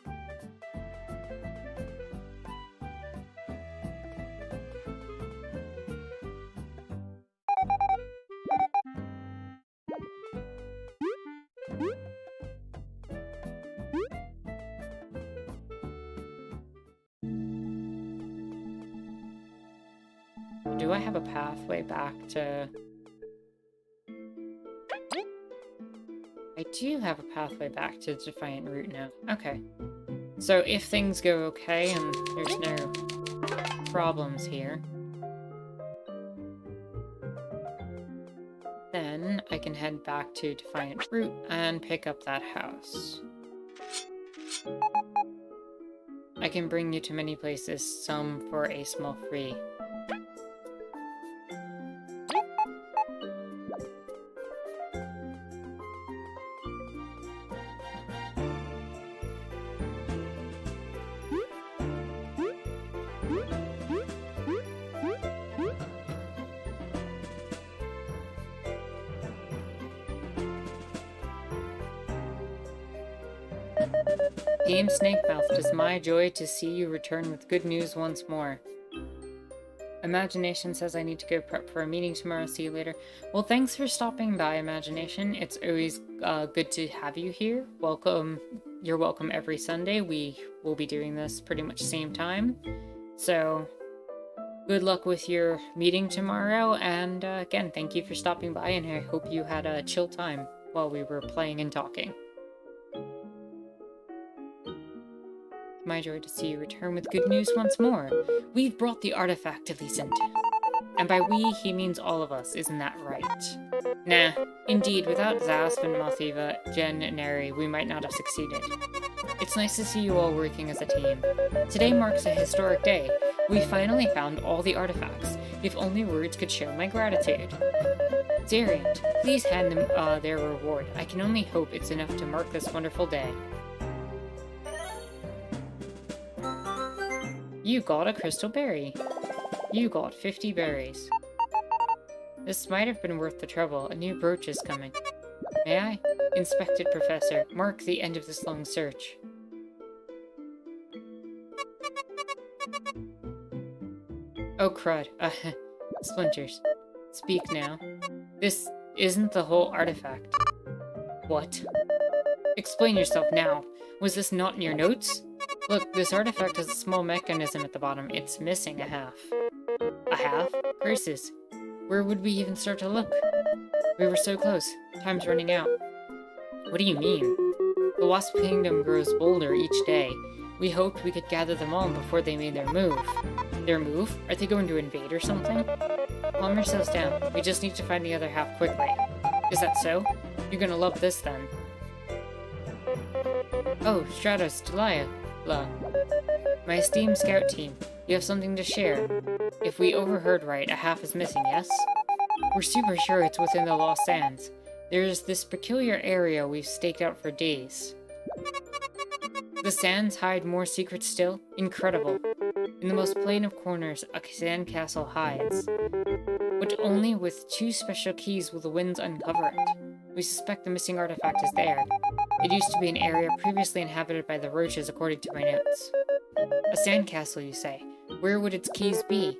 Do I have a pathway back to... I do have a pathway back to Defiant Root now. Okay. So if things go okay and there's no problems here, then I can head back to Defiant Root and pick up that house. I can bring you to many places, some for a small fee. Team Snakemouth, it is my joy to see you return with good news once more. Imagination says I need to go prep for a meeting tomorrow. See you later. Well, thanks for stopping by, Imagination. It's always good to have you here. Welcome. You're welcome every Sunday. We will be doing this pretty much same time. So, good luck with your meeting tomorrow. And again, thank you for stopping by, and I hope you had a chill time while we were playing and talking. My joy to see you return with good news once more. We've brought the artifact to Lysand. And by we, he means all of us, isn't that right? Nah, indeed, without Zasp and Malthiva, Jen and Neri, we might not have succeeded. It's nice to see you all working as a team. Today marks a historic day. We finally found all the artifacts. If only words could show my gratitude. Zariant, please hand them their reward. I can only hope it's enough to mark this wonderful day. You got a crystal berry. You got 50 berries. This might have been worth the trouble. A new brooch is coming. May I? Inspected Professor. Mark the end of this long search. Oh crud. Splinters. Speak now. This isn't the whole artifact. What? Explain yourself now. Was this not in your notes? Look, this artifact has a small mechanism at the bottom. It's missing a half. A half? Curses. Where would we even start to look? We were so close. Time's running out. What do you mean? The Wasp Kingdom grows bolder each day. We hoped we could gather them all before they made their move. Their move? Are they going to invade or something? Calm yourselves down. We just need to find the other half quickly. Is that so? You're gonna love this then. Oh, Stratos, Delia. My esteemed scout team, you have something to share. If we overheard right, a half is missing, yes? We're super sure it's within the Lost Sands. There's this peculiar area we've staked out for days. The sands hide more secrets still? Incredible. In the most plain of corners, a sand castle hides. But only with 2 special keys will the winds uncover it. We suspect the missing artifact is there. It used to be an area previously inhabited by the roaches, according to my notes. A sandcastle, you say? Where would its keys be?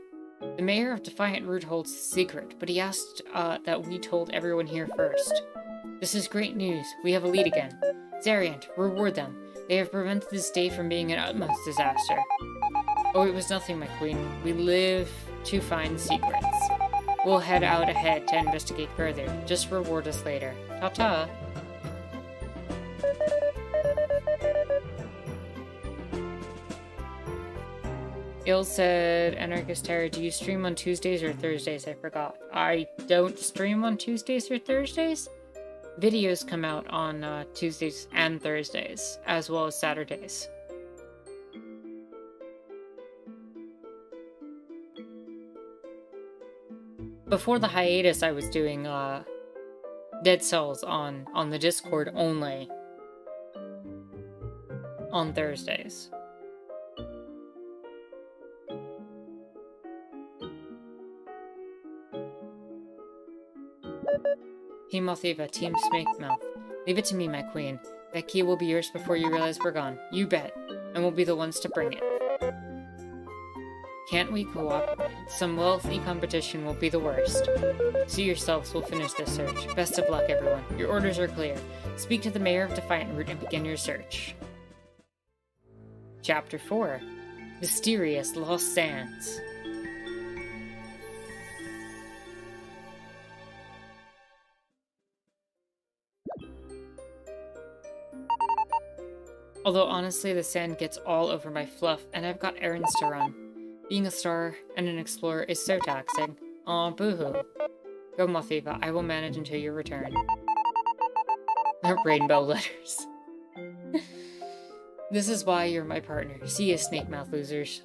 The mayor of Defiant Root holds the secret, but he asked that we told everyone here first. This is great news. We have a lead again. Zariant, reward them. They have prevented this day from being an utmost disaster. Oh, it was nothing, my queen. We live to find secrets. We'll head out ahead to investigate further. Just reward us later. Ta-ta! Il said, Anarchist Terror, do you stream on Tuesdays or Thursdays? I forgot. I don't stream on Tuesdays or Thursdays. Videos come out on Tuesdays and Thursdays, as well as Saturdays. Before the hiatus, I was doing Dead Cells on the Discord only on Thursdays. Team Malthiva, Team Snakemouth. Leave it to me, my queen. That key will be yours before you realize we're gone. You bet. And we'll be the ones to bring it. Can't we cooperate? Some wealthy competition will be the worst. See yourselves, we'll finish this search. Best of luck, everyone. Your orders are clear. Speak to the mayor of Defiant Root and begin your search. Chapter 4. Mysterious Lost Sands. Although honestly, the sand gets all over my fluff, and I've got errands to run. Being a star and an explorer is so taxing. Aw, boo-hoo. Go, Malthiva. I will manage until your return. Rainbow letters. This is why you're my partner. See you, Snakemouth losers.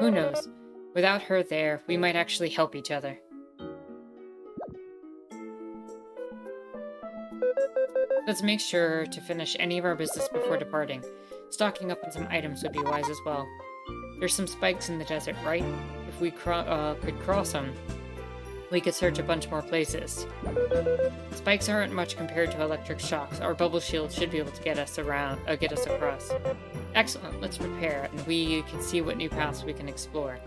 Who knows? Without her there, we might actually help each other. Let's make sure to finish any of our business before departing. Stocking up on some items would be wise as well. There's some spikes in the desert, right? If we could cross them. We could search a bunch more places. Spikes aren't much compared to electric shocks. Our bubble shield should be able to get us across. Excellent, let's prepare, and we can see what new paths we can explore.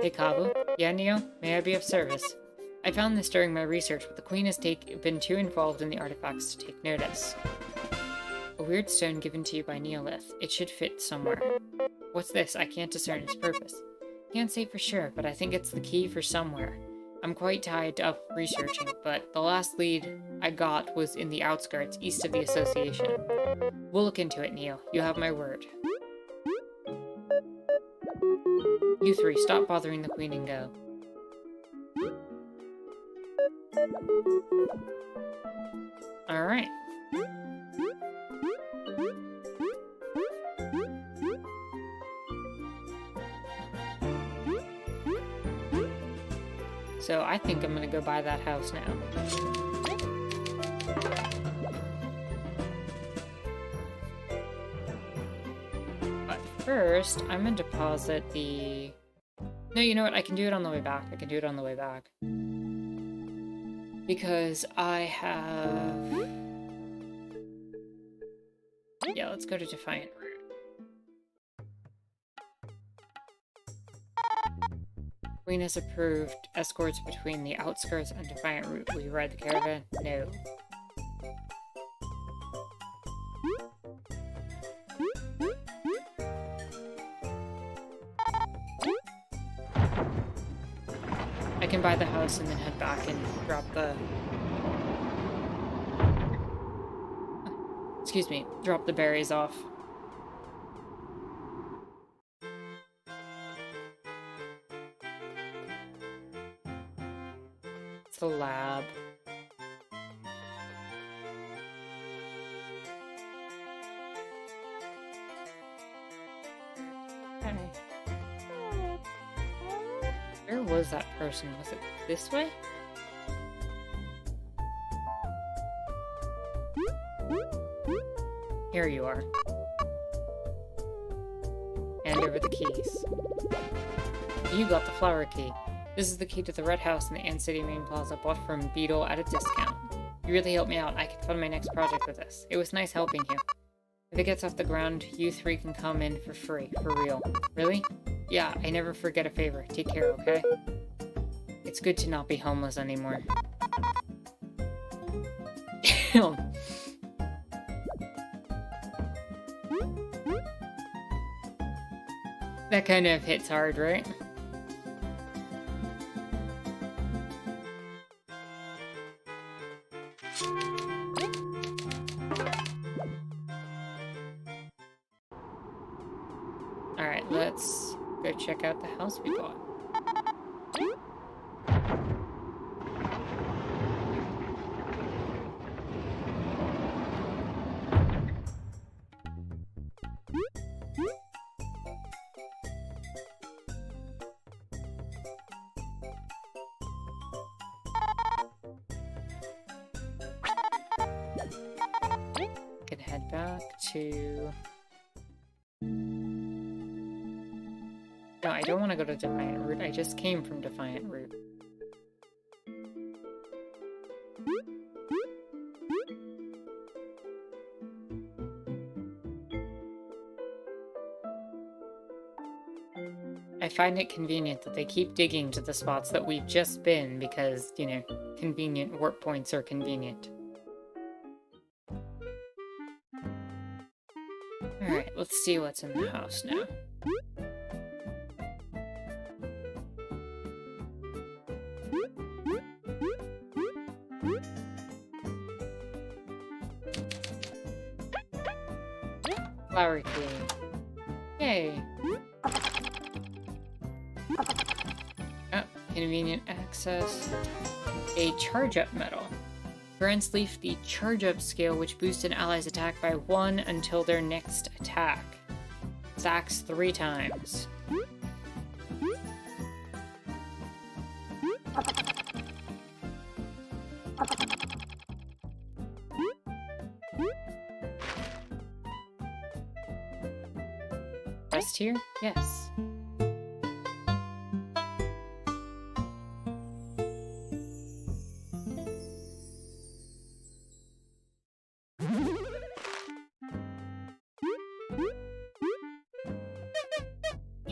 Hey, Kabu. Yeah, Neo? May I be of service? I found this during my research, but the Queen has been too involved in the artifacts to take notice. A weird stone given to you by Neolith. It should fit somewhere. What's this? I can't discern its purpose. Can't say for sure, but I think it's the key for somewhere. I'm quite tied up researching, but the last lead I got was in the outskirts, east of the Association. We'll look into it, Neo. You have my word. You three, stop bothering the Queen and go. Alright. So I think I'm gonna go buy that house now. But first, I'm gonna deposit the... No, you know what? I can do it on the way back. Because I have... Yeah, let's go to Defiant Route. Queen has approved escorts between the outskirts and Defiant Route. Will you ride the caravan? No. I can buy the house and then head back and drop the... Excuse me, drop the berries off. It's the lab. Okay. Where was that person? Was it this way? Here you are. Hand over the keys. You got the flower key. This is the key to the Red House in the Ant City main plaza, bought from Beetle at a discount. You really helped me out. I can fund my next project with this. It was nice helping you. If it gets off the ground, you three can come in for free. For real. Really? Yeah, I never forget a favor. Take care, okay? It's good to not be homeless anymore. That kind of hits hard, right? Alright, let's go check out the house we bought. Can head back to... No, I don't want to go to Defiant Route. I just came from Defiant Route. I find it convenient that they keep digging to the spots that we've just been because, you know, convenient warp points are convenient. Alright, let's see what's in the house now. Flower key. Yay! Oh, convenient access. A charge-up medal. Grants Leaf the charge-up skill, which boosts an ally's attack by 1 until their next attack. Stacks 3 times. Rest here? Yes.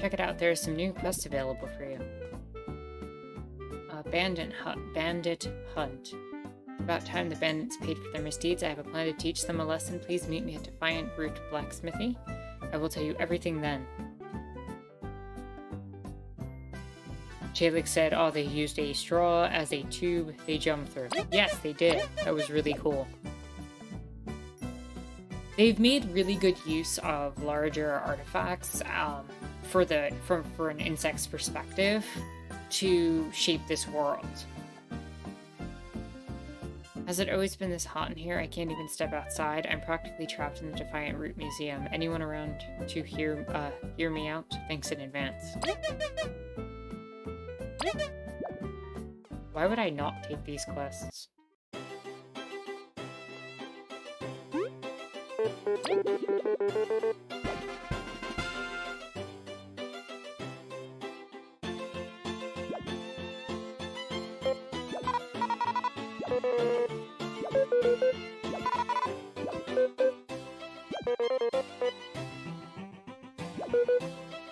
Check it out, there's some new quests available for you. Bandit Hunt. About time the bandits paid for their misdeeds. I have a plan to teach them a lesson. Please meet me at Defiant Root Blacksmithy. I will tell you everything then. Chalik said, oh, they used a straw as a tube they jumped through. Yes, they did. That was really cool. They've made really good use of larger artifacts for an insect's perspective to shape this world. Has it always been this hot in here? I can't even step outside. I'm practically trapped in the Defiant Root Museum. Anyone around to hear me out? Thanks in advance. Why would I not take these quests?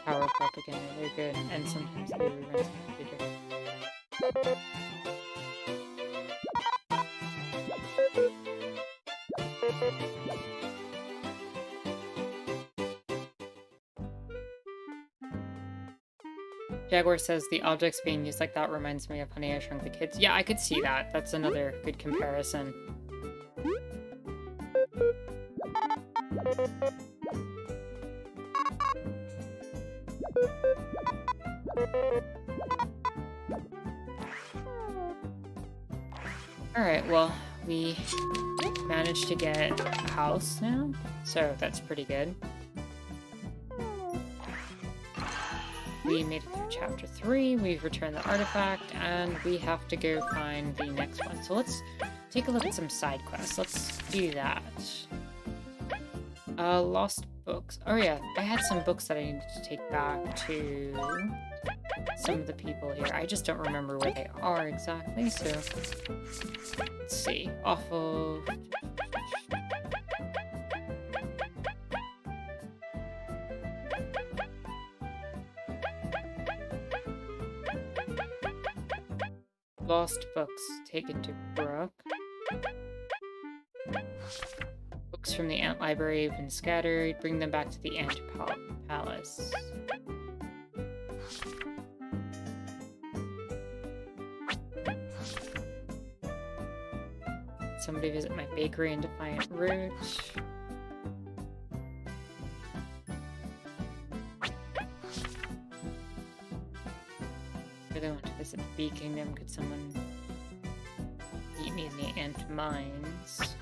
Power propaganda, they're good, and sometimes they reruns bigger. Jaguar says the objects being used like that reminds me of Honey, I Shrunk the Kids. Yeah, I could see that. That's another good comparison. Alright, well, we managed to get a house now, so that's pretty good. We made it through chapter 3, we've returned the artifact, and we have to go find the next one. So let's take a look at some side quests. Let's do that. Lost books. Oh yeah, I had some books that I needed to take back to some of the people here. I just don't remember where they are exactly, so let's see. Awful. Lost books. Take it to Brooke. Books from the Ant Library have been scattered. Bring them back to the Ant Palace. Somebody visit my bakery in Defiant Root. I really want to visit the Bee Kingdom. Could someone meet me in the Ant Mines?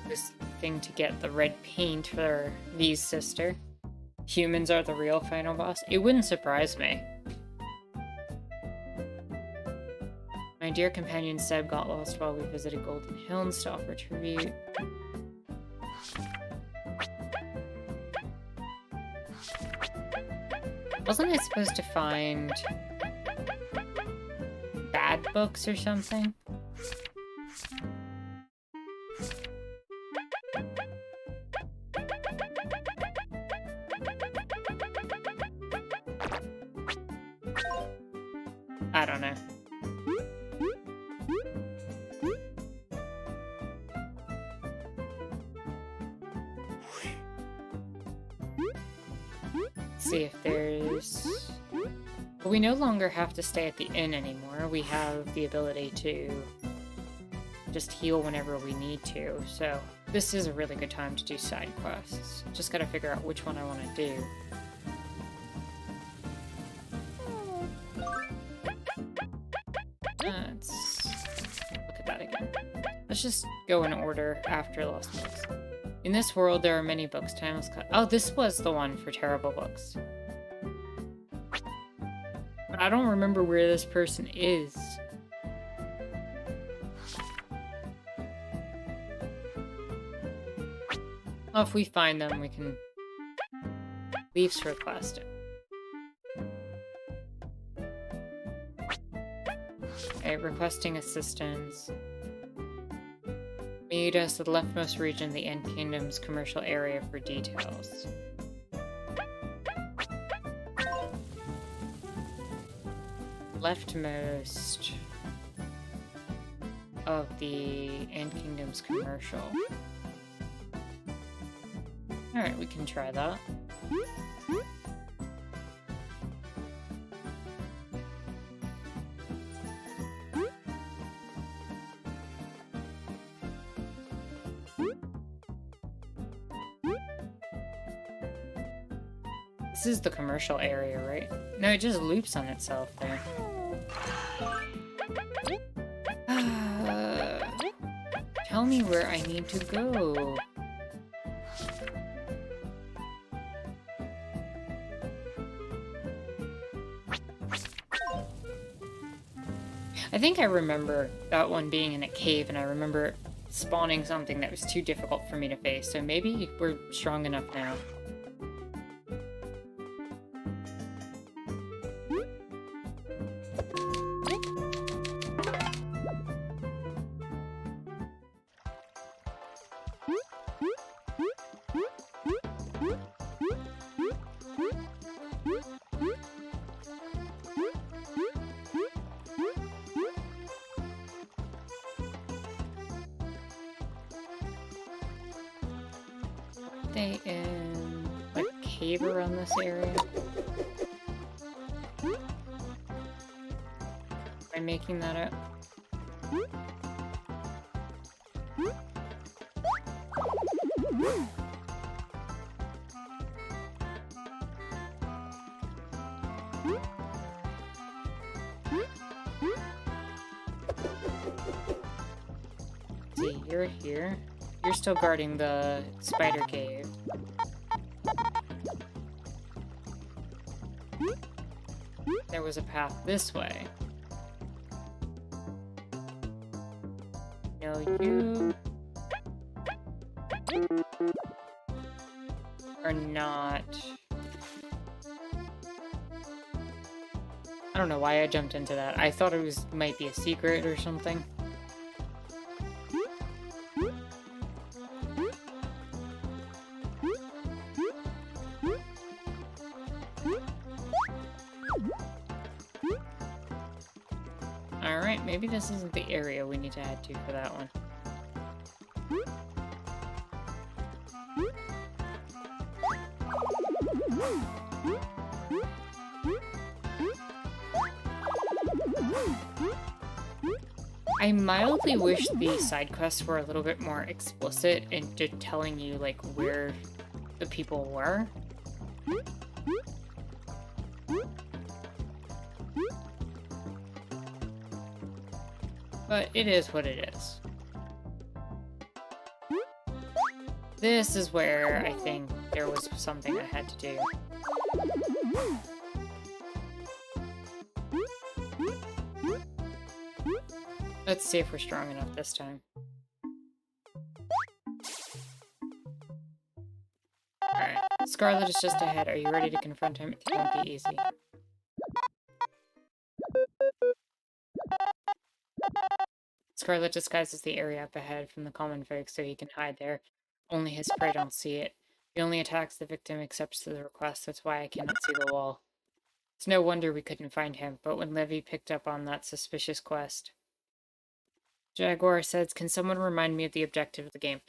This thing to get the red paint for V's sister. Humans are the real final boss. It wouldn't surprise me. My dear companion Seb got lost while we visited Golden Hills to offer tribute. Wasn't I supposed to find bad books or something? I don't know. See if there's... Well, we no longer have to stay at the inn anymore. We have the ability to just heal whenever we need to, so this is a really good time to do side quests. Just gotta figure out which one I want to do. Let's look at that again. Let's just go in order after Lost Books. In this world, there are many books. Timeless cut. Oh, this was the one for terrible books. But I don't remember where this person is. Well, if we find them, we can... Leaves requested. Okay, requesting assistance. Lead us to the leftmost region of the Ant Kingdom's commercial area for details. Leftmost of the Ant Kingdom's commercial. Alright, we can try that. This is the commercial area, right? No, it just loops on itself there. Tell me where I need to go. I think I remember that one being in a cave, and I remember spawning something that was too difficult for me to face, so maybe we're strong enough now. Stay in a cave around this area. Am I making that up? See, you're here. You're still guarding the spider cave. There was a path this way. No, you are not. I don't know why I jumped into that. I thought it might be a secret or something. Alright, maybe this isn't the area we need to head to for that one. I mildly wish the side quests were a little bit more explicit into telling you, like, where the people were. But it is what it is. This is where I think there was something I had to do. Let's see if we're strong enough this time. Alright, Scarlet is just ahead. Are you ready to confront him? It won't be easy. Scarlet disguises the area up ahead from the common folk so he can hide there. Only his prey don't see it. He only attacks the victim accepts the request. That's why I cannot see the wall. It's no wonder we couldn't find him, but when Levy picked up on that suspicious quest... Jaguar says, can someone remind me of the objective of the game?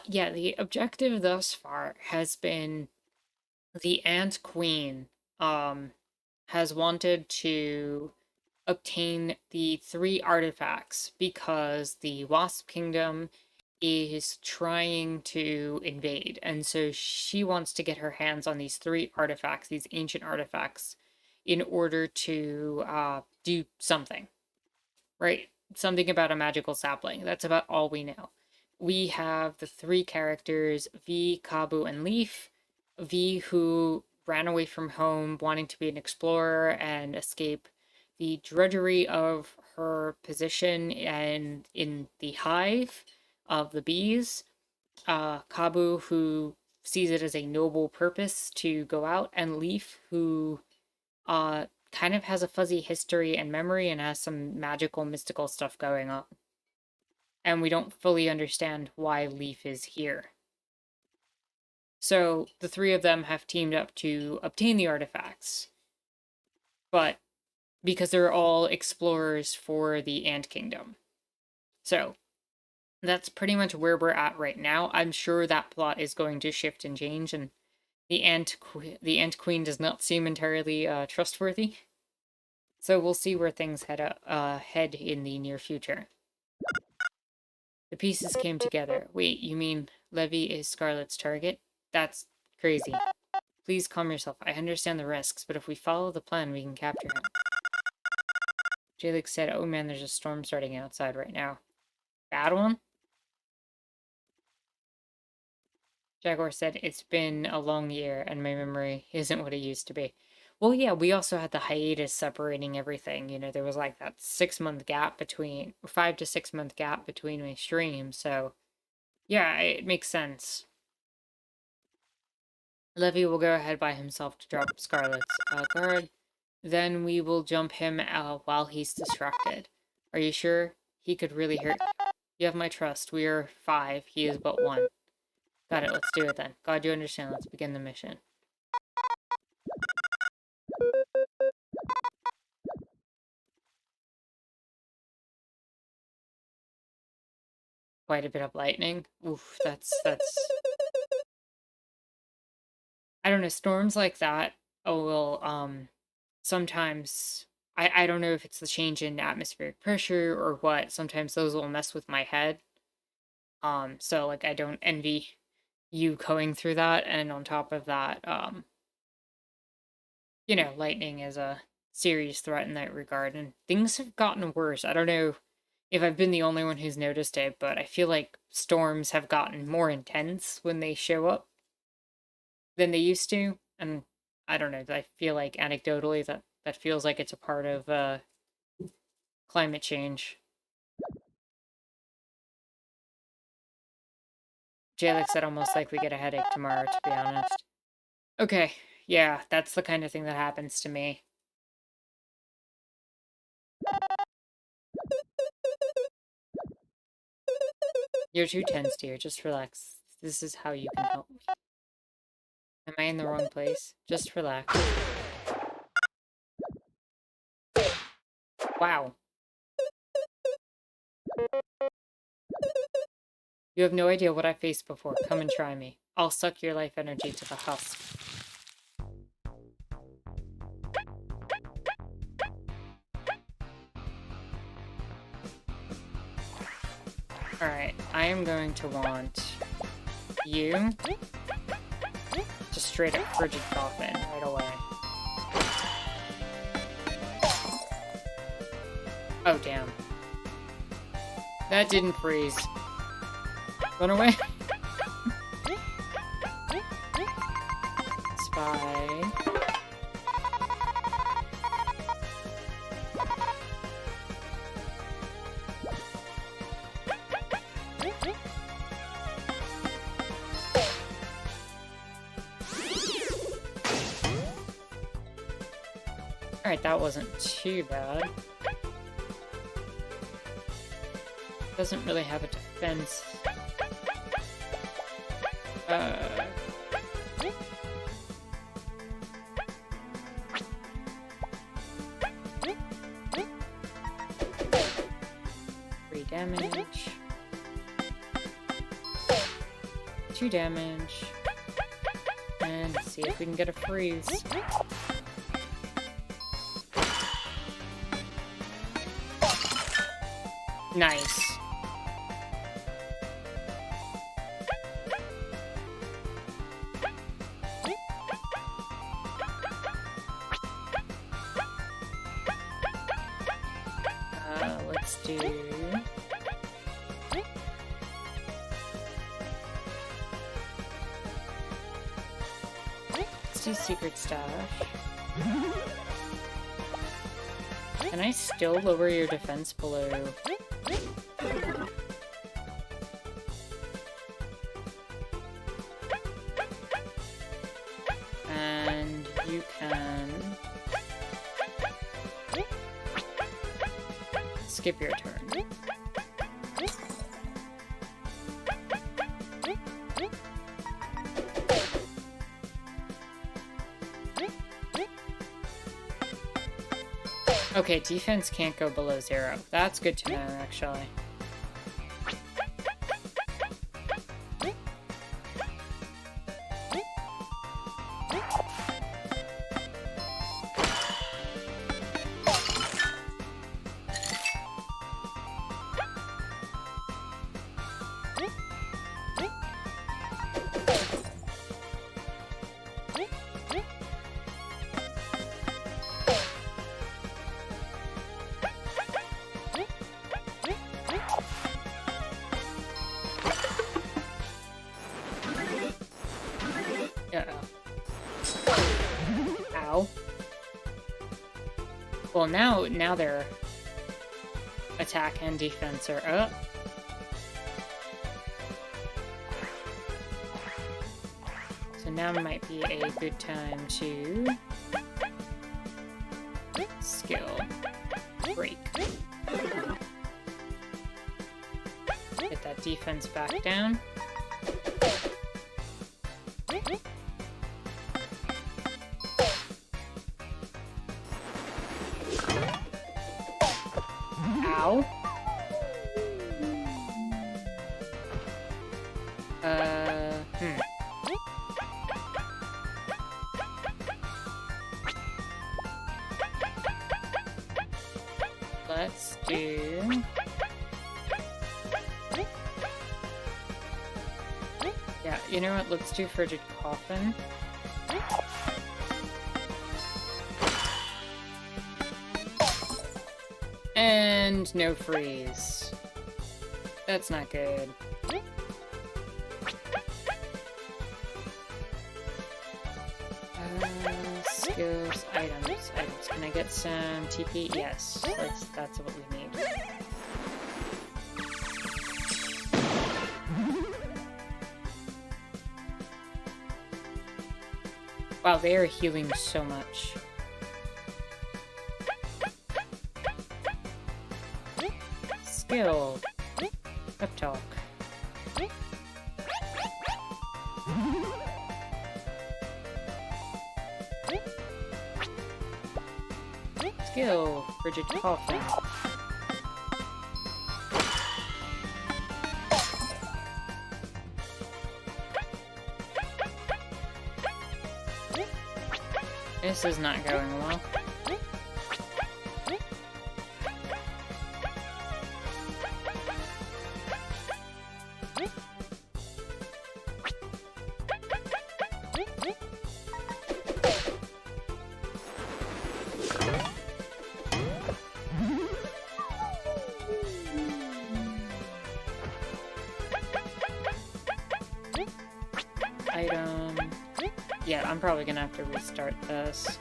Yeah, the objective thus far has been the Ant Queen, has wanted to obtain the 3 artifacts because the Wasp Kingdom is trying to invade, and so she wants to get her hands on these 3 artifacts, these ancient artifacts, in order to do something, right? Something about a magical sapling. That's about all we know. We have the 3 characters, V, Kabu, and Leaf. V, who ran away from home wanting to be an explorer and escape the drudgery of her position and in the hive of the bees. Kabu, who sees it as a noble purpose to go out, and Leaf, who kind of has a fuzzy history and memory and has some magical, mystical stuff going on. and we don't fully understand why Leaf is here. So the three of them have teamed up to obtain the artifacts, but because they're all explorers for the Ant Kingdom. So that's pretty much where we're at right now. I'm sure that plot is going to shift and change, and the Ant Queen does not seem entirely trustworthy. So we'll see where things head in the near future. The pieces came together. Wait, you mean Levy is Scarlet's target? That's crazy. Please calm yourself. I understand the risks, but if we follow the plan, we can capture him. Jalek said, oh man, there's a storm starting outside right now. Bad one? Jaguar said, it's been a long year, and my memory isn't what it used to be. Well, yeah, we also had the hiatus separating everything. You know, there was like that 6-month gap between, 5 to 6 month gap between my streams, so yeah, it makes sense. Levy will go ahead by himself to drop Scarlet's guard. Then we will jump him while he's distracted. Are you sure? He could really hurt. You have my trust. We are 5. He is but 1. Got it. Let's do it then. God, you understand. Let's begin the mission. Quite a bit of lightning. Oof, that's... I don't know, storms like that will, sometimes... I don't know if it's the change in atmospheric pressure or what. Sometimes those will mess with my head. So, like, I don't envy you going through that, and on top of that, you know, lightning is a serious threat in that regard, and things have gotten worse. I don't know if I've been the only one who's noticed it, but I feel like storms have gotten more intense when they show up than they used to, and I don't know, I feel like anecdotally that feels like it's a part of climate change. Jalek said I'll most likely get a headache tomorrow, to be honest. Okay, yeah, that's the kind of thing that happens to me. You're too tense, dear. Just relax. This is how you can help. Am I in the wrong place? Just relax. Wow. You have no idea what I faced before. Come and try me. I'll suck your life energy to the husk. Alright, I am going to want you to straight up frigid coffin right away. Oh, damn. That didn't freeze. Run away. Spy. Alright, that wasn't too bad. Doesn't really have a defense. Three damage. 2 damage. And let's see if we can get a freeze. Nice. Let's do... Let's do Secret Stash. Can I still lower your defense below? And you can... skip your turn. Okay, defense can't go below 0. That's good to know, actually. Ow. Well, now their attack and defense are up. So now might be a good time to skill break. Get that defense back down. Ow. Let's do... Yeah, you know what? Let's do Frigid Coffin. And no freeze. That's not good. Skills, items. Can I get some TP? Yes, that's what we need. Wow, they are healing so much. Skill. Pep talk. Skill. Frigid Coffin. This is not going well. Item. Yeah, I'm probably gonna have to restart this.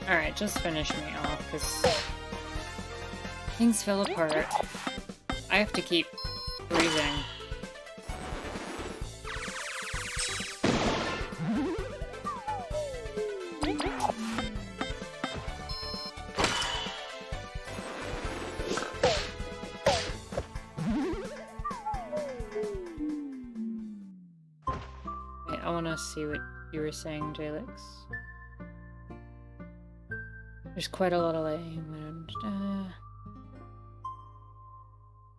Alright, just finish me off, because things fell apart. I have to keep breathing. Wait, I want to see what you were saying, Jalix. There's quite a lot of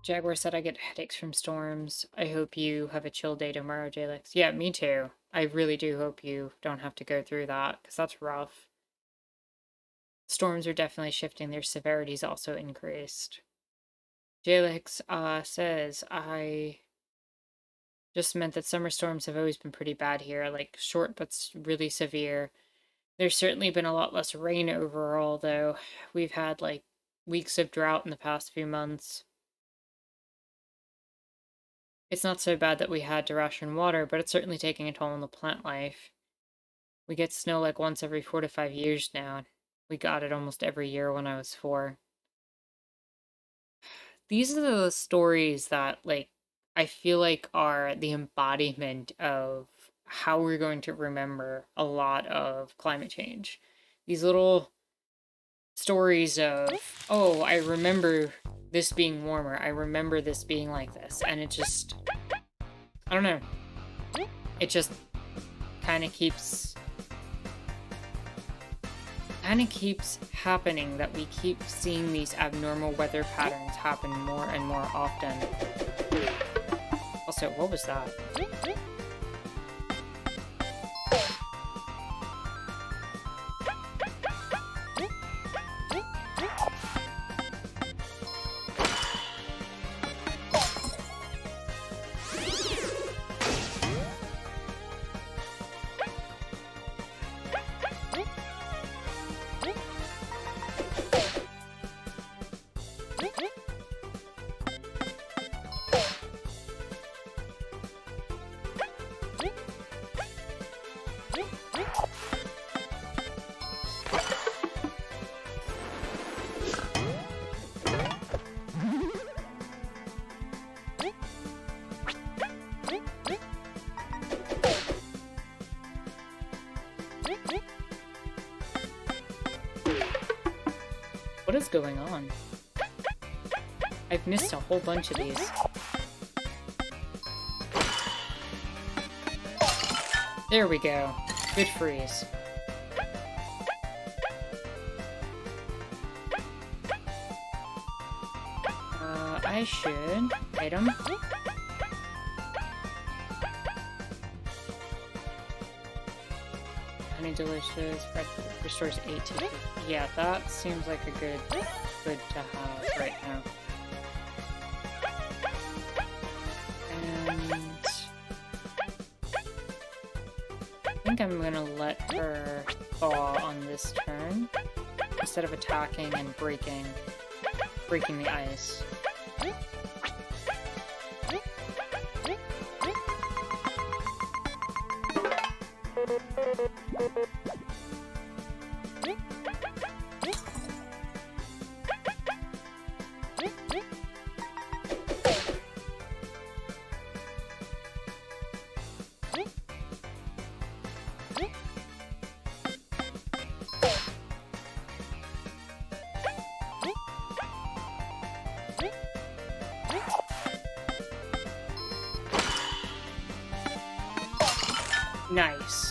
Jaguar said I get headaches from storms. I hope you have a chill day tomorrow, Jalix. Yeah, me too. I really do hope you don't have to go through that, because that's rough. Storms are definitely shifting. Their severity's also increased. Jalix says, I just meant that summer storms have always been pretty bad here, like short but really severe. There's certainly been a lot less rain overall, though. We've had, like, weeks of drought in the past few months. It's not so bad that we had to ration water, but it's certainly taking a toll on the plant life. We get snow like once every 4 to 5 years now. We got it almost every year when I was 4. These are the stories that, like, I feel like are the embodiment of how we're going to remember a lot of climate change. These little stories of, oh, I remember this being warmer. I remember this being like this. And it just, I don't know. It just kind of keeps happening, that we keep seeing these abnormal weather patterns happen more and more often. Also, what was that? What is going on? I've missed a whole bunch of these. There we go. Good freeze. I should item. Honey delicious, restores 18. Yeah, that seems like a good to have right now. And I think I'm gonna let her thaw on this turn instead of attacking and breaking the ice. Nice.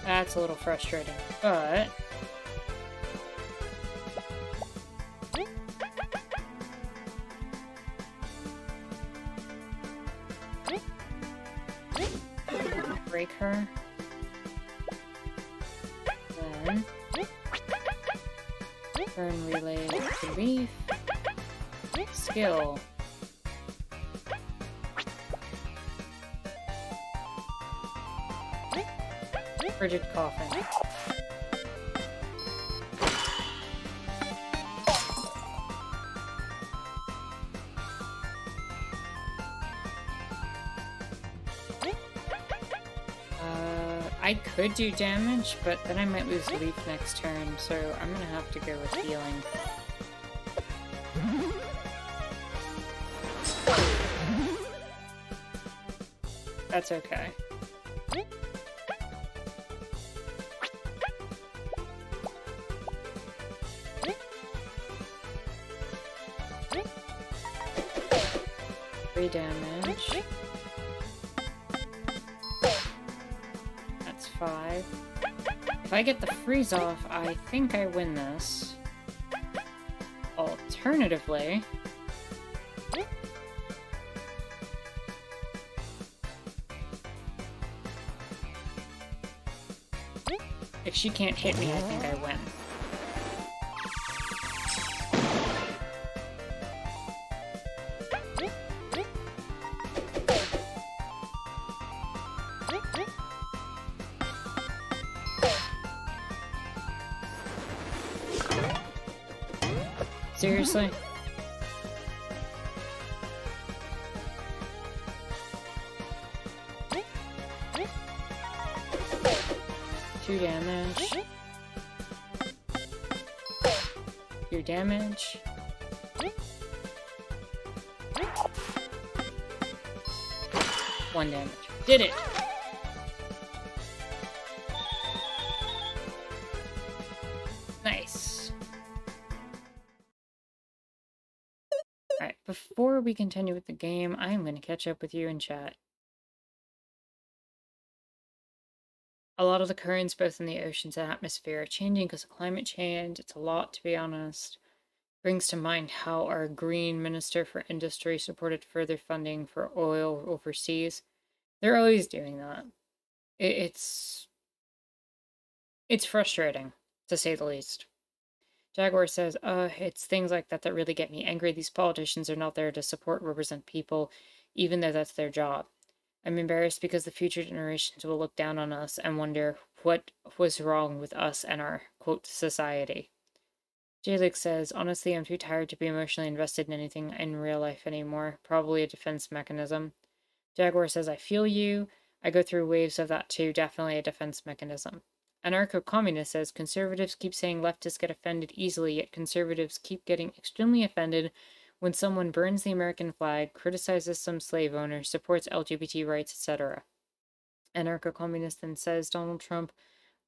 That's a little frustrating, but break her. Then turn relay to leaf. Skill. Frigid coffin. I could do damage, but then I might lose leaf next turn, so I'm gonna have to go with healing. That's okay. Damage. That's 5. If I get the freeze off, I think I win this. Alternatively, If she can't hit me, I think I win. Seriously? Two damage. 2 damage. One damage. Did it! Nice. Alright, before we continue with the game, I am going to catch up with you in chat. A lot of the currents, both in the oceans and atmosphere, are changing because of climate change. It's a lot, to be honest. Brings to mind how our Green Minister for Industry supported further funding for oil overseas. They're always doing that. It's frustrating, to say the least. Jaguar says, it's things like that that really get me angry. These politicians are not there to support, represent people, even though that's their job. I'm embarrassed because the future generations will look down on us and wonder what was wrong with us and our, quote, society. Jalek says, honestly, I'm too tired to be emotionally invested in anything in real life anymore. Probably a defense mechanism. Jaguar says, I feel you. I go through waves of that too. Definitely a defense mechanism. Anarcho-communist says, conservatives keep saying leftists get offended easily, yet conservatives keep getting extremely offended when someone burns the American flag, criticizes some slave owner, supports LGBT rights, etc. Anarcho-communist then says Donald Trump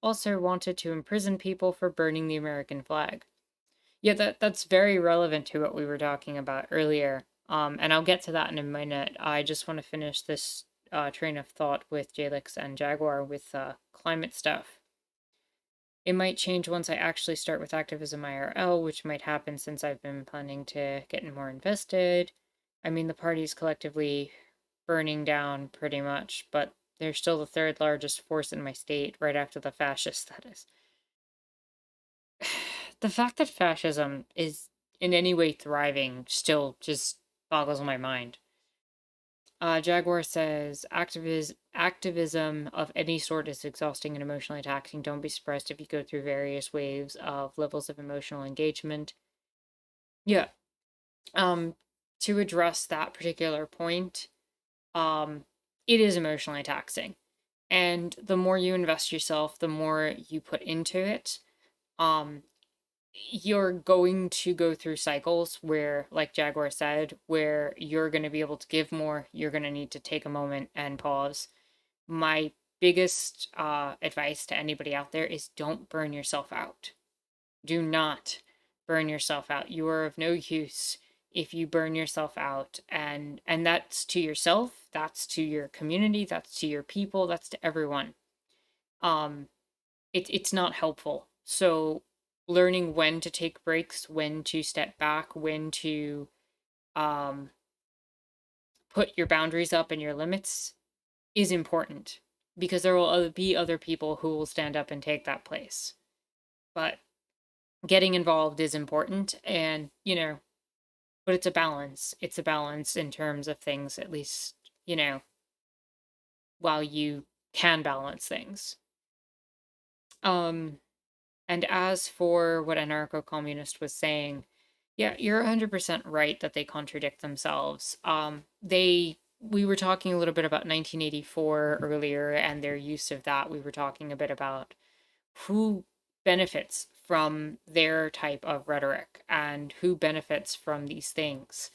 also wanted to imprison people for burning the American flag. Yeah, that's very relevant to what we were talking about earlier. And I'll get to that in a minute. I just want to finish this train of thought with Jalix and Jaguar with climate stuff. It might change once I actually start with activism IRL, which might happen since I've been planning to get more invested. I mean, the party's collectively burning down pretty much, but they're still the third largest force in my state, right after the fascists, that is. The fact that fascism is in any way thriving still just boggles my mind. Jaguar says, activism of any sort is exhausting and emotionally taxing. Don't be surprised if you go through various waves of levels of emotional engagement. Yeah. To address that particular point, it is emotionally taxing. And the more you invest yourself, the more you put into it, you're going to go through cycles where, like Jaguar said, where you're going to be able to give more, you're going to need to take a moment and pause. My biggest advice to anybody out there is don't burn yourself out. Do not burn yourself out. You are of no use if you burn yourself out. And that's to yourself, that's to your community, that's to your people, that's to everyone. It's not helpful. So learning when to take breaks, when to step back, when to put your boundaries up and your limits is important, because there will be other people who will stand up and take that place. But getting involved is important, and, but it's a balance. It's a balance in terms of things, at least, while you can balance things. And as for what anarcho-communist was saying, yeah, you're 100% right that they contradict themselves. We were talking a little bit about 1984 earlier and their use of that. We were talking a bit about who benefits from their type of rhetoric and who benefits from these things.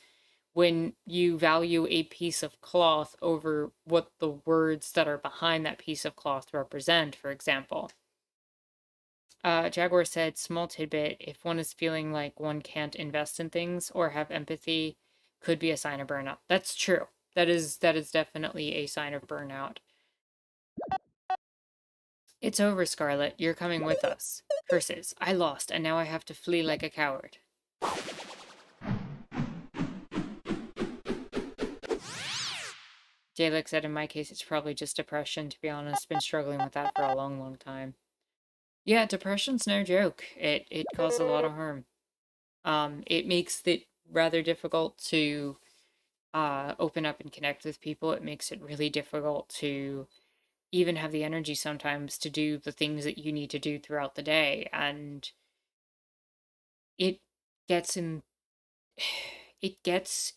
When you value a piece of cloth over what the words that are behind that piece of cloth represent, for example. Jaguar said, small tidbit, if one is feeling like one can't invest in things or have empathy, could be a sign of burnout. That's true. That is definitely a sign of burnout. It's over, Scarlet. You're coming with us. Curses. I lost, and now I have to flee like a coward. Jalek said, in my case, it's probably just depression, to be honest. Been struggling with that for a long, long time. Yeah, depression's no joke. It causes a lot of harm. It makes it rather difficult to open up and connect with people. It makes it really difficult to even have the energy sometimes to do the things that you need to do throughout the day. And it gets in it gets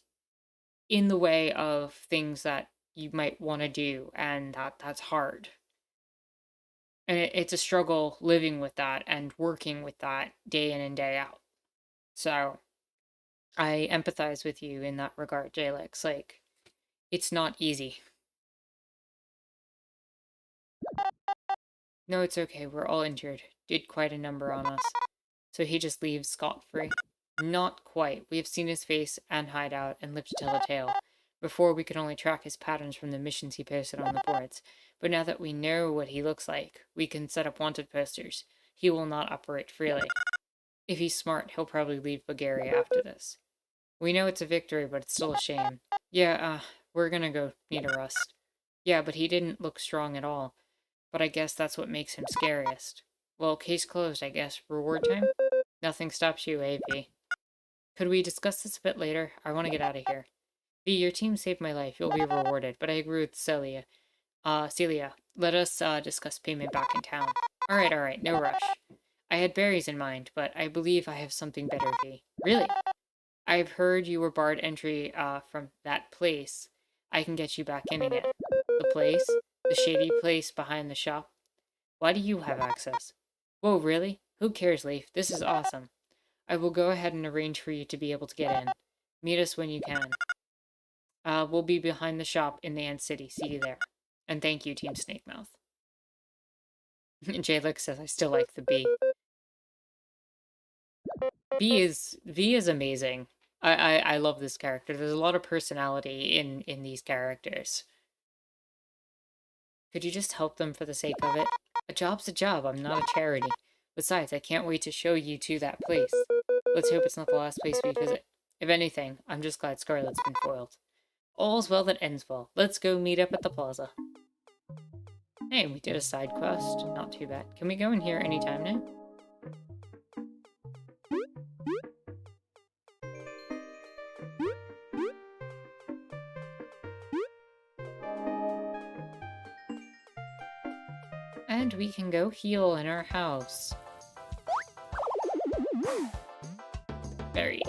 in the way of things that you might want to do, and that's hard. And it's a struggle living with that and working with that day in and day out. So I empathize with you in that regard, Jalix. Like, it's not easy. No, it's okay. We're all injured. Did quite a number on us. So he just leaves scot-free. Not quite. We have seen his face and hideout and lived to tell the tale. Before, we could only track his patterns from the missions he posted on the boards. But now that we know what he looks like, we can set up wanted posters. He will not operate freely. If he's smart, he'll probably leave Bulgaria after this. We know it's a victory, but it's still a shame. Yeah, we're gonna go need a rest. Yeah, but he didn't look strong at all. But I guess that's what makes him scariest. Well, case closed, I guess. Reward time? Nothing stops you, AV. Could we discuss this a bit later? I want to get out of here. V, your team saved my life. You'll be rewarded. But I agree with Celia. Celia, let us discuss payment back in town. Alright, no rush. I had berries in mind, but I believe I have something better, V. Really? I've heard you were barred entry from that place. I can get you back in again. The place? The shady place behind the shop? Why do you have access? Whoa, really? Who cares, Leif? This is awesome. I will go ahead and arrange for you to be able to get in. Meet us when you can. We'll be behind the shop in the Ant City. See you there. And thank you, Team Snakemouth. Jalix says, I still like the bee. V is amazing. I love this character. There's a lot of personality in these characters. Could you just help them for the sake of it? A job's a job. I'm not a charity. Besides, I can't wait to show you to that place. Let's hope it's not the last place we visit. If anything, I'm just glad Scarlet's been foiled. All's well that ends well. Let's go meet up at the plaza. Hey, we did a side quest. Not too bad. Can we go in here anytime now? And we can go heal in our house. Very.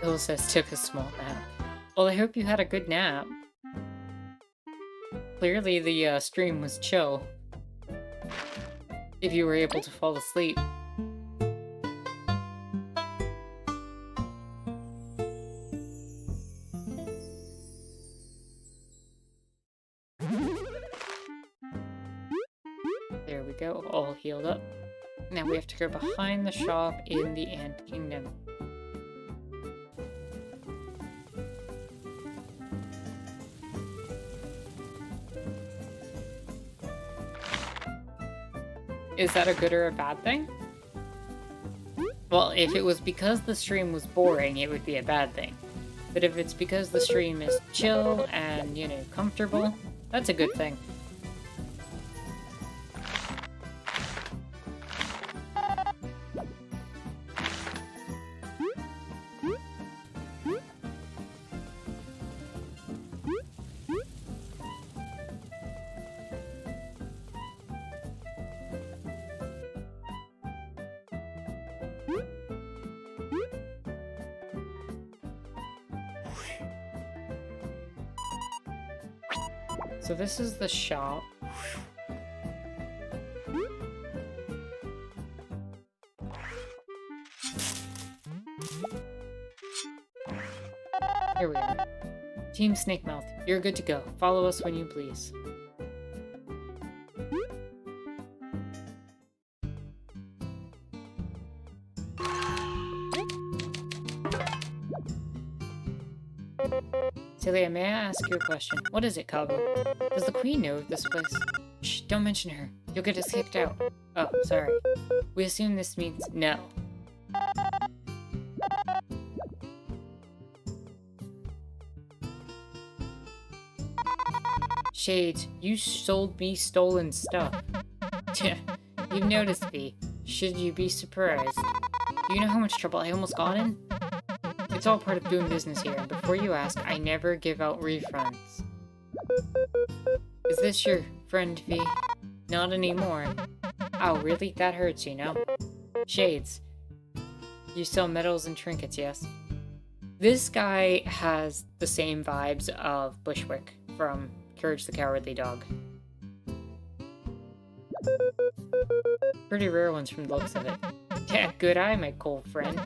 Bill says took a small nap. Well, I hope you had a good nap. Clearly the stream was chill. If you were able to fall asleep. There we go, all healed up. Now we have to go behind the shop in the Ant Kingdom. Is that a good or a bad thing? Well, if it was because the stream was boring, it would be a bad thing. But if it's because the stream is chill and, you know, comfortable, that's a good thing. So this is the shop. Here we are. Team Snakemouth, you're good to go. Follow us when you please. Celia, may I ask you a question? What is it, Cabo? Does the Queen know of this place? Shh, don't mention her. You'll get us kicked out. Oh, sorry. We assume this means no. Shades, you sold me stolen stuff. You've noticed me. Should you be surprised? Do you know how much trouble I almost got in? It's all part of doing business here, and before you ask, I never give out refunds. Is this your friend, V? Not anymore. Oh, really? That hurts, you know? Shades. You sell medals and trinkets, yes? This guy has the same vibes of Bushwick from Courage the Cowardly Dog. Pretty rare ones from the looks of it. Yeah, good eye, my cool friend.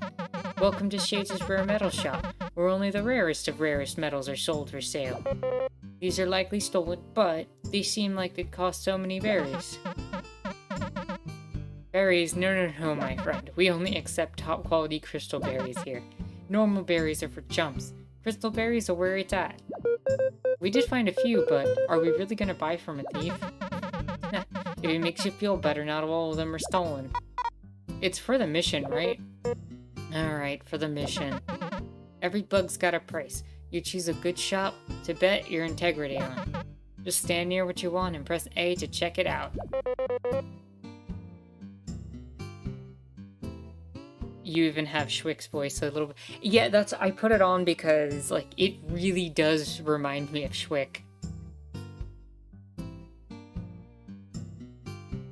Welcome to Shades' Rare Metal Shop, where only the rarest of rarest metals are sold for sale. These are likely stolen, but they seem like they'd cost so many berries. Berries? No, my friend. We only accept top-quality crystal berries here. Normal berries are for chumps. Crystal berries are where it's at. We did find a few, but are we really gonna buy from a thief? If it makes you feel better, not all of them are stolen. It's for the mission, right? Alright, for the mission. Every bug's got a price. You choose a good shop to bet your integrity on. Just stand near what you want and press A to check it out. You even have Schwick's voice a little bit. Yeah, I put it on because, like, it really does remind me of Schwick.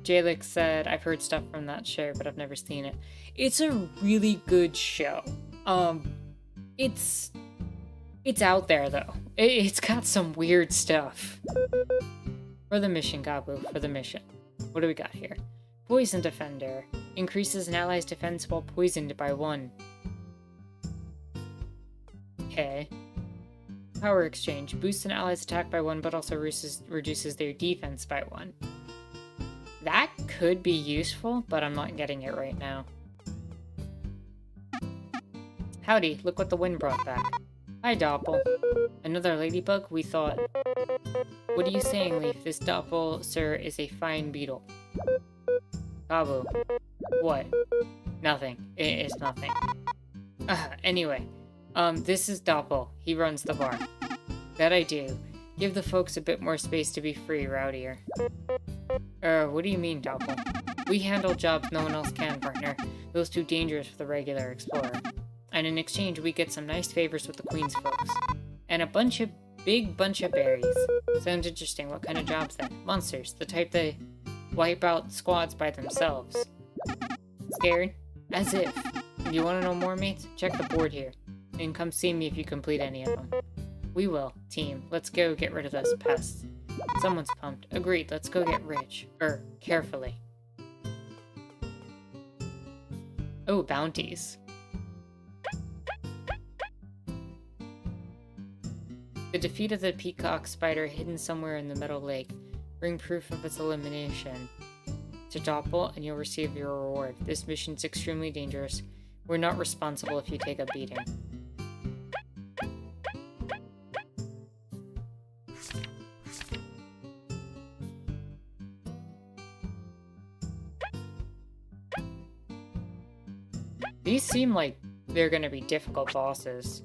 Jalix said, I've heard stuff from that show, but I've never seen it. It's a really good show. It's out there, though. It's got some weird stuff. For the mission, Gabu, for the mission. What do we got here? Poison Defender. Increases an ally's defense while poisoned by 1. Okay. Power Exchange. Boosts an ally's attack by 1, but also reduces their defense by 1. That could be useful, but I'm not getting it right now. Howdy, look what the wind brought back. Hi, Doppel. Another ladybug? We thought. What are you saying, Leaf? This Doppel, sir, is a fine beetle. Kabu. What? Nothing. It's nothing. Anyway. This is Doppel. He runs the bar. That I do. Give the folks a bit more space to be free, Rowdier. What do you mean, Doppel? We handle jobs no one else can, partner. Those too dangerous for the regular explorer. And in exchange, we get some nice favors with the Queen's folks. And a big bunch of berries. Sounds interesting. What kind of jobs then? Monsters. The type that wipe out squads by themselves. Scared? As if. You want to know more, mates? Check the board here. And come see me if you complete any of them. We will. Team. Let's go get rid of those pests. Someone's pumped. Agreed. Let's go get rich. Carefully. Oh, bounties. The defeat of the peacock spider hidden somewhere in the Metal Lake. Bring proof of its elimination to Doppel and you'll receive your reward. This mission's extremely dangerous. We're not responsible if you take a beating. These seem like they're gonna be difficult bosses.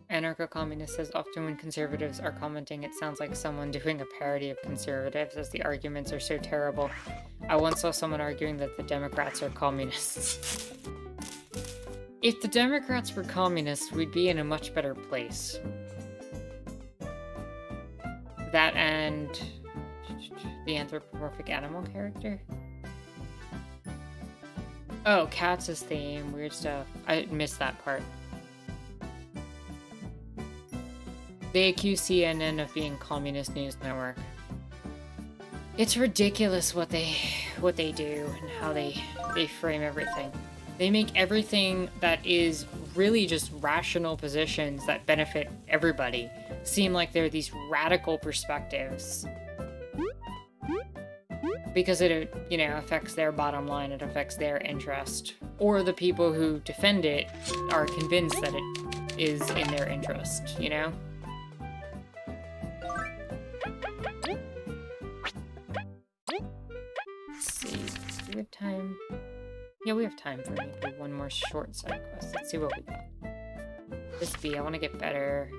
Anarcho-communist says often when conservatives are commenting, it sounds like someone doing a parody of conservatives as the arguments are so terrible. I once saw someone arguing that the Democrats are communists. If the Democrats were communists, we'd be in a much better place. That and the anthropomorphic animal character? Oh, Cats' theme, weird stuff. I missed that part. They accuse CNN of being Communist News Network. It's ridiculous what they do and how they frame everything. They make everything that is really just rational positions that benefit everybody seem like they're these radical perspectives. Because it, you know, affects their bottom line, it affects their interest. Or the people who defend it are convinced that it is in their interest, you know? Let's see, do we have time? Yeah, we have time for maybe one more short side quest. Let's see what we got. This bee, I want to get better.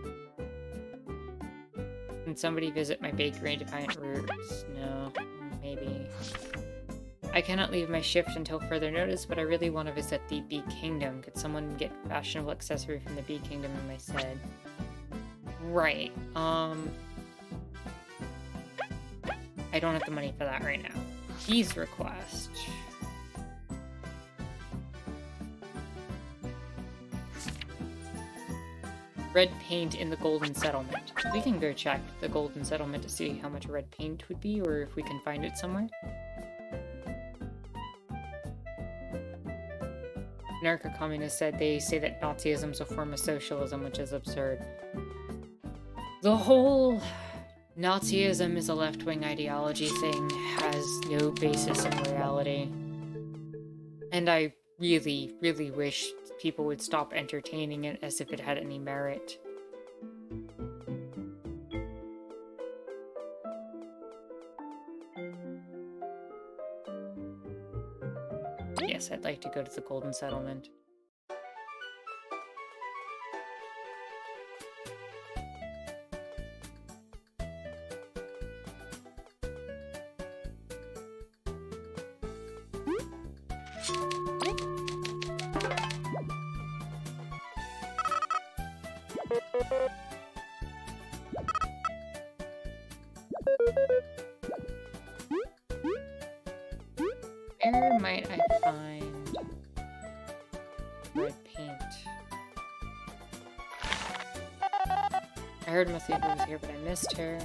Can somebody visit my bakery in Defiant Roots? No, maybe. I cannot leave my shift until further notice, but I really want to visit the Bee Kingdom. Could someone get fashionable accessory from the Bee Kingdom in my stead? Right, I don't have the money for that right now. Bee's request. Red paint in the Golden Settlement. We can go check the Golden Settlement to see how much red paint would be, or if we can find it somewhere. Anarcho-communists said they say that Nazism is a form of socialism, which is absurd. The whole Nazism is a left-wing ideology thing has no basis in reality. And I really, really wish people would stop entertaining it as if it had any merit. Yes, I'd like to go to the Golden Settlement. Where might I find red paint? I heard Matthew was here, but I missed her.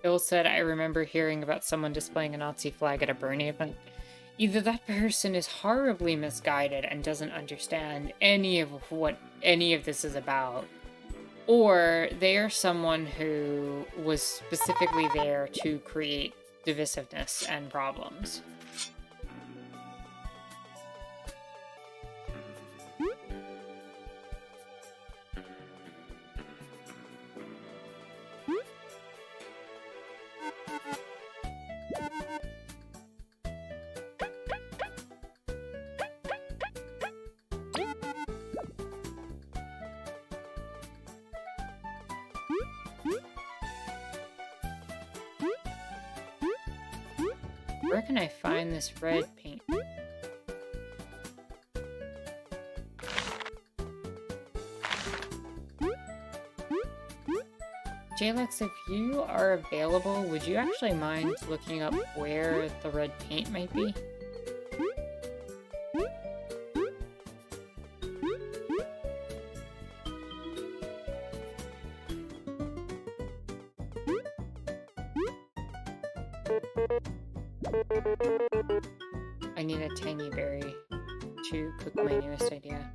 Bill said, I remember hearing about someone displaying a Nazi flag at a Bernie event. Either that person is horribly misguided and doesn't understand any of what any of this is about, or they are someone who was specifically there to create divisiveness and problems. Where can I find this red paint? Jalex, if you are available, would you actually mind looking up where the red paint might be? I need a tangy berry to cook my newest idea.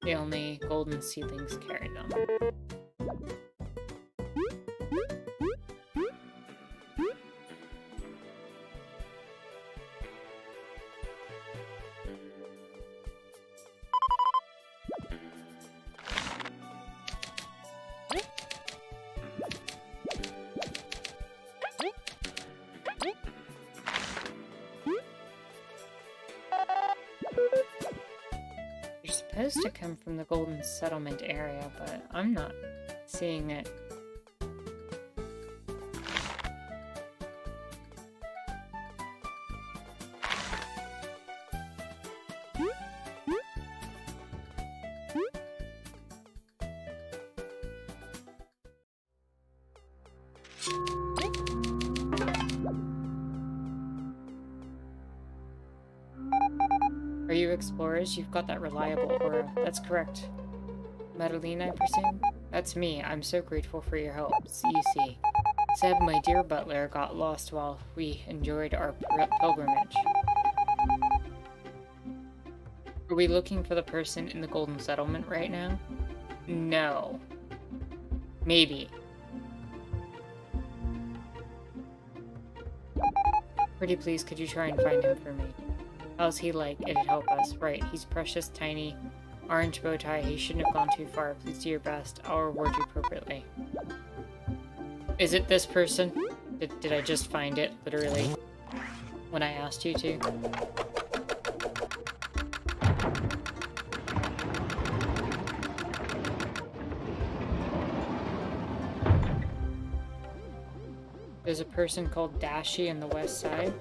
The only golden seedlings carry them. Supposed to come from the Golden Settlement area, but I'm not seeing it. Are you explorers? You've got that reliable aura. That's correct. Madeline, I presume? That's me. I'm so grateful for your help. See you, see. Seb, my dear butler, got lost while we enjoyed our pilgrimage. Are we looking for the person in the Golden Settlement right now? No. Maybe. Pretty please, could you try and find him for me? How's he like? It'd help us. Right, he's precious, tiny, orange bow tie. He shouldn't have gone too far. Please do your best. I'll reward you appropriately. Is it this person? Did I just find it, literally, when I asked you to? There's a person called Dashi in the west side.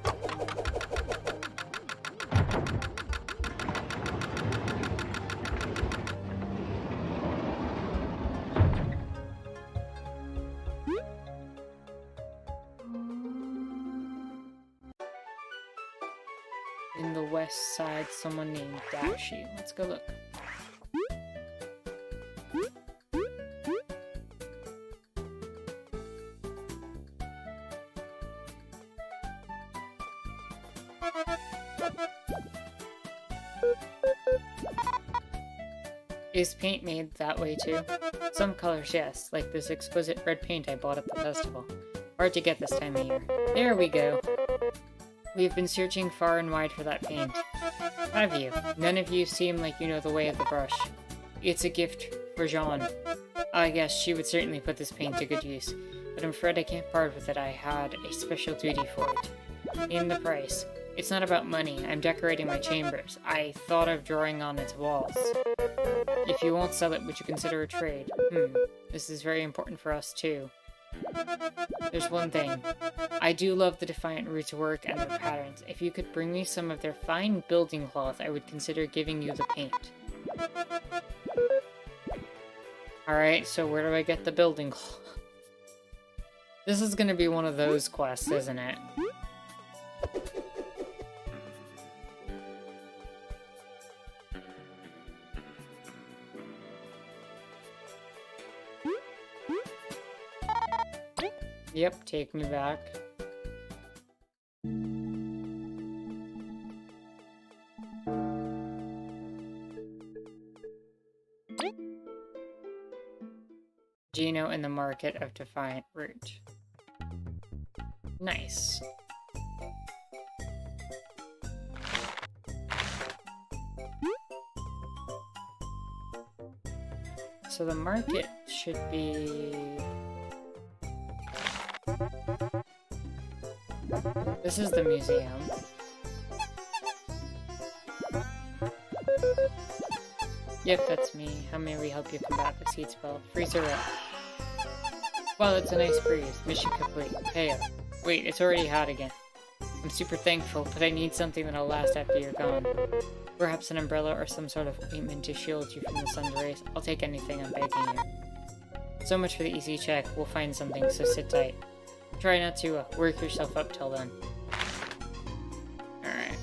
In the west side, someone named Dashi. Let's go look. Is paint made that way too? Some colors, yes, like this exquisite red paint I bought at the festival. Hard to get this time of year. There we go. We've been searching far and wide for that paint. Have you? None of you seem like you know the way of the brush. It's a gift for Jean. I guess she would certainly put this paint to good use, but I'm afraid I can't part with it. I had a special duty for it. In the price. It's not about money. I'm decorating my chambers. I thought of drawing on its walls. If you won't sell it, would you consider a trade? This is very important for us too. There's one thing. I do love the Defiant Roots work and their patterns. If you could bring me some of their fine building cloth, I would consider giving you the paint. Alright, so where do I get the building cloth? This is gonna be one of those quests, isn't it? Yep, take me back. Gino in the market of Defiant Root. Nice. So the market should be... This is the museum. Yep, that's me. How may we help you combat this heat spell? Freeze her up. Well, it's a nice breeze. Mission complete. Hey, wait, it's already hot again. I'm super thankful, but I need something that'll last after you're gone. Perhaps an umbrella or some sort of ointment to shield you from the sun's rays. I'll take anything, I'm begging you. So much for the easy check. We'll find something, so sit tight. Try not to work yourself up till then. Alright.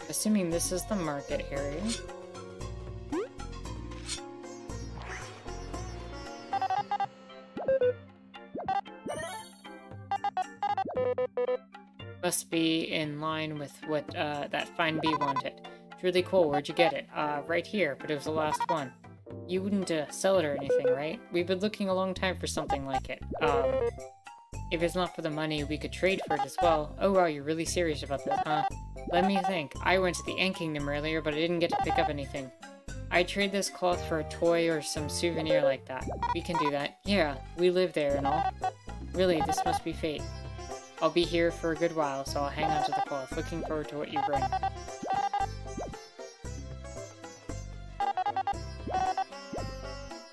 Assuming this is the market area. Must be in line with what that fine bee wanted. It's really cool. Where'd you get it? Right here, but it was the last one. You wouldn't sell it or anything, right? We've been looking a long time for something like it. If it's not for the money, we could trade for it as well. Oh wow, you're really serious about this, huh? Let me think. I went to the Ant Kingdom earlier, but I didn't get to pick up anything. I'd trade this cloth for a toy or some souvenir like that. We can do that. Yeah, we live there and all. Really, this must be fate. I'll be here for a good while, so I'll hang on to the cloth. Looking forward to what you bring.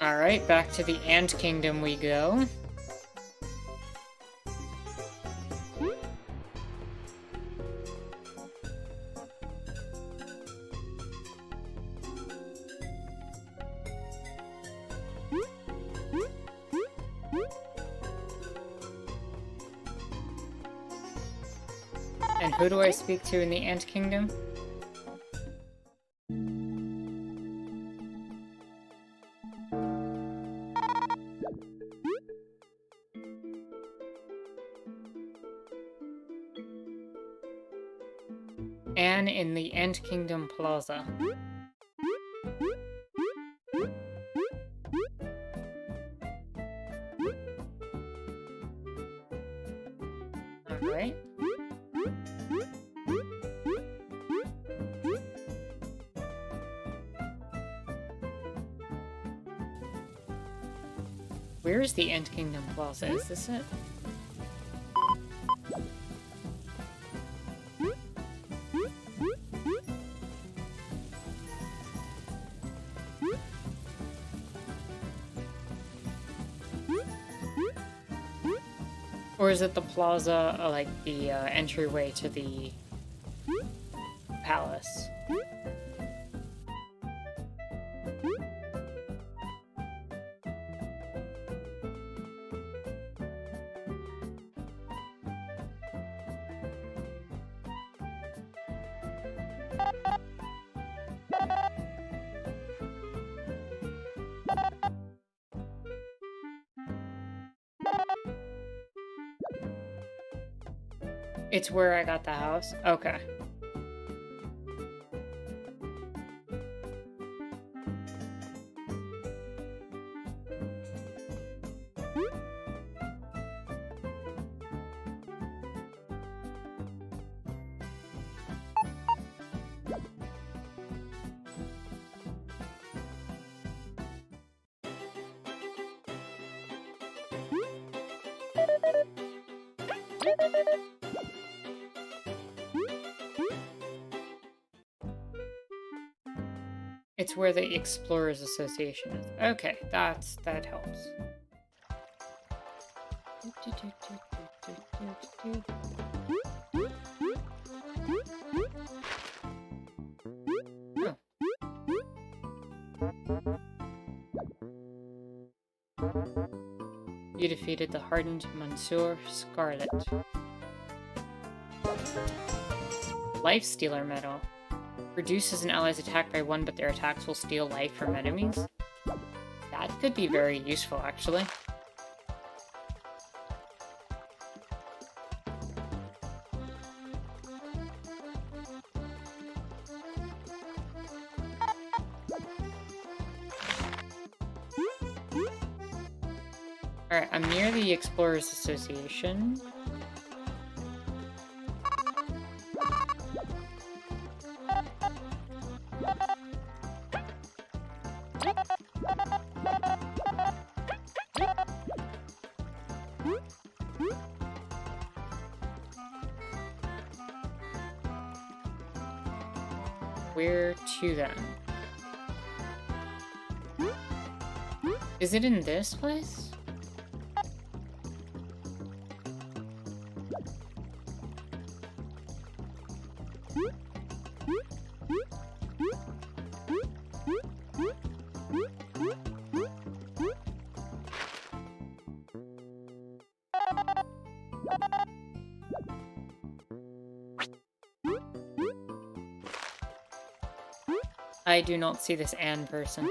Alright, back to the Ant Kingdom we go. And who do I speak to in the Ant Kingdom? Anne in the Ant Kingdom Plaza. Alright. Where is the Ant Kingdom Plaza? Is this it? Or is it the plaza, like the entryway to the palace? It's where I got the house? Okay. It's where the Explorers Association is. Okay, that helps. Oh. You defeated the hardened Monsieur Scarlet. Lifestealer Medal. Reduces an ally's attack by 1, but their attacks will steal life from enemies. That could be very useful, actually. Alright, I'm near the Explorers Association. Where to then? Is it in this place? I do not see this Anne person.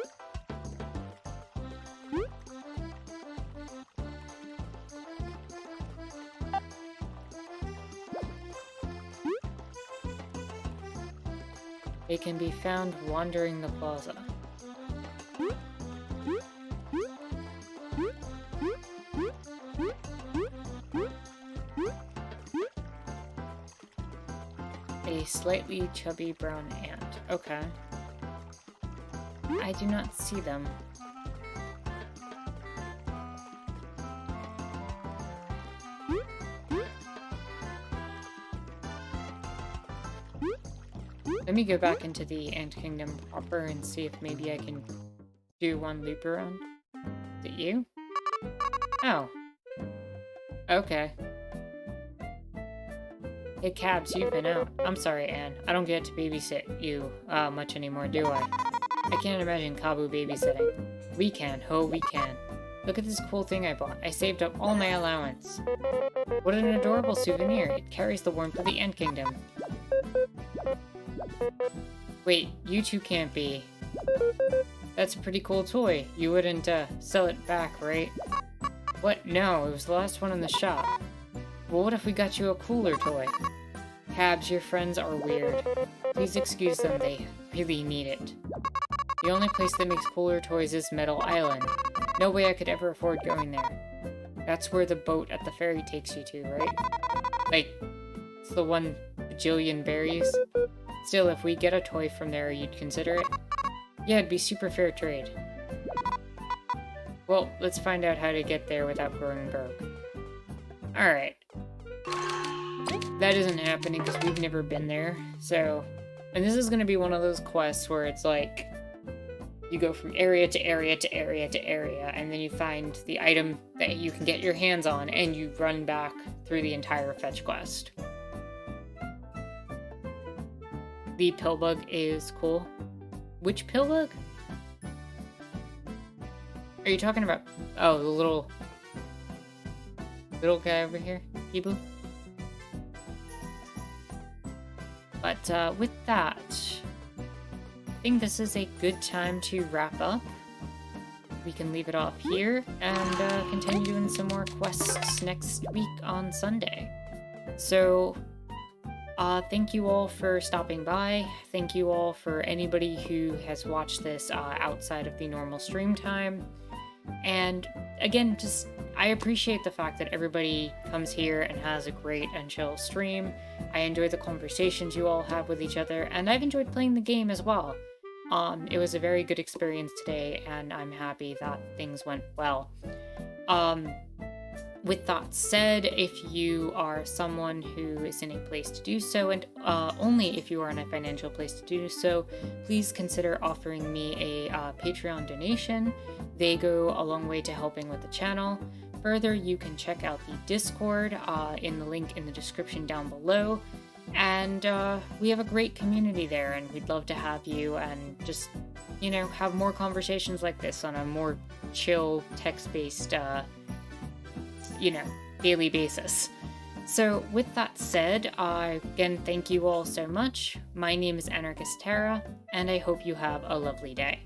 It can be found wandering the plaza. A slightly chubby brown ant. Okay. I do not see them. Let me go back into the Ant Kingdom proper and see if maybe I can do one loop around. Is it you? Oh. Okay. Hey Cabs, you've been out. I'm sorry, Anne. I don't get to babysit you much anymore, do I? I can't imagine Kabu babysitting. We can, ho, we can. Look at this cool thing I bought. I saved up all my allowance. What an adorable souvenir. It carries the warmth of the Ant Kingdom. Wait, you two can't be. That's a pretty cool toy. You wouldn't, sell it back, right? What? No, it was the last one in the shop. Well, what if we got you a cooler toy? Cabs, your friends are weird. Please excuse them, they really need it. The only place that makes cooler toys is Metal Island. No way I could ever afford going there. That's where the boat at the ferry takes you to, right? Like, it's the one bajillion berries. Still, if we get a toy from there, you'd consider it? Yeah, it'd be super fair trade. Well, let's find out how to get there without growing broke. Alright. That isn't happening because we've never been there, so... And this is going to be one of those quests where it's like... You go from area to area to area to area, and then you find the item that you can get your hands on, and you run back through the entire fetch quest. The pillbug is cool. Which pillbug? Are you talking about... Oh, the little guy over here? Kibu? But, with that... I think this is a good time to wrap up. We can leave it off here and continue doing some more quests next week on Sunday. So, thank you all for stopping by. Thank you all for anybody who has watched this outside of the normal stream time. And again, I appreciate the fact that everybody comes here and has a great and chill stream. I enjoy the conversations you all have with each other, and I've enjoyed playing the game as well. It was a very good experience today, and I'm happy that things went well. With that said, if you are someone who is in a place to do so, and only if you are in a financial place to do so, please consider offering me a Patreon donation. They go a long way to helping with the channel. Further, you can check out the Discord in the link in the description down below. And we have a great community there, and we'd love to have you and just, you know, have more conversations like this on a more chill, text-based, you know, daily basis. So with that said, again, thank you all so much. My name is Anarchist Tara, and I hope you have a lovely day.